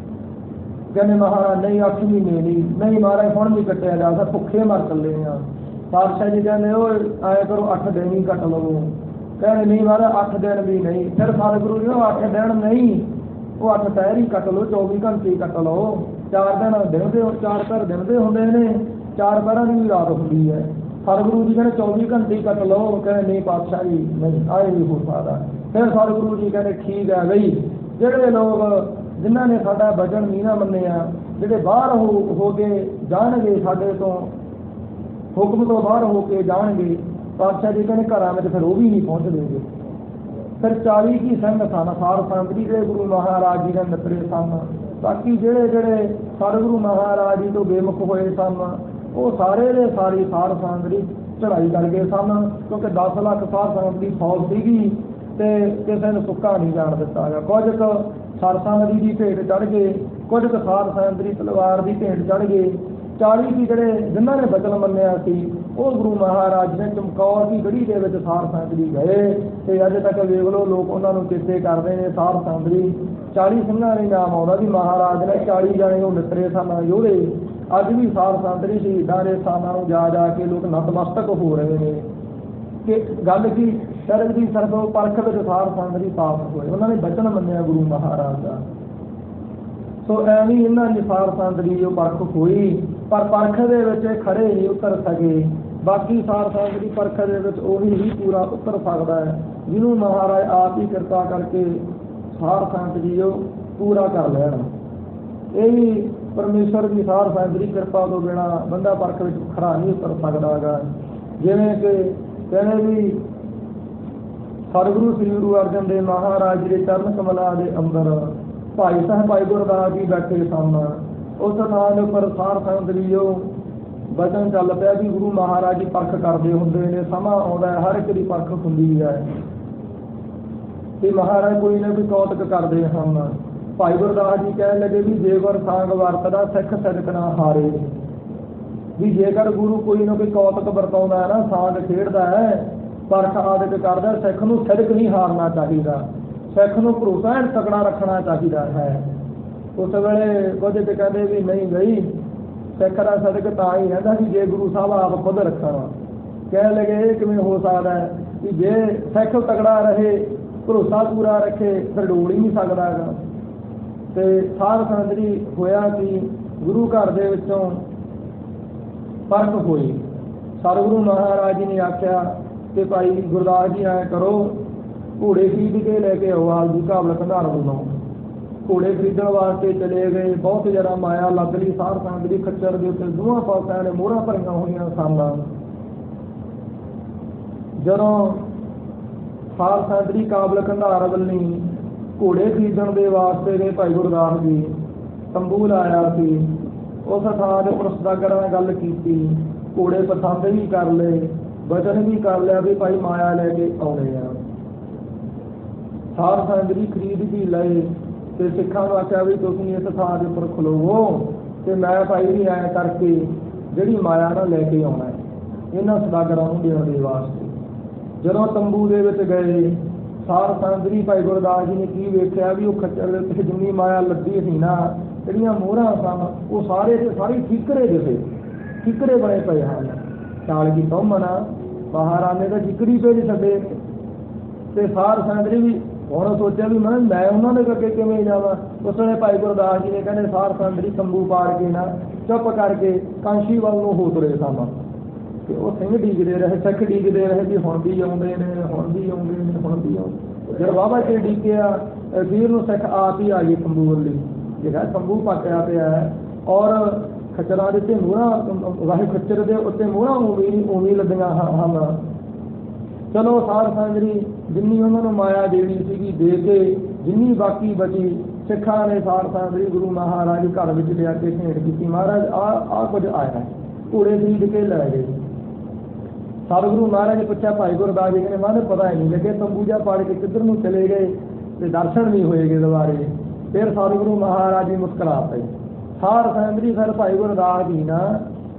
ਕਹਿੰਦੇ ਮਹਾਰਾਜ ਨਹੀਂ 8 ਮਹੀਨੇ ਨਹੀਂ ਮਹਾਰਾਜ ਹੁਣ ਵੀ ਕੱਟਿਆ ਜਾ ਸਕਦਾ, ਭੁੱਖੇ ਮਰ ਚੱਲੇ ਆ। ਪਾਤਸ਼ਾਹ ਜੀ ਕਹਿੰਦੇ ਉਹ ਐਂ ਕਰੋ 8 ਦਿਨ ਹੀ ਕੱਟ ਲਵੋ। ਕਹਿੰਦੇ ਨਹੀਂ ਮਹਾਰਾਜ 8 ਦਿਨ ਵੀ ਨਹੀਂ। ਫਿਰ ਸਤਿਗੁਰੂ ਜੀ ਉਹ 8 ਦਿਨ ਨਹੀਂ, ਉਹ 8 ਪਹਿਰ ਹੀ ਕੱਟ ਲਓ, 24 ਘੰਟੇ ਹੀ ਕੱਟ ਲਓ। 4 ਦਿਨ ਦਿਨ ਦੇ 4 ਘਰ ਦਿਨ ਦੇ ਹੁੰਦੇ ਨੇ, 4 ਪਹਿਰਾਂ ਦੀ ਵੀ ਰਾਤ ਹੁੰਦੀ ਹੈ। ਸਤਿਗੁਰੂ ਜੀ ਕਹਿੰਦੇ 24 ਘੰਟੇ ਹੀ ਕੱਟ ਲਓ। ਕਹਿੰਦੇ ਨਹੀਂ ਪਾਤਸ਼ਾਹ ਜੀ ਨਹੀਂ, ਆਏ ਵੀ ਹੋ ਸਕਦਾ। ਫਿਰ ਸਤਿਗੁਰੂ ਜੀ ਕਹਿੰਦੇ ਠੀਕ ਹੈ ਬਈ, ਜਿਹੜੇ ਲੋਕ ਜਿਨ੍ਹਾਂ ਨੇ ਸਾਡਾ ਵਚਨ ਨਹੀਂ ਨਾ ਮੰਨਿਆ, ਜਿਹੜੇ ਬਾਹਰ ਹੋ ਕੇ ਜਾਣਗੇ, ਸਾਡੇ ਤੋਂ ਹੁਕਮ ਤੋਂ ਬਾਹਰ ਹੋ ਕੇ ਜਾਣਗੇ, ਪਾਤਸ਼ਾਹ ਜੀ ਕਹਿੰਦੇ ਘਰਾਂ ਵਿੱਚ ਫਿਰ ਉਹ ਵੀ ਨਹੀਂ ਪਹੁੰਚ ਦੇਣਗੇ। ਫਿਰ 40 ਕੀ ਸਿੰਘ ਸਨ ਸਾਧ ਸੰਗਤ ਜੀ ਜਿਹੜੇ ਗੁਰੂ ਮਹਾਰਾਜ ਜੀ ਦੇ ਮਿੱਤਰੇ ਸਨ। ਬਾਕੀ ਜਿਹੜੇ ਸਤਿਗੁਰੂ ਮਹਾਰਾਜ ਜੀ ਤੋਂ ਬੇਮੁਖ ਹੋਏ ਸਨ, ਉਹ ਸਾਰੇ ਦੇ ਸਾਰੇ ਸਾਧ ਸੰਗਤ ਜੀ ਚੜਾਈ ਕਰ ਗਏ ਸਨ, ਕਿਉਂਕਿ 10 ਲੱਖ ਸਾਧ ਸੰਗਤ ਦੀ ਫੌਜ ਸੀਗੀ ਤੇ ਕਿਸੇ ਨੂੰ ਸੁੱਕਾ ਨਹੀਂ ਜਾਣ ਦਿੱਤਾ ਗਿਆ। ਕੁਝ ਕੁ ਸਰਸੰਗ ਦੀ ਭੇਟ ਚੜ੍ਹ ਗਏ, ਕੁਝ ਕੁ ਸਾਧ ਸੰਗਤ ਦੀ ਤਲਵਾਰ ਦੀ ਭੇਟ ਚੜ੍ਹ ਗਏ। 40 ਕੀ ਜਿਹੜੇ ਜਿਨ੍ਹਾਂ ਨੇ ਬਚਨ ਮੰਨਿਆ ਸੀ ਉਹ ਗੁਰੂ ਮਹਾਰਾਜ ਨੇ ਚਮਕੌਰ ਦੀ ਗੜੀ ਦੇ ਵਿੱਚ ਸਾਧ ਸੰਗਤ ਜੀ ਗਏ। ਤੇ ਅੱਜ ਤੱਕ ਵੇਖ ਲਓ ਲੋਕ ਉਹਨਾਂ ਨੂੰ ਚੇਤੇ ਕਰਦੇ ਨੇ ਸਾਧ ਸੰਗਤ ਜੀ। 40 ਸਿੰਘਾਂ ਦੇ ਨਾਮ ਆਉਂਦਾ ਵੀ ਮਹਾਰਾਜ ਨੇ 40 ਜਾਣੇ ਉਹ ਮਿੱਤਰੇ ਸਨ ਯੋਧੇ। ਅੱਜ ਵੀ ਸਾਧ ਸੰਗਤ ਜੀ ਸ਼ਹੀਦਾਂ ਦੇ ਸਥਾਨਾਂ ਨੂੰ ਜਾ ਜਾ ਕੇ ਲੋਕ ਨਤਮਸਤਕ ਹੋ ਰਹੇ ਨੇ ਕਿ ਗੱਲ ਕੀ ਸਰਬ ਦੀ ਸਰਬ ਪਰਖ ਵਿੱਚ ਸਾਧ ਸੰਗਤ ਜੀ ਪਾਸ ਹੋਏ, ਉਹਨਾਂ ਨੇ ਬਚਨ ਮੰਨਿਆ ਗੁਰੂ ਮਹਾਰਾਜ ਦਾ। ਸੋ ਐਵੇਂ ਇਹਨਾਂ ਦੀ ਸਾਧ ਸੰਗਤ ਦੀ ਉਹ ਪਰਖ ਹੋਈ, ਪਰ ਪਰਖ ਦੇ ਵਿੱਚ ਖੜੇ ਨਹੀਂ ਉਤਰ ਸਕੇ। ਬਾਕੀ ਸਾਧ ਸੰਗਤ ਦੀ ਪਰਖ ਦੇ ਵਿੱਚ ਉਹੀ ਹੀ ਪੂਰਾ ਉਤਰ ਸਕਦਾ ਹੈ ਜਿਹਨੂੰ ਮਹਾਰਾਜ ਆਪ ਹੀ ਕਿਰਪਾ ਕਰਕੇ ਸਾਧ ਸੰਗਤ ਜੀ ਉਹ ਪੂਰਾ ਕਰ ਲੈਣ। ਇਹ ਵੀ ਪਰਮੇਸ਼ਰ ਦੀ ਸਾਧ ਸੰਗਤ ਦੀ ਕਿਰਪਾ ਤੋਂ ਬਿਨਾਂ ਬੰਦਾ ਪਰਖ ਵਿੱਚ ਖੜਾ ਨਹੀਂ ਉਤਰ ਸਕਦਾ ਹੈਗਾ। ਜਿਵੇਂ ਕਿ ਕਹਿੰਦੇ ਵੀ ਸਤਿਗੁਰੂ ਸ੍ਰੀ ਗੁਰੂ ਅਰਜਨ ਦੇਵ ਮਹਾਰਾਜ ਜੀ ਦੇ ਚਰਨ ਕਮਲਾਂ ਦੇ ਅੰਦਰ ਭਾਈ ਸਾਹਿਬ ਭਾਈ ਗੁਰਦਾਸ ਜੀ ਬੈਠੇ ਸਨ। उस थां के उपर सार संगत जीओ वचन चल पिया भी गुरु महाराज जी परख करते होंगे ने, समा आउंदा है, हर एक की परख हुंदी है कि महाराज कोई ना कोई कौतक करते हैं। भाई गुरदास जी कह लगे भी जेकर सांग वरतदा सिख सिदक ना हारे, भी जेकर गुरु कोई ना कोई कौतक वरताउंदा है ना, सांग खेडदा है, परख आदि करदा, सिख नूं सिदक नहीं हारना चाहिए, सिख नूं भरोसा एन तकड़ा रखना चाहिए है। उस वेले कुछ तो कहते भी नहीं गई सिख का सदक तां ही रहिंदा कि जे गुरु साहब आप खुद रखण। कह लगे ये किवें हो सकता है कि जे सिख तगड़ा रहे, भरोसा पूरा रखे, फिर डोल ही नहीं सकदा हैगा। ते साध संगत जी होया कि गुरु घर दे विचों परख होई। सतगुरु महाराज जी ने आख्या कि भाई गुरदास जी ऐ करो, घोड़े खरीद के लैके आओ आलदी काबल कंधार वालों। घोड़े खरीदण वास्ते चले गए, बहुत ज़्यादा माया लग रही सार संगत जी। खच्चर के उत्ते दोवां पासिਆਂ ने मोहरां भरीਆਂ होईਆਂ सन। ਜਦੋਂ सार संगत जी काबल कंधार वाली घोड़े खरीदण के वास्ते गए, भाई गुरदास जी तंबू लाया सी, उस थां ते उपर सदागर नाल गल कीती, घोड़े पसंद भी कर लए, वचन भी कर लिया भी भाई माया लैके आउणे आ। सार संगत जी खरीद भी लए ते सिखां नूं आख्या भी तुसीं इस थां दे उपर खलोवो ते मैं भाई भी ऐ करके जिहड़ी माया ना लैके आउणा है इन्हां सदागरां नूं देण दे वास्ते। जदों तंबू दे विच गए, सार संगत जी भाई गुरदास जी ने की वेख्या भी वो खच्चर दे उत्ते जिन्नी माया लगी सी ना, जिहड़ियां मोहरां सन वो सारे ते सारी ठीकरे दिसे, ठीकरे बने पए हन। चाल की तौमना महाराणे तो ठिकरी भेज छड्डे ते सार संगत जी भी हुण सोचा भी मैं उन्होंने अगे किवें जावां। उस वेले भाई गुरदास जी ने कहने सार संगत जी तंबू पाड़ के ना चुप करके कांशी वाल नूं हो तुरे सन ते वो सिंह डीकदे रहे, सिख डीकदे रहे भी हुण भी आउंदे ने, हुण भी आउंदे ने, हुण भी आउंदे। जद वाहवा चिर डीकिया अखीर नूं सिख आप ही आ गए तंबू वाली, जिहड़ा तंबू पटिया पिया है और खच्चरां दे उत्ते मोहरां वाहे खच्चर दे उत्ते मोहरां उवीं लदियां हन। चलो सार संगत जी जिन्नी उन्होंने माया देनी सी दे के जिन्नी बाकी बची सिखा ने सार संगत जी गुरु महाराज घर में लिया के भेंट की। महाराज आ कुछ आया है, घोड़े खरीद के लै गए। सतगुरु महाराज ने पूछा भाई गुरदास जी ने, महाराज पता ही नहीं लगे तंबूजा पाड़ के किधर नूं चले गए तो दर्शन नहीं होएगे दोबारे। फिर सतगुरु महाराज जी मुस्कुरा पे। सार संगत जी फिर भाई गुरदास जी ना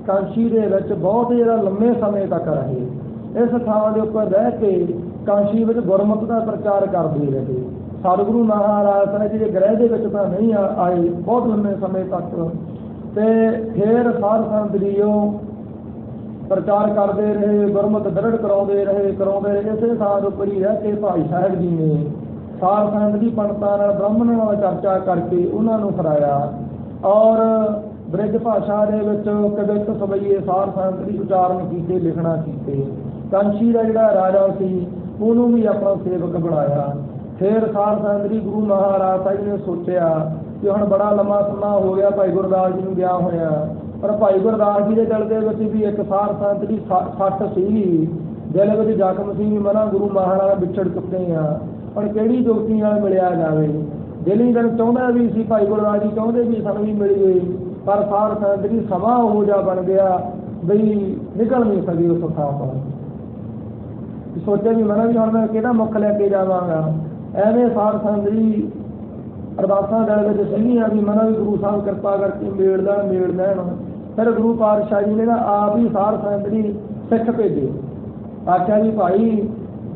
कांशी दे विच बहुत ज़्यादा लंबे समय तक रहे, इस थां दे उपर रह के कांशी विच गुरमत का प्रचार करते रहे। सतगुरु महाराज साहब जी के ग्रह के विच तां नहीं आए बहुत लंबे समय तक। ते फिर सार संगत जीओ प्रचार करते रहे, गुरमत दृढ़ कराते रहे। इसे थां दे उपर ही रह के भाई साहब जी ने सार संगत जी पंडितां नाल ब्राह्मणां नाल चर्चा करके उन्होंने फराया और ब्रिज भाषा दे विच कवित सवैये सार संगत जी उचारण कीते, लिखना कीते। कांशी का जिहड़ा राजा सी उन्होंने भी अपना सेवक बनाया। फिर सार संगत जी गुरु महाराज साहब ने सोचा कि हुण बड़ा लंबा समा हो गया भाई गुरदास जी नूं गया होया, पर भाई गुरदास जी के दिल दे विच भी एक सार संगत जी सट सी, दिल विच जख्म सी भी मना गुरु महाराज विछड़ चुके हैं, पर किहड़ी जोगी नाल मिलिया जावे। दिल ही दिल चाहुंदा भी सी भाई गुरदास जी चाहुंदे भी सन भी मिलीए, पर सार संगत जी समा हो जा बन गया बई निकल नहीं सकी उस थां पर। सोचा भी मना भी हुण मैं किहड़ा मुख लैके जावांगा। एवें सार संगत जी अरदासां दिल विच सीगीआं भी मना भी गुरु साहब किरपा करके मेड़ लैण। फिर गुरु पातशाह जी ने ना आप ही सार संगत जी सिख भेजे, आख्या भी भाई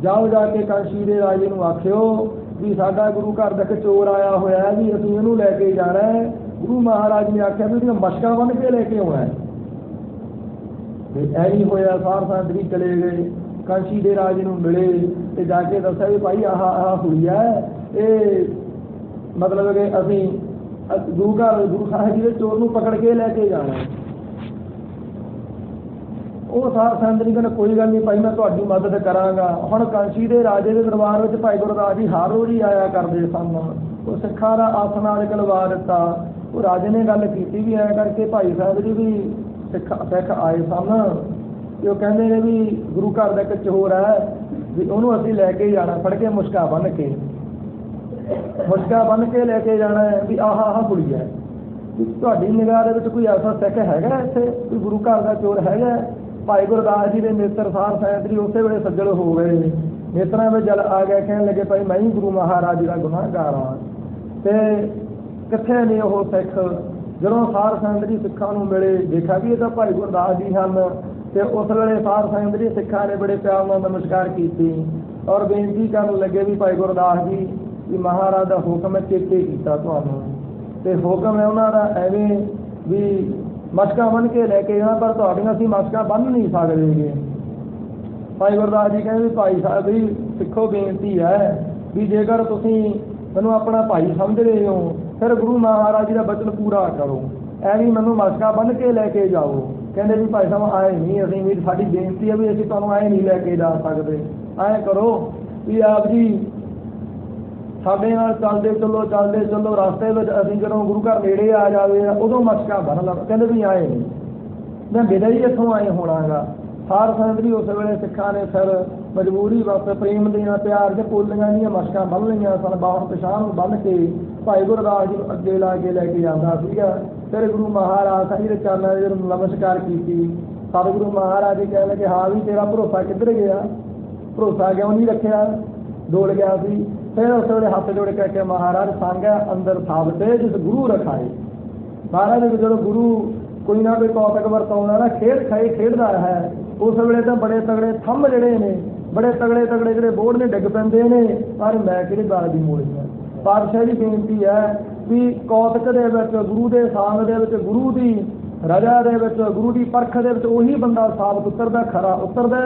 जाओ जाके कांशी दे राजे नूं आखिओ भी साडा गुरु घर दा इक चोर आया होया है भी असीं इहनूं लैके जाना है। गुरु महाराज ने आख्या भी उहदियां मशकां बन के लैके आउणा है। ते ऐ ही होया, सार संगत जी चले गए, कांशी दे राजे नूं मिले ते जाके दस्सिया भी भाई आह हुई है, ये मतलब कि असीं गुरु साहब जी दे चोर नूं पकड़ के लैके जाना है। ਉਹ ਸਾਰ ਸੰਗਤ ਜੀ ਕਹਿੰਦੇ कोई गल नहीं भाई मैं ਤੁਹਾਡੀ मदद करांगा। ਹੁਣ ਕਾਂਸ਼ੀ ਦੇ ਰਾਜੇ ਦੇ ਦਰਬਾਰ ਵਿੱਚ ਭਾਈ ਗੁਰਦਾਸ ਜੀ ਹਰ ਰੋਜ਼ ਹੀ ਆਇਆ ਕਰਦੇ ਸਨ। ਉਹ ਸਿੱਖਾਂ ਦਾ ਆਸਣ ਅੱਜ ਲਵਾ ਦਿੱਤਾ। ਉਹ ਰਾਜੇ ਨੇ ਗੱਲ ਕੀਤੀ ਵੀ ਐਂ ਕਰਕੇ ਭਾਈ ਸਾਹਿਬ ਜੀ ਵੀ ਸਿੱਖ ਆਏ ਸਨ ਤੇ ਉਹ ਕਹਿੰਦੇ ਨੇ ਵੀ ਗੁਰੂ ਘਰ ਦਾ ਇੱਕ ਚੋਰ ਹੈ ਵੀ ਉਹਨੂੰ ਅਸੀਂ ਲੈ ਕੇ ਜਾਣਾ, ਫੜ ਕੇ ਮੁਸ਼ਕਾ ਬੰਨ੍ਹ ਕੇ ਲੈ ਕੇ ਜਾਣਾ ਹੈ ਵੀ ਆਹ ਕੁੜੀ ਹੈ। ਵੀ ਤੁਹਾਡੀ ਨਿਗਾਹ ਦੇ ਵਿੱਚ ਕੋਈ ਐਸਾ ਸਿੱਖ ਹੈਗਾ ਇੱਥੇ, ਕੋਈ ਗੁਰੂ ਘਰ ਦਾ ਚੋਰ ਹੈਗਾ? ਭਾਈ ਗੁਰਦਾਸ ਜੀ ਦੇ ਨੇਤਰ ਸਾਰ ਸੈਂਤਰੀ ਉਸੇ ਵੇਲੇ ਸੱਜਲ ਹੋ ਗਏ, ਨੇਤਰਾਂ ਵਿੱਚ ਜਲ ਆ ਗਿਆ, ਕਹਿਣ ਲੱਗੇ ਭਾਈ ਮੈਂ ਹੀ ਗੁਰੂ ਮਹਾਰਾਜ ਜੀ ਦਾ ਗੁਨਾਹਗਾਰ ਹਾਂ। ਤੇ ਕਿੱਥੇ ਨੇ ਉਹ ਸਿੱਖ? ਜਦੋਂ ਸਾਰ ਸੈਂਤਰੀ ਸਿੱਖਾਂ ਨੂੰ ਮਿਲੇ, ਦੇਖਿਆ ਵੀ ਇਹ ਤਾਂ ਭਾਈ ਗੁਰਦਾਸ ਜੀ ਹਨ, ਤੇ ਉਸ ਵੇਲੇ ਸਾਰ ਸੈਂਤਰੀ ਸਿੱਖਾਂ ਨੇ ਬੜੇ ਪਿਆਰ ਨਾਲ ਨਮਸਕਾਰ ਕੀਤੀ ਔਰ ਬੇਨਤੀ ਕਰਨ ਲੱਗੇ ਵੀ ਭਾਈ ਗੁਰਦਾਸ ਜੀ ਵੀ ਮਹਾਰਾਜ ਦਾ ਹੁਕਮ ਹੈ, ਚੇਤੇ ਕੀਤਾ ਤੁਹਾਨੂੰ, ਤੇ ਹੁਕਮ ਹੈ ਉਹਨਾਂ ਦਾ ਐਵੇਂ ਵੀ ਮਸ਼ਕਾਂ ਬੰਨ੍ਹ ਕੇ ਲੈ ਕੇ ਜਾਣਾ, ਪਰ ਤੁਹਾਡੀਆਂ ਅਸੀਂ ਮਸ਼ਕਾਂ ਬੰਨ੍ਹ ਨਹੀਂ ਸਕਦੇਗੇ। ਭਾਈ ਗੁਰਦਾਸ ਜੀ ਕਹਿੰਦੇ ਵੀ ਭਾਈ ਸਾਹਿਬ ਵੀ ਸਿੱਖੋ, ਬੇਨਤੀ ਹੈ ਵੀ ਜੇਕਰ ਤੁਸੀਂ ਮੈਨੂੰ ਆਪਣਾ ਭਾਈ ਸਮਝ ਰਹੇ ਹੋ ਫਿਰ ਗੁਰੂ ਮਹਾਰਾਜ ਜੀ ਦਾ ਬਚਨ ਪੂਰਾ ਕਰੋ, ਐਵੇਂ ਮੈਨੂੰ ਮਸ਼ਕਾਂ ਬੰਨ੍ਹ ਕੇ ਲੈ ਕੇ ਜਾਓ। ਕਹਿੰਦੇ ਵੀ ਭਾਈ ਸਾਹਿਬ ਆਏ ਨਹੀਂ, ਅਸੀਂ ਵੀ ਸਾਡੀ ਬੇਨਤੀ ਹੈ ਵੀ ਅਸੀਂ ਤੁਹਾਨੂੰ ਐਂ ਨਹੀਂ ਲੈ ਕੇ ਜਾ ਸਕਦੇ, ਐਂ ਕਰੋ ਵੀ ਆਪ ਜੀ ਸਾਡੇ ਨਾਲ ਚੱਲਦੇ ਚੱਲੋ ਰਸਤੇ ਵਿੱਚ ਅਸੀਂ ਜਦੋਂ ਗੁਰੂ ਘਰ ਨੇੜੇ ਆ ਜਾਵੇ ਉਦੋਂ ਮਸ਼ਕਾਂ ਬੰਨ੍ਹ ਲਓ। ਕਹਿੰਦੇ ਵੀ ਆਏ ਨਹੀਂ, ਮੈਂ ਬਿਨਾਂ ਹੀ ਇੱਥੋਂ ਆਏ ਹੋਣਾਗਾ। ਸਾਰ ਸੈਂਤਰੀ ਉਸ ਵੇਲੇ ਸਿੱਖਾਂ ਨੇ ਫਿਰ ਮਜਬੂਰੀ ਵਕਤ ਪ੍ਰੇਮ ਦੀਆਂ ਪਿਆਰ ਦੇ ਪੋਲੀਆਂ ਦੀਆਂ ਮਸ਼ਕਾਂ ਬੰਨ੍ਹ ਲਈਆਂ ਸਨ। ਬਾਹਰ ਪਿਛਾਂਹ ਨੂੰ ਬੰਨ੍ਹ ਕੇ ਭਾਈ ਗੁਰਦਾਸ ਜੀ ਨੂੰ ਅੱਗੇ ਲਾ ਕੇ ਲੈ ਕੇ ਜਾਂਦਾ ਸੀਗਾ। ਫਿਰ ਗੁਰੂ ਮਹਾਰਾਜ ਸਾਹਿਬ ਦੇ ਚਰਨਾਂ ਦੇ ਨਮਸਕਾਰ ਕੀਤੀ। ਸਤਿਗੁਰੂ ਮਹਾਰਾਜ ਜੀ ਕਹਿਣ ਲੱਗੇ ਹਾਂ ਵੀ ਤੇਰਾ ਭਰੋਸਾ ਕਿੱਧਰ ਗਿਆ, ਭਰੋਸਾ ਕਿਉਂ ਨਹੀਂ ਰੱਖਿਆ, ਡੋਲ ਗਿਆ ਸੀ। ਫਿਰ ਉਸ ਵੇਲੇ ਹੱਥ ਜੋੜ ਕੇ ਮਹਾਰਾਜ ਸੰਗ ਅੰਦਰ ਸਾਬਤੇ ਜਿਸ ਗੁਰੂ ਰਖਾਏ। ਮਹਾਰਾਜ ਦੇ ਜਦੋਂ ਗੁਰੂ ਕੋਈ ਨਾ ਕੋਈ ਕੌਤਕ ਵਰਤਾਉਂਦਾ ਨਾ, ਖੇਡਦਾ ਹੈ, ਉਸ ਵੇਲੇ ਤਾਂ ਬੜੇ ਤਗੜੇ ਥੰਮ ਜਿਹੜੇ ਨੇ, ਬੜੇ ਤਗੜੇ ਜਿਹੜੇ ਬੋਰਡ ਨੇ ਡਿੱਗ ਪੈਂਦੇ ਨੇ, ਪਰ ਮੈਂ ਕਿਹੜੀ ਬਾਤ ਦੀ ਮੋੜੀ ਹਾਂ। ਪਾਤਸ਼ਾਹ ਦੀ ਬੇਨਤੀ ਹੈ ਵੀ ਕੌਤਕ ਦੇ ਵਿੱਚ, ਗੁਰੂ ਦੇ ਸਾਂਗ ਦੇ ਵਿੱਚ, ਗੁਰੂ ਦੀ ਰਜਾ ਦੇ ਵਿੱਚ, ਗੁਰੂ ਦੀ ਪਰਖ ਦੇ ਵਿੱਚ ਉਹੀ ਬੰਦਾ ਸਾਬਤ ਉਤਰਦਾ, ਖਰਾ ਉਤਰਦਾ,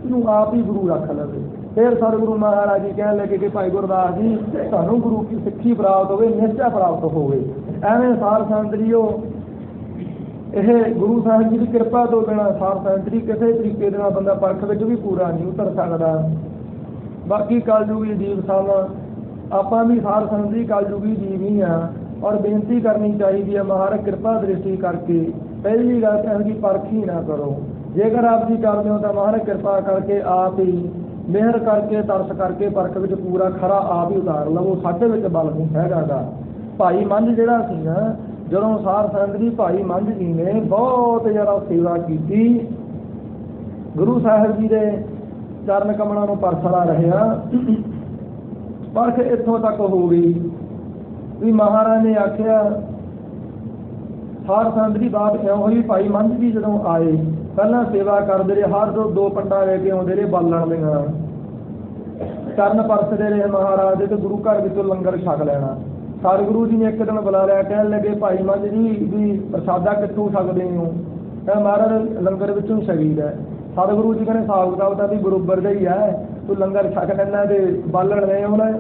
ਇਹਨੂੰ ਆਪ ਹੀ ਗੁਰੂ ਰੱਖ ਲਵੇ। ਫਿਰ ਸਤਿਗੁਰੂ ਮਹਾਰਾਜ ਜੀ ਕਹਿਣ ਲੱਗੇ ਕਿ ਭਾਈ ਗੁਰਦਾਸ ਜੀ ਤੁਹਾਨੂੰ ਗੁਰੂ ਕੀ ਸਿੱਖੀ ਪ੍ਰਾਪਤ ਹੋਵੇ, ਨਿਸ਼ਚਾ ਪ੍ਰਾਪਤ ਹੋਵੇ। ਐਵੇਂ ਸਾਰ ਸੈਂਤਰੀਓ ਇਹ ਗੁਰੂ ਸਾਹਿਬ ਜੀ ਦੀ ਕਿਰਪਾ ਤੋਂ ਬਿਨਾਂ ਸਾਰ ਸੈਂਤਰੀ ਕਿਸੇ ਤਰੀਕੇ ਦੇ ਨਾਲ ਬੰਦਾ ਪਰਖ ਵਿੱਚ ਵੀ ਪੂਰਾ ਨਹੀਂ ਉਤਰ ਸਕਦਾ। ਬਾਕੀ ਕਲਯੁਗੀ ਜੀਵ ਸਨ, ਆਪਾਂ ਵੀ ਸਾਰ ਸੈਂਤਰੀ ਕਲਯੁਗੀ ਜੀਵ ਹੀ ਹਾਂ ਔਰ ਬੇਨਤੀ ਕਰਨੀ ਚਾਹੀਦੀ ਹੈ ਮਹਾਰਾਜ ਕਿਰਪਾ ਦ੍ਰਿਸ਼ਟੀ ਕਰਕੇ। ਪਹਿਲੀ ਗੱਲ ਤਾਂ ਇਹੋ ਜਿਹੀ ਪਰਖ ਹੀ ਨਾ ਕਰੋ, ਜੇਕਰ ਆਪ ਜੀ ਕਰਦੇ ਹੋ ਤਾਂ ਮਹਾਰਾਜ ਕਿਰਪਾ ਕਰਕੇ ਆਪ ਹੀ ਮਿਹਰ ਕਰਕੇ ਤਰਸ ਕਰਕੇ ਪਰਖ ਵਿੱਚ ਪੂਰਾ ਖਰਾ ਆਪ ਹੀ ਉਤਾਰ ਲਵੋ, ਸਾਡੇ ਵਿੱਚ ਬਲ ਨਹੀਂ ਹੈਗਾ ਗਾ। ਭਾਈ ਮੰਝ ਜਿਹੜਾ ਸੀ ਨਾ, ਜਦੋਂ ਸਾਰ ਸੈਂਤਰੀ ਭਾਈ ਮੰਝ ਜੀ ਨੇ ਬਹੁਤ ਜ਼ਿਆਦਾ ਸੇਵਾ ਕੀਤੀ, ਗੁਰੂ ਸਾਹਿਬ ਜੀ ਦੇ ਚਰਨ ਕਮਲਾਂ ਨੂੰ ਪਰਸਦਾ ਰਿਹਾ, ਪਰਖ ਇੱਥੋਂ ਤੱਕ ਹੋ ਗਈ ਵੀ ਮਹਾਰਾਜ ਨੇ ਆਖਿਆ ਸਾਰ ਸੈਂਤਰੀ ਬਾਤ ਕਿਉਂ ਹੋਈ। ਭਾਈ ਮੰਝ ਜੀ ਜਦੋਂ ਆਏ ਪਹਿਲਾਂ ਸੇਵਾ ਕਰਦੇ ਰਹੇ, ਹਰ ਰੋਜ਼ 2 ਪੰਡਾਂ ਲੈ ਕੇ ਆਉਂਦੇ ਰਹੇ ਬਾਲਣ ਦੀਆਂ, ਚਰਨ ਪਰਸਦੇ ਰਹੇ ਮਹਾਰਾਜ ਦੇ, ਤੇ ਗੁਰੂ ਘਰ ਵਿੱਚੋਂ ਲੰਗਰ ਛਕ ਲੈਣਾ। ਸਤਿਗੁਰੂ ਜੀ ਨੇ ਇੱਕ ਦਿਨ ਬੁਲਾ ਲਿਆ, ਕਹਿਣ ਲੱਗੇ ਭਾਈ ਮੰਝ ਜੀ ਵੀ ਪ੍ਰਸ਼ਾਦਾ ਕਿੱਥੋਂ ਛਕਦੇ ਹੋ? ਕਹਿੰਦਾ ਮਹਾਰਾਜ ਲੰਗਰ ਵਿੱਚੋਂ ਛਕੀਦਾ। ਸਤਿਗੁਰੂ ਜੀ ਕਹਿੰਦੇ ਹਿਸਾਬ ਕਿਤਾਬ ਤਾਂ ਵੀ ਬਰੋਬਰ ਦਾ ਹੀ ਹੈ, ਤੂੰ ਲੰਗਰ ਛਕ ਲੈਣਾ ਤੇ ਬਾਲਣ ਲੈ ਆਉਣਾ।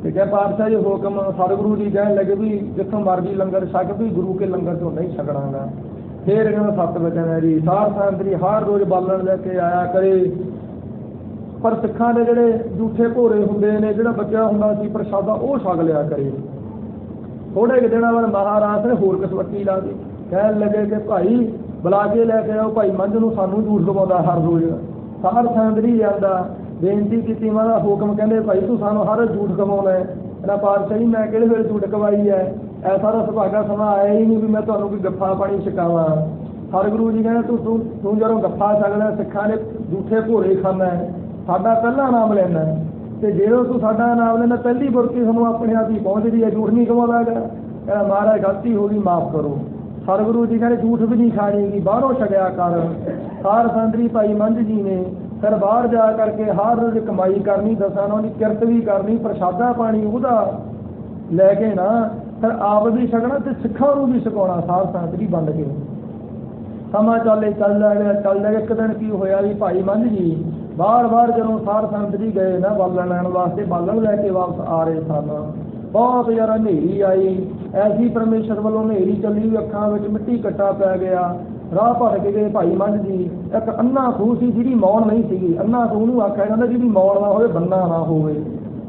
ਤੇ ਕਿਹਾ ਪਾਤਸ਼ਾਹ ਜੀ ਹੁਕਮ। ਸਤਿਗੁਰੂ ਜੀ ਕਹਿਣ ਲੱਗੇ ਵੀ ਜਿੱਥੋਂ ਮਰਜ਼ੀ ਲੰਗਰ ਛਕ, ਵੀ ਗੁਰੂ ਕੇ ਲੰਗਰ ਤੋਂ ਨਹੀਂ ਛਕਣਾਗਾ। ਫਿਰ ਇਹਨਾਂ ਦਾ 7 ਵਚਨ ਹੈ ਜੀ, ਸਾਰ ਸੈਂਤਰੀ ਹਰ ਰੋਜ਼ ਬਾਲਣ ਲੈ ਕੇ ਆਇਆ ਕਰੇ, ਪਰ ਸਿੱਖਾਂ ਦੇ ਜਿਹੜੇ ਝੂਠੇ ਭੋਰੇ ਹੁੰਦੇ ਨੇ, ਜਿਹੜਾ ਬੱਚਾ ਹੁੰਦਾ ਸੀ ਪ੍ਰਸ਼ਾਦਾ ਉਹ ਛਕ ਲਿਆ ਕਰੇ। ਥੋੜੇ ਕੁ ਦਿਨਾਂ ਬਾਅਦ ਮਹਾਰਾਜ ਨੇ ਹੋਰ ਕਸਵੱਟੀ ਲਾ ਕੇ ਕਹਿਣ ਲੱਗੇ ਕਿ ਭਾਈ ਬੁਲਾ ਕੇ ਲੈ ਕੇ ਆਓ ਭਾਈ ਮੰਝ ਨੂੰ, ਸਾਨੂੰ ਝੂਠ ਖਵਾਉਂਦਾ ਹਰ ਰੋਜ਼। ਸਾਰ ਸੈਂਤਰੀ ਜਾਂਦਾ, ਬੇਨਤੀ ਕੀਤੀ, ਮੈਂ ਹੁਕਮ ਕਹਿੰਦੇ ਭਾਈ ਤੂੰ ਸਾਨੂੰ ਹਰ ਝੂਠ ਖਵਾਉਣਾ ਹੈ। ਕਹਿੰਦਾ ਪਾਤਸ਼ਾਹ ਜੀ ਮੈਂ ਕਿਹੜੇ ਵੇਲੇ ਝੂਠ ਖਵਾਈ ਹੈ, ਐਸਾ ਦਾ ਸੁਭਾਗਾ ਸਮਾਂ ਆਇਆ ਹੀ ਨਹੀਂ ਵੀ ਮੈਂ ਤੁਹਾਨੂੰ ਕੋਈ ਗੱਫਾ ਪਾਣੀ ਛਕਾਵਾਂ। ਸਤਿਗੁਰੂ ਜੀ ਕਹਿੰਦੇ ਤੂੰ ਜਦੋਂ ਗੱਫਾ ਛਕਦਾ, ਸਿੱਖਾਂ ਨੇ ਝੂਠੇ ਭੋਰੇ ਖਾਂਦਾ ਹੈ, ਸਾਡਾ ਪਹਿਲਾ ਨਾਮ ਲੈਂਦਾ, ਤੇ ਜਦੋਂ ਤੂੰ ਸਾਡਾ ਨਾਮ ਲੈਂਦਾ ਪਹਿਲੀ ਬੁਰਕੀ ਸਾਨੂੰ ਆਪਣੇ ਆਪ ਹੀ ਪਹੁੰਚਦੀ ਹੈ, ਝੂਠ ਨਹੀਂ ਖਵਾਉਂਦਾ ਹੈਗਾ। ਕਹਿੰਦਾ ਮਹਾਰਾਜ ਗਲਤੀ ਹੋ ਗਈ, ਮਾਫ਼ ਕਰੋ। ਸਤਿਗੁਰੂ ਜੀ ਕਹਿੰਦੇ ਝੂਠ ਵੀ ਨਹੀਂ ਖਾਣੀ, ਬਾਹਰੋਂ ਛਕਿਆ ਕਰ। ਸਾਰ ਸੈਂਤਰੀ ਭਾਈ ਮੰਝ ਜੀ ਨੇ ਫਿਰ ਬਾਹਰ ਜਾ ਕਰਕੇ ਹਰ ਰੋਜ਼ ਕਮਾਈ ਕਰਨੀ, ਦਸਾਂ ਦੀ ਕਿਰਤ ਵੀ ਕਰਨੀ, ਪ੍ਰਸ਼ਾਦਾ ਪਾਣੀ ਉਹਦਾ ਲੈ ਕੇ ਨਾ ਫਿਰ ਆਪ ਵੀ ਛਕਣਾ ਤੇ ਸਿੱਖਾਂ ਨੂੰ ਵੀ ਛਕਾਉਣਾ। ਸਾਰ ਸੈਂਤਰੀ ਵੰਡ ਕੇ ਸਮਾਂ ਚੱਲਦਾ ਗਿਆ। ਇੱਕ ਦਿਨ ਕੀ ਹੋਇਆ ਵੀ ਭਾਈ ਮੰਝ ਜੀ ਬਾਰ-ਬਾਰ ਜਦੋਂ ਸਾਰ ਸੈਂਤਰੀ ਗਏ ਨਾ ਬਾਲਣ ਲੈਣ ਵਾਸਤੇ, ਬਾਲਣ ਲੈ ਕੇ ਵਾਪਸ ਆ ਰਹੇ ਸਨ, ਬਹੁਤ ਜ਼ਿਆਦਾ ਹਨੇਰੀ ਆਈ, ਐਸੀ ਪਰਮੇਸ਼ਰ ਵੱਲੋਂ ਹਨੇਰੀ ਚੱਲੀ, ਅੱਖਾਂ ਵਿੱਚ ਮਿੱਟੀ ਕੱਟਾ ਪੈ ਗਿਆ। ਰਾਹ ਭਟਕ ਗਏ ਭਾਈ ਮੰਝ ਜੀ। ਇੱਕ ਅੰਨਾ ਖੂਹ ਸੀ ਜਿਹਦੀ ਮੌਣ ਨਹੀਂ ਸੀਗੀ, ਅੰਨਾ ਖੂਹ ਨੂੰ ਆਖਿਆ ਜਾਂਦਾ ਜਿਹਦੀ ਮੌਣ ਨਾ ਹੋਵੇ, ਬੰਨਾ ਨਾ ਹੋਵੇ।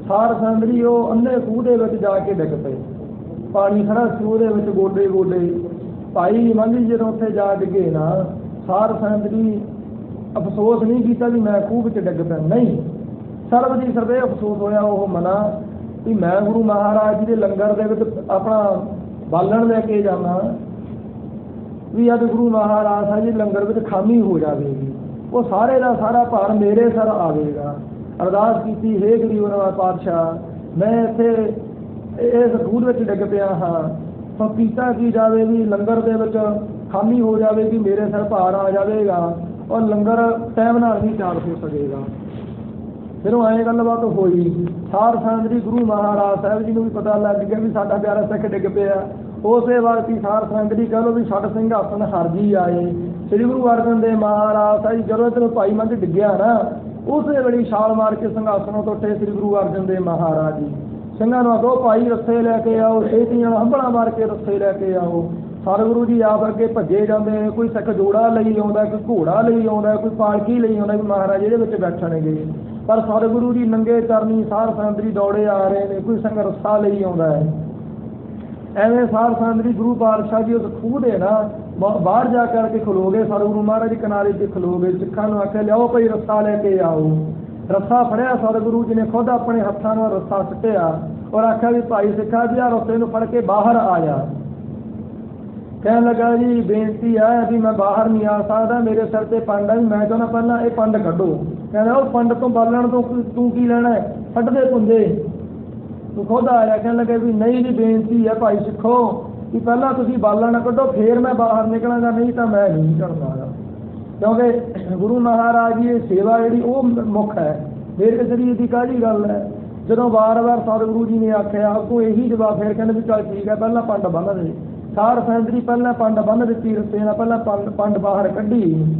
ਸਾਰ ਸੈਂਤਰੀ ਉਹ ਅੰਨੇ ਖੂਹ ਦੇ ਵਿੱਚ ਜਾ ਕੇ ਡਿੱਗ ਪਏ, ਪਾਣੀ ਖੜਾ ਸੀ ਉਹਦੇ ਵਿੱਚ ਗੋਡੇ। ਭਾਈ ਮੰਝ ਜੀ ਜਦੋਂ ਉੱਥੇ ਜਾ ਡਿੱਗੇ ਨਾ, ਸਾਰ ਸੈਂਤਰੀ ਅਫਸੋਸ ਨਹੀਂ ਕੀਤਾ ਵੀ ਮੈਂ ਖੂਹ ਵਿੱਚ ਡਿੱਗ ਪਿਆ, ਨਹੀਂ, ਸਰਬ ਦੀ ਸਰਵੇ ਅਫਸੋਸ ਹੋਇਆ ਉਹ ਮਨਾ ਵੀ ਮੈਂ ਗੁਰੂ ਮਹਾਰਾਜ ਜੀ ਦੇ ਲੰਗਰ ਦੇ ਵਿੱਚ ਆਪਣਾ ਬਾਲਣ ਲੈ ਕੇ ਜਾਣਾ ਵੀ ਅੱਜ ਗੁਰੂ ਮਹਾਰਾਜ ਸਾਹਿਬ ਜੀ ਲੰਗਰ ਵਿੱਚ ਖਾਮੀ ਹੋ ਜਾਵੇਗੀ, ਉਹ ਸਾਰੇ ਦਾ ਸਾਰਾ ਭਾਰ ਮੇਰੇ ਸਿਰ ਆਵੇਗਾ। ਅਰਦਾਸ ਕੀਤੀ, ਹੇ ਗਰੀਬ ਨਿਵਾਜ ਪਾਤਸ਼ਾਹ, ਮੈਂ ਇੱਥੇ ਇਸ ਖੂਹ ਵਿੱਚ ਡਿੱਗ ਪਿਆ ਹਾਂ, ਤਾਂ ਕੀਤਾ ਕੀ ਜਾਵੇ ਵੀ ਲੰਗਰ ਦੇ ਵਿੱਚ ਖਾਮੀ ਹੋ ਜਾਵੇਗੀ, ਮੇਰੇ ਸਿਰ ਭਾਰ ਆ ਜਾਵੇਗਾ ਔਰ ਲੰਗਰ ਟਾਈਮ ਨਾਲ ਨਹੀਂ ਤਿਆਰ ਹੋ ਸਕੇਗਾ। ਫਿਰ ਉਹ ਐਂ ਗੱਲਬਾਤ ਹੋਈ। ਸਾਰ ਸੰਗਤ ਜੀ ਗੁਰੂ ਮਹਾਰਾਜ ਸਾਹਿਬ ਜੀ ਨੂੰ ਵੀ ਪਤਾ ਲੱਗ ਗਿਆ ਵੀ ਸਾਡਾ ਪਿਆਰਾ ਸਿੱਖ ਡਿੱਗ ਪਿਆ। ਉਸੇ ਵਕਤ ਹੀ ਸਾਰ ਸੰਗਤ ਜੀ ਕਹਿ ਲਓ ਵੀ ਛੱਡ ਸਿੰਘਾਸਨ ਹਰਜੀ ਆਏ। ਸ੍ਰੀ ਗੁਰੂ ਅਰਜਨ ਦੇਵ ਮਹਾਰਾਜ ਸਾਹਿਬ ਜਦੋਂ ਇੱਧਰੋਂ ਭਾਈ ਮੰਝ ਡਿੱਗਿਆ ਨਾ, ਉਸੇ ਵੇਲੇ ਛਾਲ ਮਾਰ ਕੇ ਸਿੰਘਾਸਨੋਂ ਤੋਂ ਉੱਠੇ ਸ੍ਰੀ ਗੁਰੂ ਅਰਜਨ ਦੇਵ ਮਹਾਰਾਜ ਜੀ। ਸਿੰਘਾਂ ਨੂੰ ਆਖੋ ਭਾਈ ਰੱਸੇ ਲੈ ਕੇ ਆਓ, ਛੇਤੀ ਨਾਲ ਹੰਭਲਾ ਮਾਰ ਕੇ ਰੱਸੇ ਲੈ ਕੇ ਆਓ। ਸਤਿਗੁਰੂ ਜੀ ਆਪ ਅੱਗੇ ਭੱਜੇ ਜਾਂਦੇ ਨੇ, ਕੋਈ ਸਿੱਖ ਜੋੜਾ ਲਈ ਆਉਂਦਾ, ਕੋਈ ਘੋੜਾ ਲਈ ਆਉਂਦਾ, ਕੋਈ ਪਾਲਕੀ ਲਈ ਆਉਂਦਾ ਵੀ ਮਹਾਰਾਜ ਇਹਦੇ ਵਿੱਚ ਬੈਠਣਗੇ। ਪਰ ਸਤਿਗੁਰੂ ਜੀ ਨੰਗੇ ਚਰਨੀ ਸਾਰ ਸੰਗਤ ਜੀ ਦੌੜੇ ਆ ਰਹੇ ਨੇ, ਕੋਈ ਸੰਗ ਰੱਸਾ ਲਈ ਆਉਂਦਾ ਹੈ। ਐਵੇਂ ਸਾਰ ਸੰਗਤ ਜੀ ਗੁਰੂ ਪਾਤਸ਼ਾਹ ਜੀ ਉਸ ਖੂਹ ਦੇ ਨਾ ਬਾਹਰ ਜਾ ਕਰਕੇ ਖਲੋ ਗਏ। ਸਤਿਗੁਰੂ ਮਹਾਰਾਜ ਜੀ ਕਿਨਾਰੇ 'ਤੇ ਖਲੋ ਗਏ। ਸਿੱਖਾਂ ਨੂੰ ਆਖਿਆ ਲਿਆਓ ਭਾਈ ਰੱਸਾ ਲੈ ਕੇ ਆਓ। ਰੱਸਾ ਫੜਿਆ, ਸਤਿਗੁਰੂ ਜੀ ਨੇ ਖੁਦ ਆਪਣੇ ਹੱਥਾਂ ਨਾਲ ਰੱਸਾ ਸੁੱਟਿਆ ਔਰ ਆਖਿਆ ਵੀ ਭਾਈ ਸਿੱਖਾ ਜੀ ਆ ਰੱਸੇ ਨੂੰ ਫੜ ਕੇ ਬਾਹਰ ਆ ਜਾ। ਕਹਿਣ ਲੱਗਾ ਜੀ ਬੇਨਤੀ ਹੈ ਵੀ ਮੈਂ ਬਾਹਰ ਨਹੀਂ ਆ ਸਕਦਾ, ਮੇਰੇ ਸਿਰ ਤੇ ਪੰਡ ਹੈ, ਮੈਂ ਚਾਹੁੰਦਾ ਪਹਿਲਾਂ ਇਹ ਪੰਡ ਕੱਢੋ। ਕਹਿੰਦਾ ਉਹ ਪੰਡ ਤੋਂ ਬਾਲਣ ਤੋਂ ਤੂੰ ਕੀ ਲੈਣਾ, ਕੱਢਦੇ ਪੁੰਦੇ, ਤੂੰ ਖੁਦ ਆਇਆ। ਕਹਿਣ ਲੱਗੇ ਵੀ ਨਹੀਂ ਜੀ ਬੇਨਤੀ ਹੈ ਭਾਈ ਸਿੱਖੋ ਵੀ ਪਹਿਲਾਂ ਤੁਸੀਂ ਬਾਲਣ ਕੱਢੋ ਫਿਰ ਮੈਂ ਬਾਹਰ ਨਿਕਲਾਂਗਾ, ਨਹੀਂ ਤਾਂ ਮੈਂ ਨਹੀਂ ਨਿਕਲਦਾ। ਕਿਉਂਕਿ ਗੁਰੂ ਮਹਾਰਾਜ ਜੀ ਦੀ ਸੇਵਾ ਜਿਹੜੀ ਉਹ ਮੁੱਖ ਹੈ, ਮੇਰੇ ਸਰੀਰ ਦੀ ਕਾਹਦੀ ਗੱਲ ਹੈ। ਜਦੋਂ ਵਾਰ-ਵਾਰ ਸਤਿਗੁਰੂ ਜੀ ਨੇ ਆਖਿਆ ਅੱਗੋਂ ਇਹੀ ਜਵਾਬ, ਫਿਰ ਕਹਿੰਦੇ ਵੀ ਚੱਲ ਠੀਕ ਹੈ ਪਹਿਲਾਂ ਪੰਡ ਬੰਨ੍ਹ ਦੇ। ਸਾਰ ਸੰਗਤ ਜੀ ਪਹਿਲਾਂ ਪੰਡ ਬੰਨ੍ਹ ਦਿੱਤੀ ਰੱਸੇ ਨਾਲ, ਪਹਿਲਾਂ ਪੰਡ ਬਾਹਰ ਕੱਢੀ।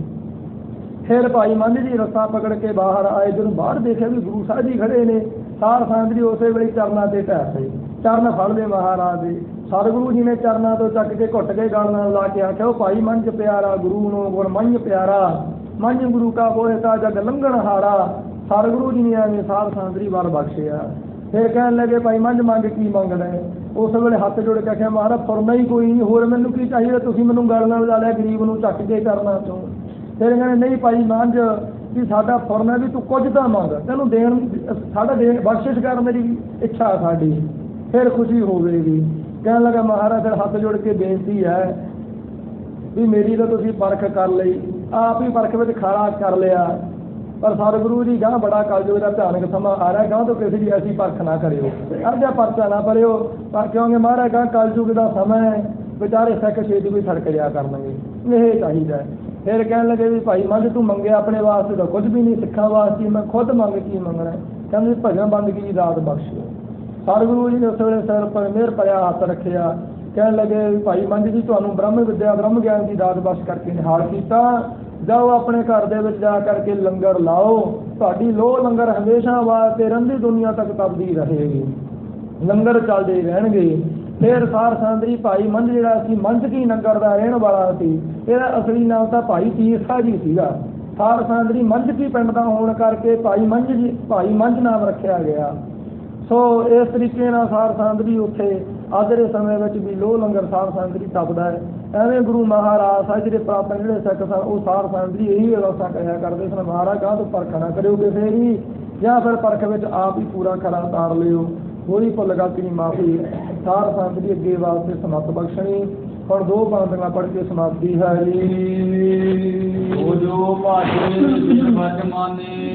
ਫਿਰ ਭਾਈ ਮੰਝ ਜੀ ਰੱਸਾ ਪਕੜ ਕੇ ਬਾਹਰ ਆਏ। ਜਦੋਂ ਬਾਹਰ ਦੇਖਿਆ ਵੀ ਗੁਰੂ ਸਾਹਿਬ ਜੀ ਖੜੇ ਨੇ, ਸਾਰ ਸੰਗਤ ਜੀ ਉਸੇ ਵੇਲੇ ਚਰਨਾਂ ਤੇ ਢਹਿ ਪਏ, ਚਰਨ ਫੜ ਲਏ ਮਹਾਰਾਜ ਦੇ। ਸਤਿਗੁਰੂ ਜੀ ਨੇ ਚਰਨਾਂ ਤੋਂ ਚੱਕ ਕੇ ਘੁੱਟ ਕੇ ਗਲ ਨਾਲ ਲਾ ਕੇ ਆਖਿਆ ਉਹ ਭਾਈ ਮੰਝ ਪਿਆਰਾ ਗੁਰੂ ਨੂੰ ਗੁਣ ਮੰਝ ਪਿਆਰਾ, ਮੰਝ ਗੁਰੂ ਕਾ ਬੋਹਿਤਾ ਜਗ ਲੰਘਣ ਹਾਰਾ। ਸਤਿਗੁਰੂ ਜੀ ਨੇ ਐਵੇਂ ਸਾਰ ਸੰਗਤ ਜੀ ਵੱਲ ਬਖਸ਼ਿਆ। ਫਿਰ ਕਹਿਣ ਲੱਗੇ ਭਾਈ ਮੰਝ ਮੰਗ ਕੀ ਮੰਗਦਾ ਹੈ। ਉਸ ਵੇਲੇ ਹੱਥ ਜੋੜ ਕੇ ਆਖਿਆ ਮਹਾਰਾਜ ਫੁਰਨਾ ਹੀ ਕੋਈ ਨਹੀਂ, ਹੋਰ ਮੈਨੂੰ ਕੀ ਚਾਹੀਦਾ, ਤੁਸੀਂ ਮੈਨੂੰ ਗਲ ਨਾਲ ਲਾ ਲਿਆ ਗਰੀਬ ਨੂੰ ਚੱਕ ਕੇ ਕਰਨਾ ਤੋਂ। ਫਿਰ ਕਹਿੰਦੇ ਨਹੀਂ ਭਾਈ ਮੰਝ ਵੀ ਸਾਡਾ ਫੁਰਨਾ ਵੀ ਤੂੰ ਕੁਝ ਤਾਂ ਮੰਗ, ਤੈਨੂੰ ਦੇਣ ਸਾਡਾ ਦੇਣ ਬਖਸ਼ਿਸ਼ ਕਰ, ਮੇਰੀ ਇੱਛਾ ਸਾਡੀ, ਫਿਰ ਖੁਸ਼ੀ ਹੋਵੇਗੀ। ਕਹਿਣ ਲੱਗਾ ਮਹਾਰਾਜ ਫਿਰ ਹੱਥ ਜੋੜ ਕੇ ਬੇਨਤੀ ਹੈ ਵੀ ਮੇਰੀ ਤਾਂ ਤੁਸੀਂ ਪਰਖ ਕਰ ਲਈ, ਆਪ ਹੀ ਪਰਖ ਵਿੱਚ ਖੜਾ ਕਰ ਲਿਆ, ਪਰ ਸਤਿਗੁਰੂ ਜੀ ਗਾਂ ਬੜਾ ਕਲਯੁਗ ਦਾ ਭਿਆਨਕ ਸਮਾਂ ਆ ਰਿਹਾ, ਗਾਂ ਤੋਂ ਕਿਸੇ ਦੀ ਐਸੀ ਪਰਖ ਨਾ ਕਰਿਓ, ਅਰਜਾ ਪਰਚਾ ਨਾ ਭਰਿਓ। ਪਰ ਕਿਉਂਕਿ ਮਹਾਰਾਜ ਗਾਂ ਕਲਯੁਗ ਦਾ ਸਮਾਂ ਹੈ, ਵਿਚਾਰੇ ਸਿੱਖ ਛੇਤੀ ਵੀ ਸੜਕ ਜਾ ਕਰਨਗੇ, ਇਹ ਚਾਹੀਦਾ। ਫਿਰ ਕਹਿਣ ਲੱਗੇ ਵੀ ਭਾਈ ਮੰਝ ਤੂੰ ਮੰਗਿਆ ਆਪਣੇ ਵਾਸਤੇ ਤਾਂ ਕੁਝ ਵੀ ਨਹੀਂ, ਸਿੱਖਾਂ ਵਾਸਤੇ ਮੈਂ ਖੁਦ ਮੰਗ ਕੀ ਮੰਗਣਾ। ਕਹਿੰਦੇ ਭਜਨ ਬੰਦਗੀ ਦੀ ਦਾਤ ਬਖਸ਼ਿਓ। ਸਤਿਗੁਰੂ ਜੀ ਨੇ ਉਸ ਵੇਲੇ ਸਿਰ ਪਰ ਮਿਹਰ ਭਰਿਆ ਹੱਥ ਰੱਖਿਆ। ਕਹਿਣ ਲੱਗੇ ਵੀ ਭਾਈ ਮੰਝ ਜੀ ਤੁਹਾਨੂੰ ਬ੍ਰਹਮ ਵਿਦਿਆ ਬ੍ਰਹਮ ਗਿਆਨ ਦੀ ਦਾਤ ਬਖਸ਼ ਕਰਕੇ ਨਿਹਾਲ ਕੀਤਾ, ਜਾਓ ਆਪਣੇ ਘਰ ਦੇ ਵਿੱਚ ਜਾ ਕਰਕੇ ਲੰਗਰ ਲਾਓ, ਤੁਹਾਡੀ ਲੋਹ ਲੰਗਰ ਹਮੇਸ਼ਾ ਵਾਸਤੇ ਰਹਿੰਦੀ ਦੁਨੀਆ ਤੱਕ ਤਪਦੀ ਰਹੇਗੀ, ਲੰਗਰ ਚੱਲਦੇ ਰਹਿਣਗੇ। ਫਿਰ ਸਾਰ ਸੰਗਤ ਭਾਈ ਮੰਝ ਜਿਹੜਾ ਸੀ ਮੰਝ ਕੀ ਨਗਰ ਦਾ ਰਹਿਣ ਵਾਲਾ ਸੀ, ਇਹਦਾ ਅਸਲੀ ਨਾਮ ਤਾਂ ਭਾਈ ਤੀਰਥਾ ਜੀ ਸੀਗਾ। ਸਾਰ ਸੰਗਤ ਮੰਝ ਕੀ ਪਿੰਡ ਦਾ ਹੋਣ ਕਰਕੇ ਭਾਈ ਮੰਝ ਨਾਮ ਰੱਖਿਆ ਗਿਆ। ਸੋ ਇਸ ਤਰੀਕੇ ਨਾਲ ਸਾਰ ਸੰਗਤ ਉੱਥੇ ਅੱਜ ਦੇ ਸਮੇਂ ਵਿੱਚ ਵੀ ਲੋਹ ਲੰਗਰ ਸਾਰ ਸੰਗਤ ਤਪਦਾ ਹੈ। ਐਵੇਂ ਗੁਰੂ ਮਹਾਰਾਜ ਸਾਹਿਬ ਜਿਹੜੇ ਪ੍ਰਾਪਤ ਜਿਹੜੇ ਸਿੱਖ ਸਨ ਉਹ ਸਾਰ ਸੰਗਤ ਇਹੀ ਵਿਵਸਥਾ ਕਰਿਆ ਕਰਦੇ ਸਨ, ਮਹਾਰਾਜ ਗਾਂ ਤੋਂ ਪਰਖ ਨਾ ਕਰਿਓ ਕਿਸੇ ਦੀ, ਜਾਂ ਫਿਰ ਪਰਖ ਵਿੱਚ ਆਪ ਹੀ ਪੂਰਾ ਖਰਾ ਉਤਾਰ ਲਿਓ, ਕੋਈ ਭੁੱਲ ਗਲਤੀ ਨਹੀਂ ਮਾਫੀ। ਸਾਰ ਸੰਗਤ ਦੀ ਅੱਗੇ ਵਾਸਤੇ ਸਮਤ ਬਖਸ਼ਣੀ। ਹੁਣ ਦੋ ਬੰਦਗਾ ਪੜ੍ਹ ਕੇ ਸਮਾਪਤੀ ਹੈ ਜੀ। ਉਹ ਜੋ ਭਾਜੇ ਬਿਨ ਵਟ ਮਾਨੇ,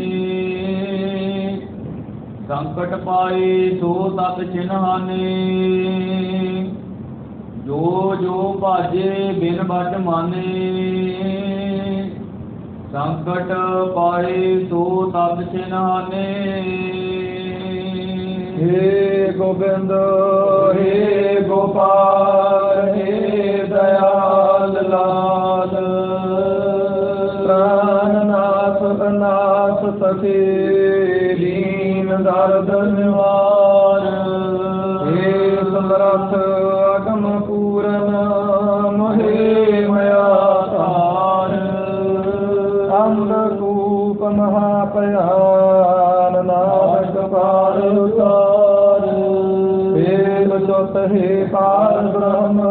ਸੰਕਟ ਪਾਏ ਸੋ ਤਤ ਚਿਨਹਾਨੇ। ਜੋ ਜੋ ਭਾਜੇ ਬਿਨ ਵਟ ਮਾਨੇ, ਸੰਕਟ ਪਾਏ ਸੋ ਤਤ ਚਿਨਹਾਨੇ। हे गोविंद हे गोपाल हे दयाल लाल, प्राणनाथ अनाथ सखे दीन दर्द निवार। हे समर्थ अगम पूरन मोहे मया तार, अंधकूप महापयान नाथ पार उतार। वेद चौथ हे पार ब्रह्म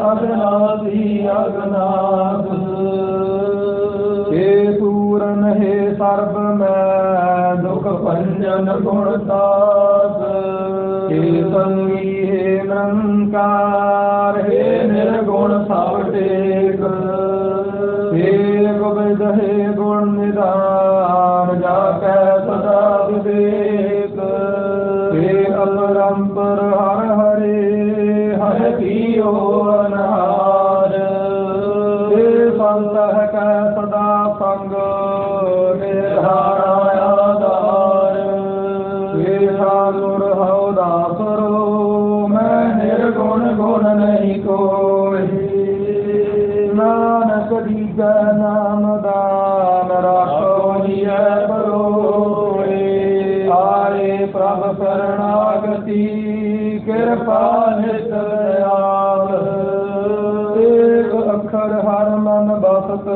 अगनासी अगनाथ, हे पूरन हे सर्व मैं दुख ਭੰਜਨ ਗੁਣ ਤਾਸ हे ਸੰਗੀ हे ਨਿਰੰਕਾਰ हे ਨਿਰਗੁਣ ਸਭ ਟੇਕ हे ਗੋਬਿੰਦ हे ਗੁਣ ਨਿਧਾਨ ਜਾ ਕੈ ਸਦਾ ਵਿਵੇਕ हे ਅਪਰੰਪਰ ਹਰਿ ਹਰੇ ਹਰਿ ਪੀਓ ਅਨਹਾਰ हे ਸੰਤਹਿ ਕੈ ਸਦਾ ਸੰਗ ਨਿਰਹਾਰਾ ਆਧਾਰ हे ਠਾਕੁਰ ਹਉ ਦਾਸਰੋ ਮੈਂ ਨਿਰਗੁਣ ਗੁਣ ਨਹੀਂ ਕੋਈ ਨਾਨਕ ਦੀਜੈ ਨਾਮ ਦਾਨ ਰਾਖੋ ਹੀਐ ਬਰੋਏ ਆਏ ਪ੍ਰਭ ਸਰਣਾਗਤੀ ਕਿਰਪਾ ਨਿਤ ਦਇਆਲ ਏਕ ਅੱਖਰ ਹਰ ਮਨ ਬਸਤ